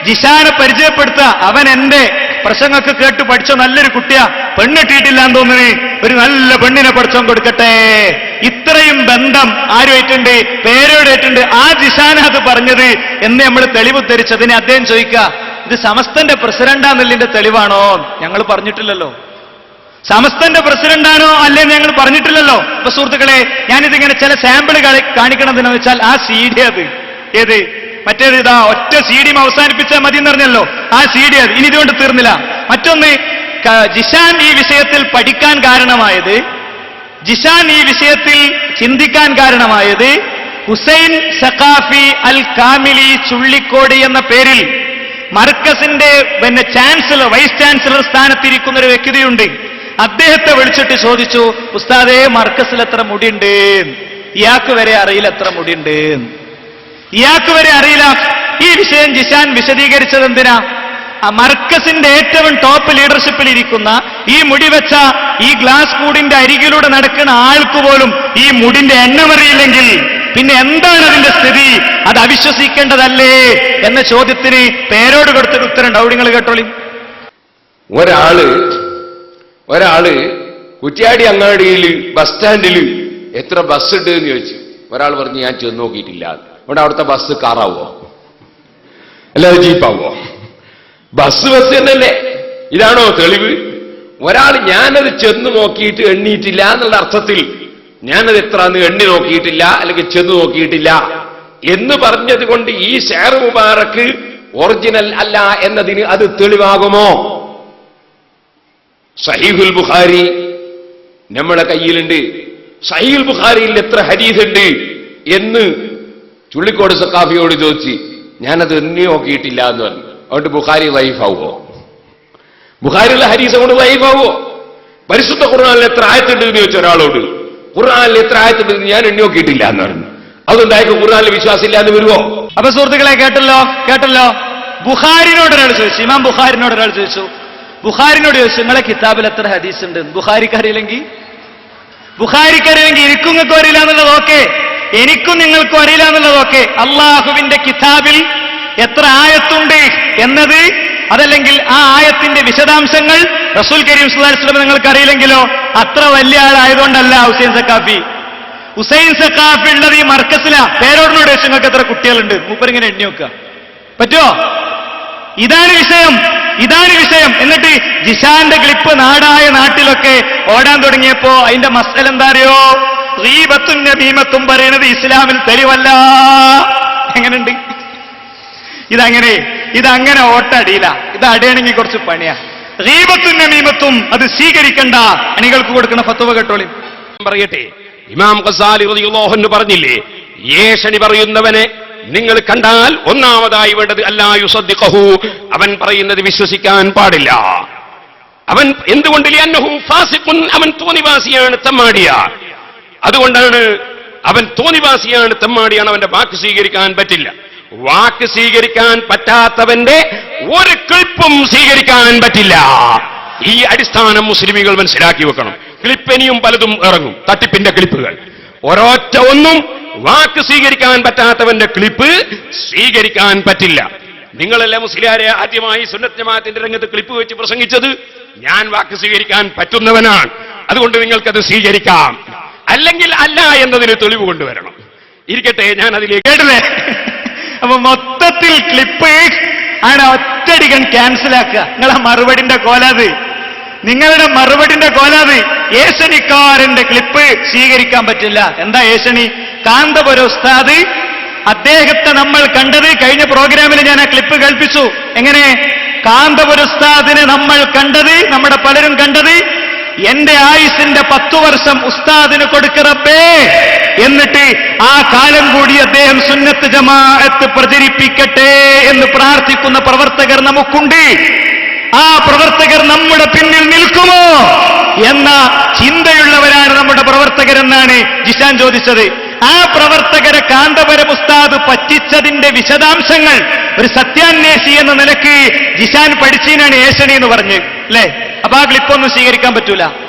Speaker 5: ജിഷാനെ പരിചയപ്പെടുത്തുക. അവൻ എന്റെ പ്രസംഗമൊക്കെ കേട്ട് പഠിച്ച നല്ലൊരു കുട്ടിയാ, പെണ്ണിട്ടിട്ടില്ല എന്ന് തോന്നുന്നു, ഒരു നല്ല പെണ്ണിനെ പഠിച്ചോൻ കൊടുക്കട്ടെ. ഇത്രയും ബന്ധം ആരുമായിട്ടുണ്ട്? പേരോടായിട്ടുണ്ട്. ആ ജിഷാന അത് പറഞ്ഞത് എന്ന് നമ്മൾ തെളിവ് ഉദ്ധരിച്ചതിന് അദ്ദേഹം ചോദിക്കുക, ഇത് സമസ്തന്റെ പ്രസിഡന്റാന്നുള്ളതിന്റെ തെളിവാണോ? ഞങ്ങൾ പറഞ്ഞിട്ടില്ലല്ലോ. സമസ്തന്റെ പ്രസിഡന്റാണോ അല്ലേ ഞങ്ങൾ പറഞ്ഞിട്ടില്ലല്ലോ. അപ്പൊ സുഹൃത്തുക്കളെ, ഞാനിതിങ്ങനെ ചില സാമ്പിൾ കാണിക്കണമെന്ന് വെച്ചാൽ ആ CD അത് ഏത്? മറ്റേത് ഇതാ ഒറ്റ CD അവസാനിപ്പിച്ചാൽ മതി എന്ന് പറഞ്ഞല്ലോ, ആ CD അത്. ഇനി ഇതുകൊണ്ട് തീർന്നില്ല. മറ്റൊന്ന്, ജിഷാൻ ഈ വിഷയത്തിൽ പഠിക്കാൻ കാരണമായത്, ജിഷാൻ ഈ വിഷയത്തിൽ ചിന്തിക്കാൻ കാരണമായത്, ഹുസൈൻ സഖാഫി അൽ കാമിലി ചുള്ളിക്കോട് എന്ന പേരിൽ മർക്കസിന്റെ ചാൻസലർ, വൈസ് ചാൻസലർ സ്ഥാനത്തിരിക്കുന്ന ഒരു വ്യക്തിയുണ്ട്. അദ്ദേഹത്തെ വിളിച്ചിട്ട് ചോദിച്ചു, ഉസ്താദേ മർക്കസിൽ എത്ര മുടിയുണ്ട്? ഇയാൾക്ക് വരെ അറിയില്ല എത്ര മുടിയുണ്ട്, ഇയാൾക്ക് വരെ അറിയില്ല. ഈ വിഷയം ജിഷാൻ വിശദീകരിച്ചത് എന്തിനാ? മർക്കസിന്റെ ഏറ്റവും ടോപ്പ് ലീഡർഷിപ്പിൽ ഇരിക്കുന്ന ഈ മുടി വെച്ച ഈ ഗ്ലാസ് കൂടിന്റെ അരികിലൂടെ നടക്കുന്ന ആൾക്ക് പോലും ഈ മുടിന്റെ എണ്ണമറിയില്ലെങ്കിൽ പിന്നെ എന്താണ് അതിന്റെ സ്ഥിതി? അത് അവിശ്വസിക്കേണ്ടതല്ലേ എന്ന ചോദ്യത്തിന് പേരോട് കൊടുത്തൊരു ഉത്തരം ഉണ്ടാവും. നിങ്ങൾ കേട്ടോളി.
Speaker 6: ഒരാള് കുറ്റ്യാടി അങ്ങാടിയിൽ ബസ് സ്റ്റാൻഡിൽ എത്ര ബസ് ഉണ്ട് എന്ന് ചോദിച്ചു. ഒരാൾ പറഞ്ഞു ഞാൻ ചെന്ന് നോക്കിയിട്ടില്ല. അവിടെ അവിടുത്തെ ബസ് കാറാവോ അല്ലാതെ ജീപ്പാവോ? ബസ് തന്നെയല്ലേ? ഇതാണോ തെളിവ്? ഒരാൾ ഞാനത് ചെന്ന് നോക്കിയിട്ട് എണ്ണിയിട്ടില്ല എന്നുള്ള അർത്ഥത്തിൽ ഞാനത് എത്ര എണ്ണി നോക്കിയിട്ടില്ല അല്ലെങ്കിൽ ചെന്ന് നോക്കിയിട്ടില്ല എന്ന് പറഞ്ഞത് കൊണ്ട് ഈ ഷെയർ മുബാറക്ക് ഒറിജിനൽ അല്ല എന്നതിന് അത് തെളിവാകുമോ? സഹീഹുൽ ബുഖാരി നമ്മളെ കയ്യിലുണ്ട്. സഹീഹുൽ ബുഖാരിയിൽ എത്ര ഹദീസ് ഉണ്ട് എന്ന് ചുള്ളിക്കോട് സഖാഫിയോട് ചോദിച്ച് ഞാനത് എണ്ണി നോക്കിയിട്ടില്ല എന്ന് പറഞ്ഞു. അതുകൊണ്ട് ബുഖാരി വൈഫാവോ? ബുഖാരിയുള്ള ഹദീസ് കൊണ്ട് വൈഫാവോ? പരിശുദ്ധ ഖുർആനിൽ എത്ര ആയത്തുണ്ട് എന്ന് ചോദിച്ച ഒരാളോട് ഖുർആനിൽ എത്ര ആയത്തുണ്ട് ഞാൻ എണ്ണി നോക്കിയിട്ടില്ല എന്ന് പറഞ്ഞു. അതുകൊണ്ടായിരിക്കും ഖുർആനിൽ വിശ്വാസം ഇല്ലാന്ന് വരുമോ?
Speaker 5: അപ്പൊ സുഹൃത്തുക്കളെ കേട്ടല്ലോ, ബുഖാരിനോട് ഒരാൾ ചോദിച്ചു, ഇമാം ബുഖാരിനോട് ഒരാൾ ചോദിച്ചു, ബുഖാരിനോട് ചോദിച്ചു നിങ്ങളെ കിതാബിൽ എത്ര ഹദീസ് ഉണ്ട്? ബുഖാരിക്കറിയില്ലെങ്കിൽ എനിക്കും നിങ്ങൾക്കും അറിയില്ല എന്നുള്ളതൊക്കെ, എനിക്കും നിങ്ങൾക്കും അറിയില്ല എന്നുള്ളതൊക്കെ അള്ളാഹുവിന്റെ കിതാബിൽ എത്ര ആയത്തുണ്ട് എന്നത്, അതല്ലെങ്കിൽ ആ ആയത്തിന്റെ വിശദാംശങ്ങൾ റസൂൽ കരീം സ്വല്ലല്ലാഹു അലൈഹി വസല്ലം നിങ്ങൾക്ക് അറിയില്ലെങ്കിലോ? അത്ര വലിയ ആളായതുകൊണ്ടല്ല ഹുസൈൻ സഖാഫി ഉള്ളത് ഈ മർക്കസിലാ. പേരോടിനോട് ചോദിച്ചു നിങ്ങൾക്ക് എത്ര കുട്ടികളുണ്ട്? മൂപ്പരിങ്ങനെ എണ്ണി നോക്കുക. പറ്റുമോ? ഇതാണ് വിഷയം. എന്നിട്ട് ജിഷാന്റെ ക്ലിപ്പ് നാടായ നാട്ടിലൊക്കെ ഓടാൻ തുടങ്ങിയപ്പോ അതിന്റെ മസല എന്താ അറിയോ? ഗീബത്തും നമീമത്തും പറയുന്നത് ഇസ്ലാമിൽ തെളിവല്ല. എങ്ങനെയുണ്ട്? ഇതങ്ങനെ ഓട്ടടിയില്ല. ഇത് അടിയണമെങ്കിൽ കുറച്ച് പണിയാ. ഗീബത്തും നമീമത്തും അത് സ്വീകരിക്കണ്ട. അണികൾക്ക് കൊടുക്കുന്ന ഫത്വ കേട്ടോളി.
Speaker 6: പറയട്ടെ, ഇമാം ഖസാലി റളിയല്ലാഹു അൻഹു പറഞ്ഞില്ലേ, ഏഷണി പറയുന്നവനെ നിങ്ങൾ കണ്ടാൽ ഒന്നാമതായി വേണ്ടത് അല്ലാ യുസദ്ദിഖഹു, അവൻ പറയുന്നത് വിശ്വസിക്കാൻ പാടില്ല. അവൻ എന്തുകൊണ്ട്? ലിഅന്നഹു ഫാസിഖുൻ, അവൻ തോന്നിവാസിയാണ്, തെമ്മാടിയാണ്. അതുകൊണ്ടാണ് അവൻ തോന്നിവാസിയാണ്, തെമ്മാടിയാണ്, അവന്റെ വാക്ക് സ്വീകരിക്കാൻ പറ്റില്ല. വാക്ക് സ്വീകരിക്കാൻ പറ്റാത്തവന്റെ ഒരു ക്ലിപ്പും സ്വീകരിക്കാൻ പറ്റില്ല. ഈ അടിസ്ഥാനം മുസ്ലിമികൾ മനസ്സിലാക്കി വെക്കണം. ക്ലിപ്പിനിയും പലതും ഇറങ്ങും, തട്ടിപ്പിന്റെ ക്ലിപ്പുകൾ. ഒരൊറ്റ ഒന്നും വാക്ക് സ്വീകരിക്കാൻ പറ്റാത്തവന്റെ ക്ലിപ്പ് സ്വീകരിക്കാൻ പറ്റില്ല. നിങ്ങളല്ലേ മുസ്ലിയാരെ ആദ്യമായി സുന്നത്ത് ജമാഅത്തിന്റെ രംഗത്ത് ക്ലിപ്പ് വെച്ച് പ്രസംഗിച്ചത്? ഞാൻ വാക്ക് സ്വീകരിക്കാൻ പറ്റുന്നവനാണ്, അതുകൊണ്ട് നിങ്ങൾക്കത് സ്വീകരിക്കാം, അല്ലെങ്കിൽ അല്ല എന്നതിന് തെളിവ് കൊണ്ടുവരണം. ഇരിക്കട്ടെ, ഞാൻ അതിലേക്ക് കേട്ടില്ലേ?
Speaker 5: അപ്പൊ മൊത്തത്തിൽ ക്ലിപ്പ് ആണ് ഒറ്റടിക്കൻ ക്യാൻസലാക്കുക. നിങ്ങളുടെ മറുപടിന്റെ കോലാത് ഏഷണിക്കാരന്റെ ക്ലിപ്പ് സ്വീകരിക്കാൻ പറ്റില്ല. എന്താ ഏഷണി? കാന്തപുര ഉസ്താദ്, അദ്ദേഹത്തെ നമ്മൾ കണ്ടത് കഴിഞ്ഞ പ്രോഗ്രാമിൽ ഞാൻ ആ ക്ലിപ്പ് കേൾപ്പിച്ചു. എങ്ങനെ? കാന്തപുര ഉസ്താദിനെ നമ്മൾ കണ്ടത്, നമ്മുടെ പലരും കണ്ടത്, എന്റെ ആയുസിന്റെ 10 വർഷം ഉസ്താദിന് കൊടുക്കറപ്പേ, എന്നിട്ട് ആ കാലം കൂടി അദ്ദേഹം സുന്നത്ത് ജമാഅത്ത് പ്രചരിപ്പിക്കട്ടെ എന്ന് പ്രാർത്ഥിക്കുന്ന പ്രവർത്തകർ നമുക്കുണ്ട്. ആ പ്രവർത്തകർ നമ്മുടെ പിന്നിൽ നിൽക്കുമോ എന്ന ചിന്തയുള്ളവരാണ് നമ്മുടെ പ്രവർത്തകരെന്നാണ് ജിഷാൻ ചോദിച്ചത്. ആ പ്രവർത്തകരെ കാന്തപുരം ഉസ്താദ് പറ്റിച്ചതിന്റെ വിശദാംശങ്ങൾ ഒരു സത്യാന്വേഷി എന്ന നിലയ്ക്ക് ജിഷാൻ പഠിച്ചീനാണ് ഏഷണി എന്ന് പറഞ്ഞ്, അല്ലേ? അപ്പൊ ആ ക്ലിപ്പൊന്നും സ്വീകരിക്കാൻ പറ്റൂല.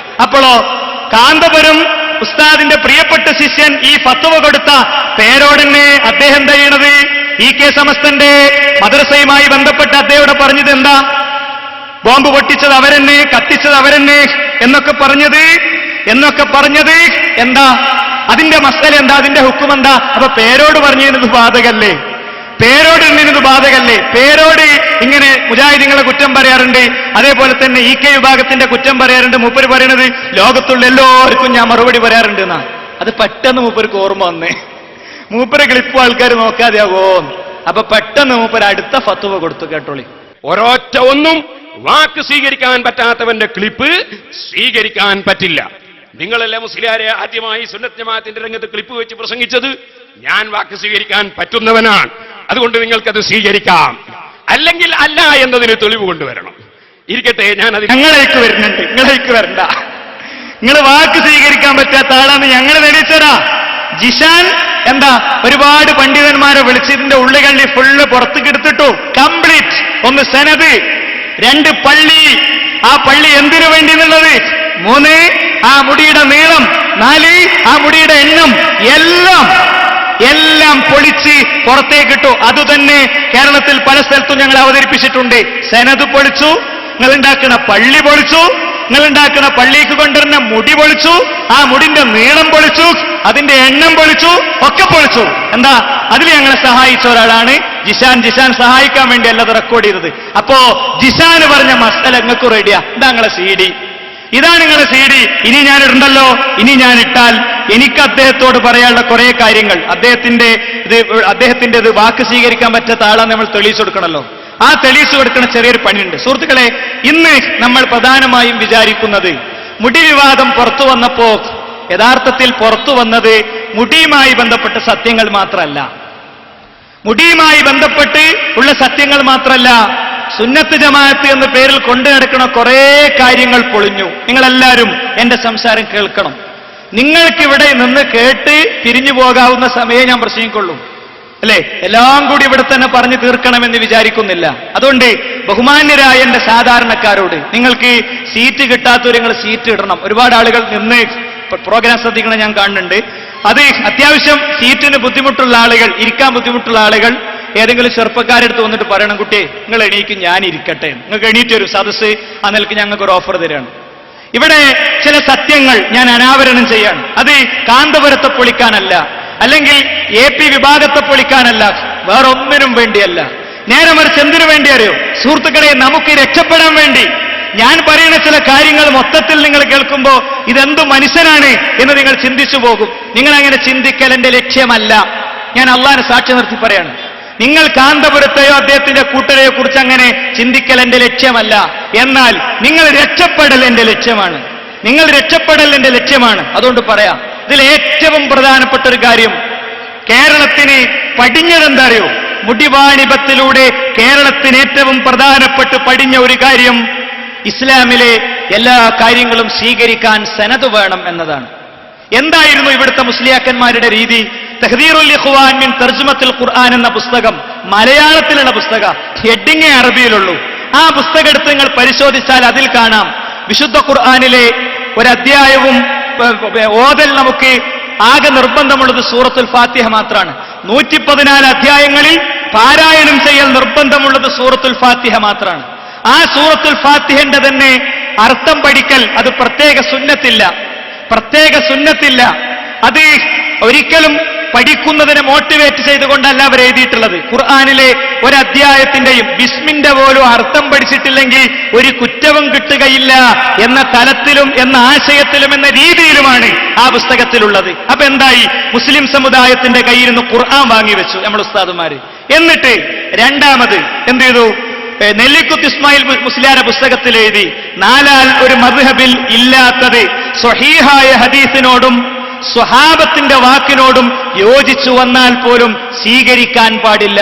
Speaker 5: അപ്പോഴോ കാന്തപുരം ഉസ്താദിന്റെ പ്രിയപ്പെട്ട ശിഷ്യൻ ഈ ഫത്വ കൊടുത്ത പേരോടന്നെ അദ്ദേഹം എന്താ ചെയ്യണത്? EK സമസ്തന്റെ മദ്രസയുമായി ബന്ധപ്പെട്ട് അദ്ദേഹം പറഞ്ഞത് എന്താ? ബോംബ് പൊട്ടിച്ചത് അവരെന്നെ, കത്തിച്ചത് അവരെന്നെ എന്നൊക്കെ പറഞ്ഞത് എന്താ? അതിന്റെ മസല എന്താ? അതിന്റെ ഹുക്കും എന്താ? അപ്പൊ പേരോട് പറഞ്ഞത് ബാധകല്ലേ? പേരോട് ഇങ്ങനെ മുജാഹിദീങ്ങളെ കുറ്റം പറയാറുണ്ട്, അതേപോലെ തന്നെ EK വിഭാഗത്തിന്റെ കുറ്റം പറയാറുണ്ട്. മൂപ്പര് പറയണത് ലോകത്തുള്ള എല്ലാവർക്കും ഞാൻ മറുപടി പറയാറുണ്ട് എന്നാ. അത് പെട്ടെന്ന് മൂപ്പർക്ക് ഓർമ്മ വന്നേ. മൂപ്പര് ക്ലിപ്പ് ആൾക്കാർ നോക്കാതെയാവോ? അപ്പൊ പെട്ടെന്ന് മൂപ്പര് അടുത്ത ഫത്വ കൊടുത്തു. കേട്ടോളി.
Speaker 6: ഒരൊറ്റ ഒന്നും വാക്ക് സ്വീകരിക്കാൻ പറ്റാത്തവന്റെ ക്ലിപ്പ് സ്വീകരിക്കാൻ പറ്റില്ല. നിങ്ങളല്ലേ മുസ്ലിയാരെ ആദ്യമായി സുന്നത്ത് ജമാഅത്തിന്റെ രംഗത്ത് ക്ലിപ്പ് വെച്ച് പ്രസംഗിച്ചത്? ഞാൻ വാക്ക് സ്വീകരിക്കാൻ പറ്റുന്നവനാണ്, അതുകൊണ്ട് നിങ്ങൾക്കത് സ്വീകരിക്കാം, അല്ലെങ്കിൽ അല്ല എന്നതിന് തെളിവ് കൊണ്ടുവരണം. ഇരിക്കട്ടെ, ഞാൻ അത്
Speaker 5: ഞങ്ങളേക്ക് വരുന്നുണ്ട്. നിങ്ങളേക്ക് വരണ്ട. നിങ്ങൾ വാക്ക് സ്വീകരിക്കാൻ പറ്റാത്ത ആളാന്ന് ഞങ്ങൾ തെളിയിച്ചതാ. ജിഷാൻ എന്താ ഒരുപാട് പണ്ഡിതന്മാരെ വിളിച്ചതിന്റെ ഉള്ളുകള്ളി ഫുള്ള് പുറത്തേക്ക് എടുത്തിട്ടു. കംപ്ലീറ്റ്. 1 സനദ്, 2 പള്ളി, ആ പള്ളി എന്തിനു വേണ്ടി എന്നുള്ളത്, 3 ആ മുടിയുടെ നീളം, 4 ആ മുടിയുടെ എണ്ണം, എല്ലാം പൊളിച്ച് പുറത്തേക്കിട്ടു. അതുതന്നെ കേരളത്തിൽ പല സ്ഥലത്തും ഞങ്ങൾ അവതരിപ്പിച്ചിട്ടുണ്ട്. സനദ് പൊളിച്ചു, നിങ്ങളുണ്ടാക്കുന്ന പള്ളി പൊളിച്ചു, നിങ്ങളുണ്ടാക്കുന്ന പള്ളിക്ക് കൊണ്ടുവരുന്ന മുടി പൊളിച്ചു, ആ മുടിന്റെ നീളം പൊളിച്ചു, അതിന്റെ എണ്ണം പൊളിച്ചു, ഒക്കെ പൊളിച്ചു. എന്താ? അതിൽ ഞങ്ങളെ സഹായിച്ച ഒരാളാണ് ജിഷാൻ. ജിഷാൻ സഹായിക്കാൻ വേണ്ടി അല്ലാതെ റെക്കോർഡ് ചെയ്തത്. അപ്പോ ജിഷാന് പറഞ്ഞ മസല നിങ്ങൾക്ക് റെഡിയാ. ഇതാ നിങ്ങളെ CD, ഇതാണ് നിങ്ങളെ CD. ഇനി ഞാൻ ഇടണ്ടല്ലോ. ഇനി ഞാൻ ഇട്ടാൽ എനിക്ക് അദ്ദേഹത്തോട് പറയാനുള്ള കുറെ കാര്യങ്ങൾ. അദ്ദേഹത്തിന്റെ വാക്ക് സ്വീകരിക്കാൻ പറ്റാത്ത ആളാണ് നമ്മൾ തെളിയിച്ചു കൊടുക്കണമല്ലോ. ആ തെളിയിച്ചു കൊടുക്കുന്ന ചെറിയൊരു പണിയുണ്ട്. സുഹൃത്തുക്കളെ, ഇന്ന് നമ്മൾ പ്രധാനമായും വിചാരിക്കുന്നത് മുടി വിവാദം പുറത്തു വന്നപ്പോ യഥാർത്ഥത്തിൽ പുറത്തു വന്നത് മുടിയുമായി ബന്ധപ്പെട്ട സത്യങ്ങൾ മാത്രമല്ല, മുടിയുമായി ബന്ധപ്പെട്ട് ഉള്ള സത്യങ്ങൾ മാത്രമല്ല, സുന്നത്ത് ജമാഅത്ത് എന്ന പേരിൽ കൊണ്ടു നടക്കുന്ന കുറെ കാര്യങ്ങൾ പൊളിഞ്ഞു. നിങ്ങളെല്ലാവരും എന്റെ സംസാരം കേൾക്കണം. നിങ്ങൾക്കിവിടെ നിന്ന് കേട്ട് പിരിഞ്ഞു പോകാവുന്ന സമയം ഞാൻ പ്രസംഗിക്കൊള്ളൂ, അല്ലേ? എല്ലാം കൂടി ഇവിടെ തന്നെ പറഞ്ഞു തീർക്കണമെന്ന് വിചാരിക്കുന്നില്ല. അതുകൊണ്ട് ബഹുമാന്യരായ എന്റെ സാധാരണക്കാരോട്, നിങ്ങൾക്ക് സീറ്റ് കിട്ടാത്തവർ നിങ്ങൾ സീറ്റ് ഇടണം. ഒരുപാട് ആളുകൾ നിന്ന് പ്രോഗ്രാം ശ്രദ്ധിക്കണം ഞാൻ കാണുന്നുണ്ട്. അത് അത്യാവശ്യം സീറ്റിന് ബുദ്ധിമുട്ടുള്ള ആളുകൾ, ഇരിക്കാൻ ബുദ്ധിമുട്ടുള്ള ആളുകൾ ഏതെങ്കിലും ചെറുപ്പക്കാരെടുത്ത് വന്നിട്ട് പറയണം, കുട്ടിയെ നിങ്ങൾ എണീക്കും, ഞാൻ ഇരിക്കട്ടെ, നിങ്ങൾക്ക് എണീറ്റ് ഒരു സദസ്സ് ആ നിലയ്ക്ക് ഞങ്ങൾക്ക് ഒരു ഓഫർ തരാണ്. ഇവിടെ ചില സത്യങ്ങൾ ഞാൻ അനാവരണം ചെയ്യാണ്. അത് കാന്തപുരത്തെ പൊളിക്കാനല്ല, അല്ലെങ്കിൽ AP വിഭാഗത്തെ പൊളിക്കാനല്ല, വേറൊന്നിനും വേണ്ടിയല്ല. നേരെ മറിച്ച് എന്തിനു വേണ്ടി അറിയോ സുഹൃത്തുക്കളെ? നമുക്ക് രക്ഷപ്പെടാൻ വേണ്ടി. ഞാൻ പറയുന്ന ചില കാര്യങ്ങൾ മൊത്തത്തിൽ നിങ്ങൾ കേൾക്കുമ്പോൾ ഇതെന്തു മനുഷ്യനാണ് എന്ന് നിങ്ങൾ ചിന്തിച്ചു പോകും. നിങ്ങൾ അങ്ങനെ ചിന്തിക്കൽ എന്റെ ലക്ഷ്യമല്ല. ഞാൻ അള്ളാഹിനെ സാക്ഷി നിർത്തി പറയാണ്. നിങ്ങൾ കാന്തപുരത്തെയോ അദ്ദേഹത്തിന്റെ കൂട്ടരെയോ കുറിച്ച് അങ്ങനെ ചിന്തിക്കൽ എന്റെ ലക്ഷ്യമല്ല. എന്നാൽ നിങ്ങൾ രക്ഷപ്പെടൽ എന്റെ ലക്ഷ്യമാണ്. നിങ്ങൾ രക്ഷപ്പെടൽ എന്റെ ലക്ഷ്യമാണ്. അതുകൊണ്ട് പറയാം, ഇതിൽ ഏറ്റവും പ്രധാനപ്പെട്ട ഒരു കാര്യം, കേരളത്തിന് പടിഞ്ഞതെന്താ അറിയോ? മുടിവാണിഭത്തിലൂടെ കേരളത്തിന് ഏറ്റവും പ്രധാനപ്പെട്ട് പടിഞ്ഞ ഒരു കാര്യം, ഇസ്ലാമിലെ എല്ലാ കാര്യങ്ങളും സ്വീകരിക്കാൻ സനദ് വേണം എന്നതാണ്. എന്തായിരുന്നു ഇവിടുത്തെ മുസ്ലിയാക്കന്മാരുടെ രീതി? തഹ്ദീറുൽ ഇഖ്വാൻ മിൻ തർജുമത്തുൽ ഖുർആൻ എന്ന പുസ്തകം, മലയാളത്തിലുള്ള പുസ്തകം, ഹെഡിങ്ങേ അറബിയിലുള്ളൂ. ആ പുസ്തകം എടുത്ത് നിങ്ങൾ പരിശോധിച്ചാൽ അതിൽ കാണാം, വിശുദ്ധ ഖുർആനിലെ ഒരധ്യായവും ഓതൽ നമുക്ക് ആകെ നിർബന്ധമുള്ളത് സൂറത്തുൽ ഫാത്തിഹ മാത്രമാണ്. 114 അധ്യായങ്ങളിൽ പാരായണം ചെയ്യൽ നിർബന്ധമുള്ളത് സൂറത്തുൽ ഫാത്തിഹ മാത്രമാണ്. ആ സൂറത്തുൽ ഫാത്തിഹന്റെ തന്നെ അർത്ഥം പഠിക്കൽ അത് പ്രത്യേക സുന്നത്തില്ല. അത് ഒരിക്കലും പഠിക്കുന്നതിനെ മോട്ടിവേറ്റ് ചെയ്തുകൊണ്ടല്ല അവർ എഴുതിയിട്ടുള്ളത്. ഖുർആനിലെ ഒരധ്യായത്തിന്റെയും ബിസ്മിന്റെ പോലും അർത്ഥം പഠിച്ചിട്ടില്ലെങ്കിൽ ഒരു കുറ്റവും കിട്ടുകയില്ല എന്ന തലത്തിലും എന്ന ആശയത്തിലും എന്ന രീതിയിലുമാണ് ആ പുസ്തകത്തിലുള്ളത്. അപ്പൊ എന്തായി? മുസ്ലിം സമുദായത്തിന്റെ കയ്യിൽ നിന്ന് ഖുർആൻ വാങ്ങിവെച്ചു നമ്മൾ ഉസ്താദുമാര്. എന്നിട്ട് രണ്ടാമത് എന്ത് ചെയ്തു? നെല്ലിക്കുത്ത് ഇസ്മായിൽ മുസ്ലിയാരുടെ പുസ്തകത്തിൽ എഴുതി, 4 ഒരു മദ്ഹബിൽ ഇല്ലാത്തത് സ്വഹീഹായ ഹദീസിനോടും സ്വഹാബത്തിന്റെ വാക്കിനോടും യോജിച്ചു വന്നാൽ പോലും സ്വീകരിക്കാൻ പാടില്ല.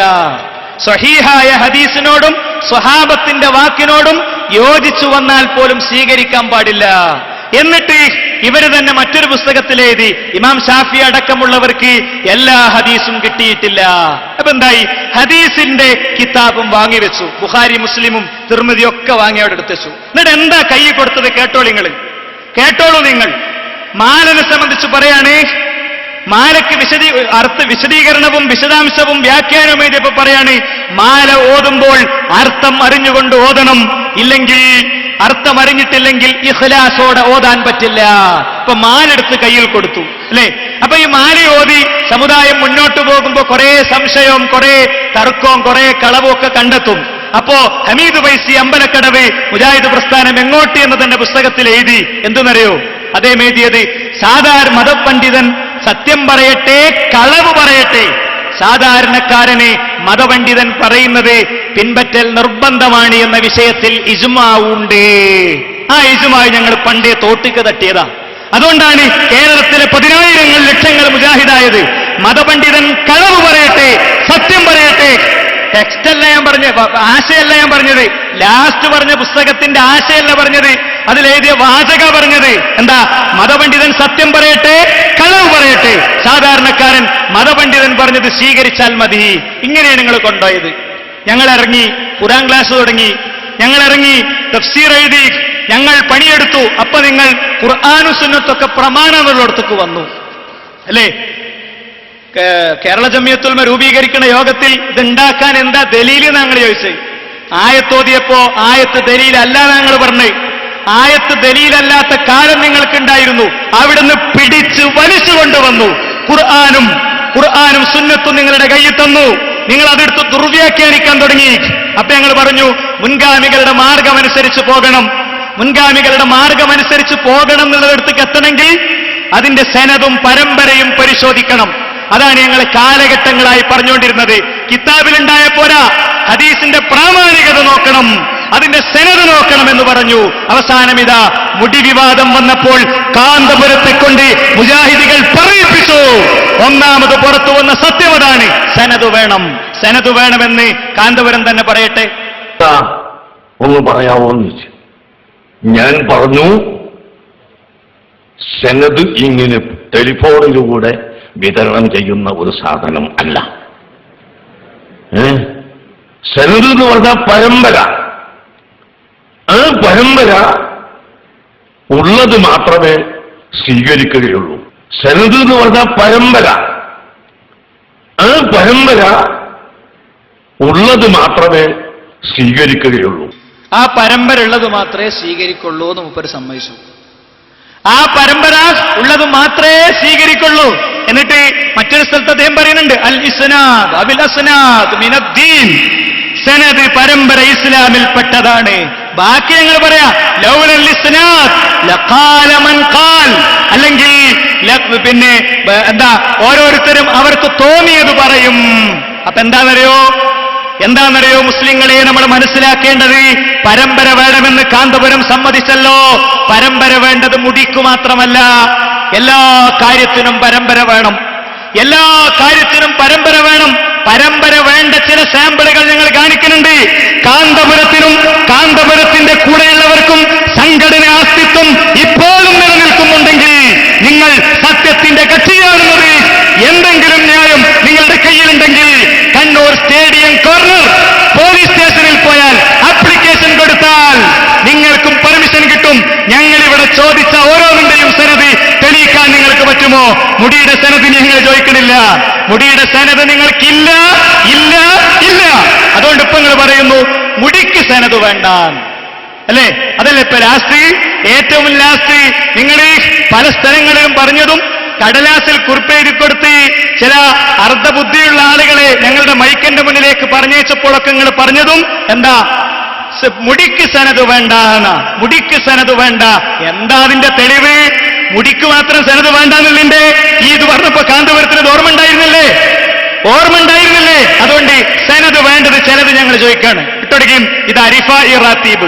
Speaker 5: സ്വഹീഹായ ഹദീസിനോടും സ്വഹാബത്തിന്റെ വാക്കിനോടും യോജിച്ചു വന്നാൽ പോലും സ്വീകരിക്കാൻ പാടില്ല. എന്നിട്ട് ഇവര് തന്നെ മറ്റൊരു പുസ്തകത്തിൽ എഴുതി, ഇമാം ഷാഫി അടക്കമുള്ളവർക്ക് എല്ലാ ഹദീസും കിട്ടിയിട്ടില്ല. അപ്പൊ എന്തായി? ഹദീസിന്റെ കിതാബും വാങ്ങിവെച്ചു. ബുഖാരി മുസ്ലിമും തിർമിദി ഒക്കെ വാങ്ങി അവിടെ എടുത്തു. എന്നിട്ട് എന്താ കൈ കൊടുത്തത്? കേട്ടോളൂ നിങ്ങൾ. മാലനെ സംബന്ധിച്ച് പറയാണ്, മാലയ്ക്ക് വിശദീകരണവും വിശദാംശവും വ്യാഖ്യാനവും എഴുതിയപ്പോ പറയാണ്, മാല ഓതുമ്പോൾ അർത്ഥം അറിഞ്ഞുകൊണ്ട് ഓതണം, ഇല്ലെങ്കിൽ അർത്ഥം അറിഞ്ഞിട്ടില്ലെങ്കിൽ ഇഖ്ലാസോടെ ഓതാൻ പറ്റില്ല. ഇപ്പൊ മാലെടുത്ത് കയ്യിൽ കൊടുത്തു, അല്ലേ? അപ്പൊ ഈ മാല ഓതി സമുദായം മുന്നോട്ട് പോകുമ്പോ കുറെ സംശയവും കുറെ തർക്കവും കുറെ കളവും ഒക്കെ കണ്ടെത്തും. അപ്പോ ഹമീദ് വൈസി അമ്പലക്കടവ് മുജാഹിദ് പ്രസ്ഥാനം എങ്ങോട്ട് എന്ന് തന്നെ പുസ്തകത്തിൽ എഴുതി. എന്തെന്നറിയോ അദ്ദേഹം എഴുതിയത്? സാധാരണ മതപണ്ഡിതൻ സത്യം പറയട്ടെ, കളവ് പറയട്ടെ, സാധാരണക്കാരന് മതപണ്ഡിതൻ പറയുന്നത് പിൻപറ്റൽ നിർബന്ധമാണ് എന്ന വിഷയത്തിൽ ഇജ്മാഉണ്ട്. ആ ഇജ്മാ ഞങ്ങൾ പണ്ടേ തോട്ടിക്ക് തട്ടിയതാ. അതുകൊണ്ടാണ് കേരളത്തിലെ 10,000 ലക്ഷങ്ങൾ മുജാഹിദായത്. മതപണ്ഡിതൻ കളവ് പറയട്ടെ, സത്യം പറയട്ടെ. ടെക്സ്റ്റല്ല ഞാൻ പറഞ്ഞത്, ആശയല്ല ഞാൻ പറഞ്ഞത്, ലാസ്റ്റ് പറഞ്ഞ പുസ്തകത്തിന്റെ ആശയല്ല പറഞ്ഞത്, അതിലെഴുതിയ വാചക പറഞ്ഞത്. എന്താ? മതപണ്ഡിതൻ സത്യം പറയട്ടെ, കളവ് പറയട്ടെ, സാധാരണക്കാരൻ മതപണ്ഡിതൻ പറഞ്ഞത് സ്വീകരിച്ചാൽ മതി. ഇങ്ങനെയാണ് നിങ്ങൾ കൊണ്ടുപോയത്. ഞങ്ങൾ ഇറങ്ങി, ഖുർആൻ ക്ലാസ് തുടങ്ങി, ഞങ്ങൾ ഇറങ്ങി, തഫ്സീർ എഴുതി, ഞങ്ങൾ പണിയെടുത്തു. അപ്പൊ നിങ്ങൾ ഖുർആനും സുന്നത്തൊക്കെ പ്രമാണമുള്ളിടത്തേക്ക് വന്നു, അല്ലേ? കേരള ജമിയത്തുൽമ രൂപീകരിക്കുന്ന യോഗത്തിൽ ഇതുണ്ടാക്കാൻ എന്താ ദലീൽ ഞങ്ങൾ ചോദിച്ചത്. ആയത്തോതിയപ്പോ ആയത്ത് ദലീലല്ല ഞങ്ങൾ പറഞ്ഞു. ആയത്ത് ദലീലല്ലാത്ത കാലം നിങ്ങൾക്കുണ്ടായിരുന്നു. അവിടുന്ന് പിടിച്ച് വലിച്ചുകൊണ്ടുവന്നു. ഖുർആനും സുന്നത്തും നിങ്ങളുടെ കയ്യിൽ തന്നു. നിങ്ങൾ അതെടുത്ത് ദുർവ്യാഖ്യാനിക്കാൻ തുടങ്ങി. അപ്പൊ ഞങ്ങൾ പറഞ്ഞു, മുൻഗാമികളുടെ മാർഗമനുസരിച്ച് പോകണം. മുൻഗാമികളുടെ മാർഗമനുസരിച്ച് പോകണം എന്നുള്ളടത്തേക്ക് എത്തണമെങ്കിൽ അതിന്റെ സനദും പരമ്പരയും പരിശോധിക്കണം. അതാണ് ഞങ്ങൾ കാലഘട്ടങ്ങളായി പറഞ്ഞുകൊണ്ടിരുന്നത്. കിതാബിലുണ്ടായ പോരാ, ഹദീസിന്റെ പ്രാമാണികത നോക്കണം, അതിന്റെ സനദ് നോക്കണം എന്ന് പറഞ്ഞു. അവസാനം ഇതാ മുടി വിവാദം വന്നപ്പോൾ കാന്തപുരത്തെ കൊണ്ട് മുജാഹിദികൾ പറയിപ്പിച്ചു. ഒന്നാമത് പുറത്തു വന്ന സത്യം അതാണ്, സനദ് വേണം, സനദ് വേണമെന്ന് കാന്തപുരം തന്നെ പറയട്ടെ.
Speaker 8: ഒന്ന് പറയാമോന്ന് ചോദിച്ചു. ഞാൻ പറഞ്ഞു, സനദ് ഇങ്ങനെ ടെലിഫോണിലൂടെ വിതരണം ചെയ്യുന്ന ഒരു സാധനം അല്ല. സനദ് എന്ന് പറഞ്ഞാൽ പരമ്പര. ആ പരമ്പര ഉള്ളത് മാത്രമേ സ്വീകരിക്കുകയുള്ളൂ. സനദ് എന്ന് പറഞ്ഞാൽ പരമ്പര. ആ പരമ്പര ഉള്ളത് മാത്രമേ സ്വീകരിക്കുകയുള്ളൂ.
Speaker 4: ആ പരമ്പര ഉള്ളത് മാത്രമേ സ്വീകരിക്കുള്ളൂ എന്ന് മൂപ്പര് സമ്മതിച്ചു.
Speaker 5: ആ പരമ്പര ഉള്ളത് മാത്രമേ സ്വീകരിക്കുള്ളൂ. എന്നിട്ട് മറ്റൊരു സ്ഥലത്ത് അദ്ദേഹം പറയുന്നുണ്ട്, അൽ ഇസ്നാദ് അബിൽ അസ്നാദ് മിനദ്ദീൻ, സനദ് പരമ്പര ഇസ്ലാമിൽപ്പെട്ടതാണ്. ബാക്കി ഞങ്ങൾ പറയാം, ലൗലൽ ഇസ്നാദ് ലഖാല മൻ ഖാൽ, അല്ലെങ്കിൽ പിന്നെ എന്താ ഓരോരുത്തരും അവർക്ക് തോന്നിയത് പറയും. അപ്പൊ എന്താണെന്നറിയോ മുസ്ലിങ്ങളെ നമ്മൾ മനസ്സിലാക്കേണ്ടത്, പരമ്പര വേണമെന്ന് കാന്തപുരം സമ്മതിച്ചല്ലോ. പരമ്പര വേണ്ടത് മുടിക്കു മാത്രമല്ല, എല്ലാ കാര്യത്തിനും പരമ്പര വേണം, എല്ലാ കാര്യത്തിനും പരമ്പര വേണം. പരമ്പര വേണ്ട ചില സാമ്പിളുകൾ ഞങ്ങൾ കാണിക്കുന്നുണ്ട്. കാന്തപുരത്തിനും കാന്തപുരത്തിന്റെ കൂടെയുള്ളവർക്കും സംഘടന അസ്തിത്വം ഇപ്പോഴും നിലനിൽക്കുന്നുണ്ടെങ്കിൽ നിങ്ങൾ സത്യത്തിന്റെ കക്ഷിയാണെന്നത് എന്തെങ്കിലും ന്യായം നിങ്ങളുടെ കയ്യിലുണ്ടെങ്കിൽ കണ്ണൂർ സ്റ്റേഡിയം കോർണർ പോലീസ് സ്റ്റേഷനിൽ പോയാൽ ആപ്ലിക്കേഷൻ കൊടുത്താൽ നിങ്ങൾക്കും പെർമിഷൻ കിട്ടും. ഞങ്ങളിവിടെ ചോദിച്ച ഓരോന്നിന്റെയും സനദ് തെളിയിക്കാൻ നിങ്ങൾക്ക് പറ്റുമോ? മുടിയുടെ സനദ് ഞങ്ങൾ ചോദിക്കണില്ല. മുടിയുടെ സനദ് നിങ്ങൾക്കില്ല, ഇല്ല, ഇല്ല. അതുകൊണ്ട് ഇപ്പൊ നിങ്ങൾ പറയുന്നു മുടിക്ക് സനദ് വേണ്ട അല്ലേ? അതല്ലേ ഇപ്പൊ ലാസ്റ്റ്, ഏറ്റവും ലാസ്റ്റ് നിങ്ങൾ പല സ്ഥലങ്ങളിലും പറഞ്ഞതും കടലാസിൽ കുറിപ്പെഴുതി കൊടുത്ത് ചില അർദ്ധബുദ്ധിയുള്ള ആളുകളെ ഞങ്ങളുടെ മൈക്കിന്റെ മുന്നിലേക്ക് പറഞ്ഞയച്ചപ്പോഴൊക്കെ നിങ്ങൾ പറഞ്ഞതും എന്താ? മുടിക്ക് സനദ് വേണ്ട, മുടിക്ക് സനദ് വേണ്ട. എന്താ അതിന്റെ തെളിവ്? മുടിക്ക് മാത്രം സനദ് വേണ്ടെന്നുള്ളതിന്റെ ഈ ഇത് പറഞ്ഞപ്പോ കാന്തപുരത്തിന് ഓർമ്മ ഉണ്ടായിരുന്നില്ലേ? അതുകൊണ്ട് സനദ് വേണ്ടത് ചിലത് ഞങ്ങൾ ചോദിക്കാണ്. ഇട്ടൊടുക്കും ഇത് അരിഫാഇ റാത്തീബ്.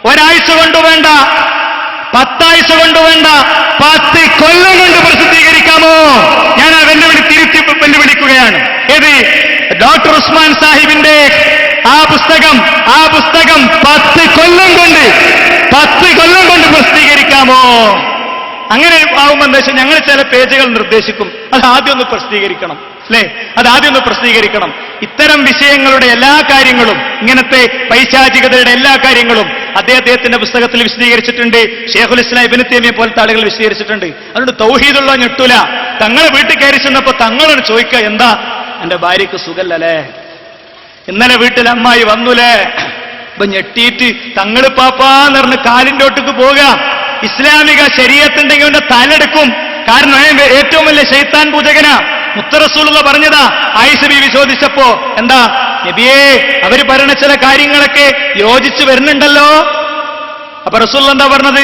Speaker 5: ഒരാഴ്ച കൊണ്ട് വേണ്ട, 10 ആഴ്ച കൊണ്ട് വേണ്ട, 10 കൊല്ലം കൊണ്ട് പ്രസിദ്ധീകരിക്കാമോ? ഞാൻ ആ വെല്ലുവിളി തിരുത്തി വെല്ലുവിളിക്കുകയാണ്. ഏത്? ഡോക്ടർ ഉസ്മാൻ സാഹിബിന്റെ ആ പുസ്തകം 10 കൊല്ലം കൊണ്ട് പ്രസിദ്ധീകരിക്കാമോ? അങ്ങനെ ആവുമ്പോൾ എന്താ വെച്ചാൽ ഞങ്ങൾ ചില പേജുകൾ നിർദ്ദേശിക്കും, അത് ആദ്യം ഒന്ന് പ്രസിദ്ധീകരിക്കണം, അല്ലേ? അത് ആദ്യം ഒന്ന് പ്രസിദ്ധീകരിക്കണം. ഇത്തരം വിഷയങ്ങളുടെ എല്ലാ കാര്യങ്ങളും, ഇങ്ങനത്തെ പൈശാചികതയുടെ എല്ലാ കാര്യങ്ങളും അദ്ദേഹത്തിന്റെ പുസ്തകത്തിൽ വിശദീകരിച്ചിട്ടുണ്ട്. ഷെയ്ഖുൽ ഇസ്ലാം ഇബ്നു തൈമിയ്യ പോലത്തെ ആളുകൾ വിശദീകരിച്ചിട്ടുണ്ട്. അതുകൊണ്ട് തൗഹീദുള്ള ഞെട്ടൂല. തങ്ങളെ വീട്ടിൽ കയറി ചെന്നപ്പോ തങ്ങളോട് ചോദിക്കുക, എന്താ എന്റെ ഭാര്യക്ക് സുഖല്ലേ? ഇന്നലെ വീട്ടിൽ അമ്മായി വന്നുലേ? അപ്പൊ ഞെട്ടിയിട്ട് തങ്ങള് പാപ്പാന്ന് പറഞ്ഞ് കാലിന്റെ ഒട്ടുക്ക് പോവുക. ഇസ്ലാമിക ശരീഅത്തുണ്ടെങ്കിൽ അവന്റെ തലെടുക്കും. കാരണം ഏറ്റവും വലിയ ശൈത്താൻ പൂജകനാ. മുത്തറസൂലുള്ള പറഞ്ഞതാ. ആയിഷ ബീവി ചോദിച്ചപ്പോ, എന്താ നബിയേ, അവര് പറയുന്ന ചില കാര്യങ്ങളൊക്കെ യോജിച്ചു വരുന്നുണ്ടല്ലോ. അപ്പൊ റസൂൽ എന്താ പറഞ്ഞത്?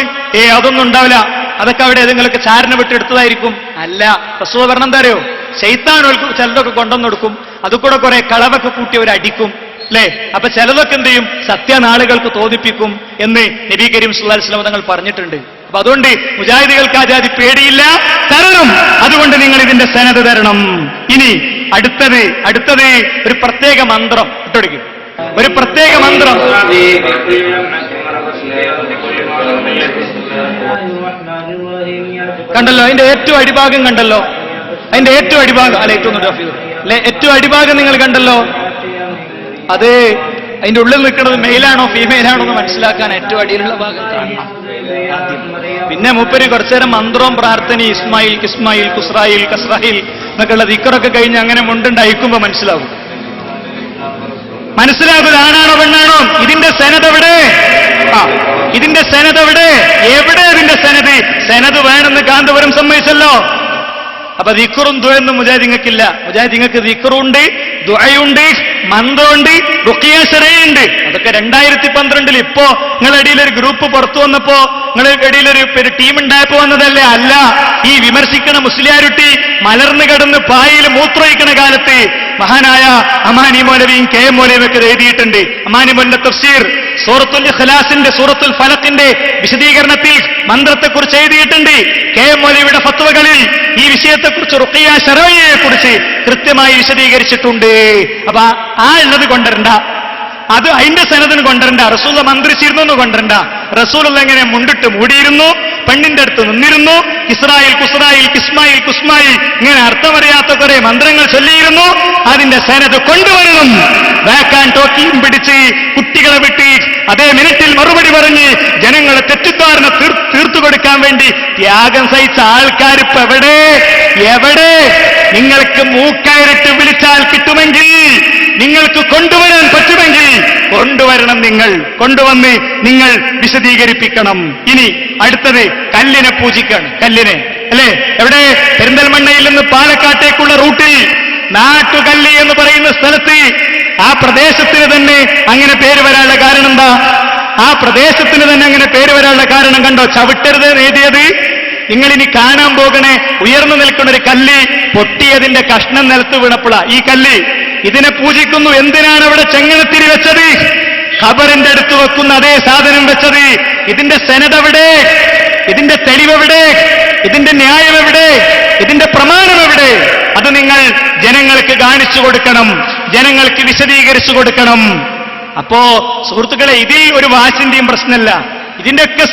Speaker 5: അതൊന്നും ഉണ്ടാവില്ല, അതൊക്കെ അവിടെ ഏതെങ്കിലുമൊക്കെ ചാരനെ വിട്ടെടുത്തതായിരിക്കും. അല്ല, റസൂൽ പറഞ്ഞ എന്താ അറിയോ? ശൈത്താനുകൾക്ക് ചിലതൊക്കെ കൊണ്ടുവന്ന് കൊടുക്കും, അതുകൂടെ കുറെ കളവൊക്കെ കൂട്ടി അവരടിക്കും, അല്ലേ? അപ്പൊ ചിലതൊക്കെ എന്ത് ചെയ്യും? സത്യനാളുകൾക്ക് തോന്നിപ്പിക്കും എന്ന് നബി കരീം സല്ലല്ലാഹു അലൈഹി വസല്ലം തങ്ങൾ പറഞ്ഞിട്ടുണ്ട്. അപ്പൊ അതുകൊണ്ട് മുജാഹിദികൾക്ക് ആ ജാതി പേടിയില്ല, തരണം. അതുകൊണ്ട് നിങ്ങൾ ഇതിന്റെ സനദ് തരണം. ഇനി അടുത്തത് ഒരു പ്രത്യേക മന്ത്രം ഇട്ടൊടിക്കും. ഒരു പ്രത്യേക മന്ത്രം കണ്ടല്ലോ, അതിന്റെ ഏറ്റവും അടിഭാഗം കണ്ടല്ലോ. അതിന്റെ ഏറ്റവും അടിഭാഗം അല്ല, ഏറ്റവും അടിഭാഗം നിങ്ങൾ കണ്ടല്ലോ. അത് അതിന്റെ ഉള്ളിൽ നിൽക്കുന്നത് മെയിലാണോ ഫീമെയിലാണോ എന്ന് മനസ്സിലാക്കാൻ ഏറ്റവും അടിയിലുള്ള ഭാഗം കാണണം. പിന്നെ മൂപ്പര് കുറച്ചേരം മന്ത്രവും പ്രാർത്ഥനയും ഇസ്മായിൽ കിസ്മായിൽ കുസ്രായിൽ കസ്രായിൽ എന്നൊക്കെയുള്ള ദിക്റൊക്കെ കഴിഞ്ഞ് അങ്ങനെ മുണ്ടുണ്ടായിക്കുമ്പോ മനസ്സിലാകും. ആണാണോ പെണ്ണാണോ? ഇതിന്റെ സനദ് എവിടെ? ഇതിന്റെ സനദ് എവിടെ? ഇതിന്റെ സനദ് വേണമെന്ന് കാന്തപുരം സമ്മതിച്ചല്ലോ. അപ്പൊ ദിക്റും ദുആയൊന്നും മുജാഹിദിങ്ങൾക്കില്ല. മുജാഹിദിങ്ങൾക്ക് ദിക്റുണ്ട്, ദുആയുണ്ട്, മന്ത്രമുണ്ട്, റുഖിയ ശരയുണ്ട്. അതൊക്കെ 2012 ഇപ്പോ നിങ്ങളുടെ ഇടയിൽ ഒരു ഗ്രൂപ്പ് പുറത്തു വന്നപ്പോ, നിങ്ങളുടെ ഇടയിൽ ഒരു ടീം ഉണ്ടായപ്പോ വന്നതല്ലേ? അല്ല, ഈ വിമർശിക്കണ മുസ്ലിയാരുട്ടി മലർന്നു കിടന്ന് പായിൽ മൂത്രയിക്കണ കാലത്ത് മഹാനായ അമാനി മൗലവിയും കെ എം മൗലവിയും ഒക്കെ എഴുതിയിട്ടുണ്ട്. അമാനി മൗലവിന്റെ തഫ്സീർ സൂറത്തുൽ ഇഖ്ലാസിന്റെ സൂറത്തുൽ ഫലഖിന്റെ വിശദീകരണത്തിൽ മന്ത്രത്തെക്കുറിച്ച് എഴുതിയിട്ടുണ്ട്. കെ എം മൗലവിയുടെ ഫത്വകളിൽ ഈ വിഷയത്തെക്കുറിച്ച് റുഖിയ ശരഅയെ കുറിച്ച് കൃത്യമായി വിശദീകരിച്ചിട്ടുണ്ട്. അപ്പൊ ആ ഉള്ളത് കൊണ്ടുവരണ്ട, അത് അതിന്റെ സനദിന് കൊണ്ടുവരണ്ട. റസൂൽ മന്ത്രിച്ചിരുന്നു കൊണ്ടുവരണ്ട. റസൂൽ എങ്ങനെ മുണ്ടിട്ട് മൂടിയിരുന്നു, പെണ്ണിന്റെ അടുത്ത് നിന്നിരുന്നു, ഇസ്രായേൽ കുസ്രായിൽ കിസ്മായിൽ കുസ്മായിൽ ഇങ്ങനെ അർത്ഥമറിയാത്ത കുറെ മന്ത്രങ്ങൾ ചൊല്ലിയിരുന്നു. അതിന്റെ സനദ് കൊണ്ടുവരണം. വാക്കാൻ ടോക്കിയും പിടിച്ച് കുട്ടികളെ വിട്ട് അതേ മിനിറ്റിൽ മറുപടി പറഞ്ഞ് ജനങ്ങളെ തെറ്റിദ്ധാരണ തീർത്തു കൊടുക്കാൻ വേണ്ടി ത്യാഗം സഹിച്ച ആൾക്കാരിപ്പോ എവിടെ? നിങ്ങൾക്ക് മൂക്കയറിട്ട് വിളിച്ചാൽ കിട്ടുമെങ്കിൽ, നിങ്ങൾക്ക് കൊണ്ടുവരാൻ പറ്റുമെങ്കിൽ കൊണ്ടുവരണം. നിങ്ങൾ കൊണ്ടുവന്ന് നിങ്ങൾ വിശദീകരിപ്പിക്കണം. ഇനി അടുത്തത് കല്ലിനെ പൂജിക്കാണ്. കല്ലിനെ, അല്ലേ? എവിടെ? പെരിന്തൽമണ്ണയിൽ നിന്ന് പാലക്കാട്ടേക്കുള്ള റൂട്ടിൽ നാട്ടുകല്ല് എന്ന് പറയുന്ന സ്ഥലത്ത് ആ പ്രദേശത്തിന് തന്നെ അങ്ങനെ പേര് വരാനുള്ള കാരണം എന്താ? ആ പ്രദേശത്തിന് തന്നെ അങ്ങനെ പേര് വരാനുള്ള കാരണം കണ്ടോ? ചവിട്ടരുത് എഴുതിയത്. നിങ്ങളിനി കാണാൻ പോകണേ ഉയർന്നു നിൽക്കുന്ന ഒരു കല്ല് പൊട്ടിയതിന്റെ കഷ്ണം നിലത്ത് വീണപ്പോഴാ ഈ കല്ല്. ഇതിനെ പൂജിക്കുന്നു. എന്തിനാണ് അവിടെ ചെങ്ങനത്തിരി വെച്ചത്? ഖബറിന്റെ അടുത്ത് വെക്കുന്ന അതേ സാധനം വെച്ചത്. ഇതിന്റെ സനദ് എവിടെ? ഇതിന്റെ തെളിവെവിടെ? ഇതിന്റെ ന്യായം എവിടെ? ഇതിന്റെ പ്രമാണം എവിടെ? അത് നിങ്ങൾ ജനങ്ങൾക്ക് കാണിച്ചു കൊടുക്കണം, ജനങ്ങൾക്ക് വിശദീകരിച്ചു കൊടുക്കണം. അപ്പോ സുഹൃത്തുക്കളെ, ഇതിൽ ഒരു വാശിന്റെയും പ്രശ്നമല്ല. ഇതിന്റെയൊക്കെ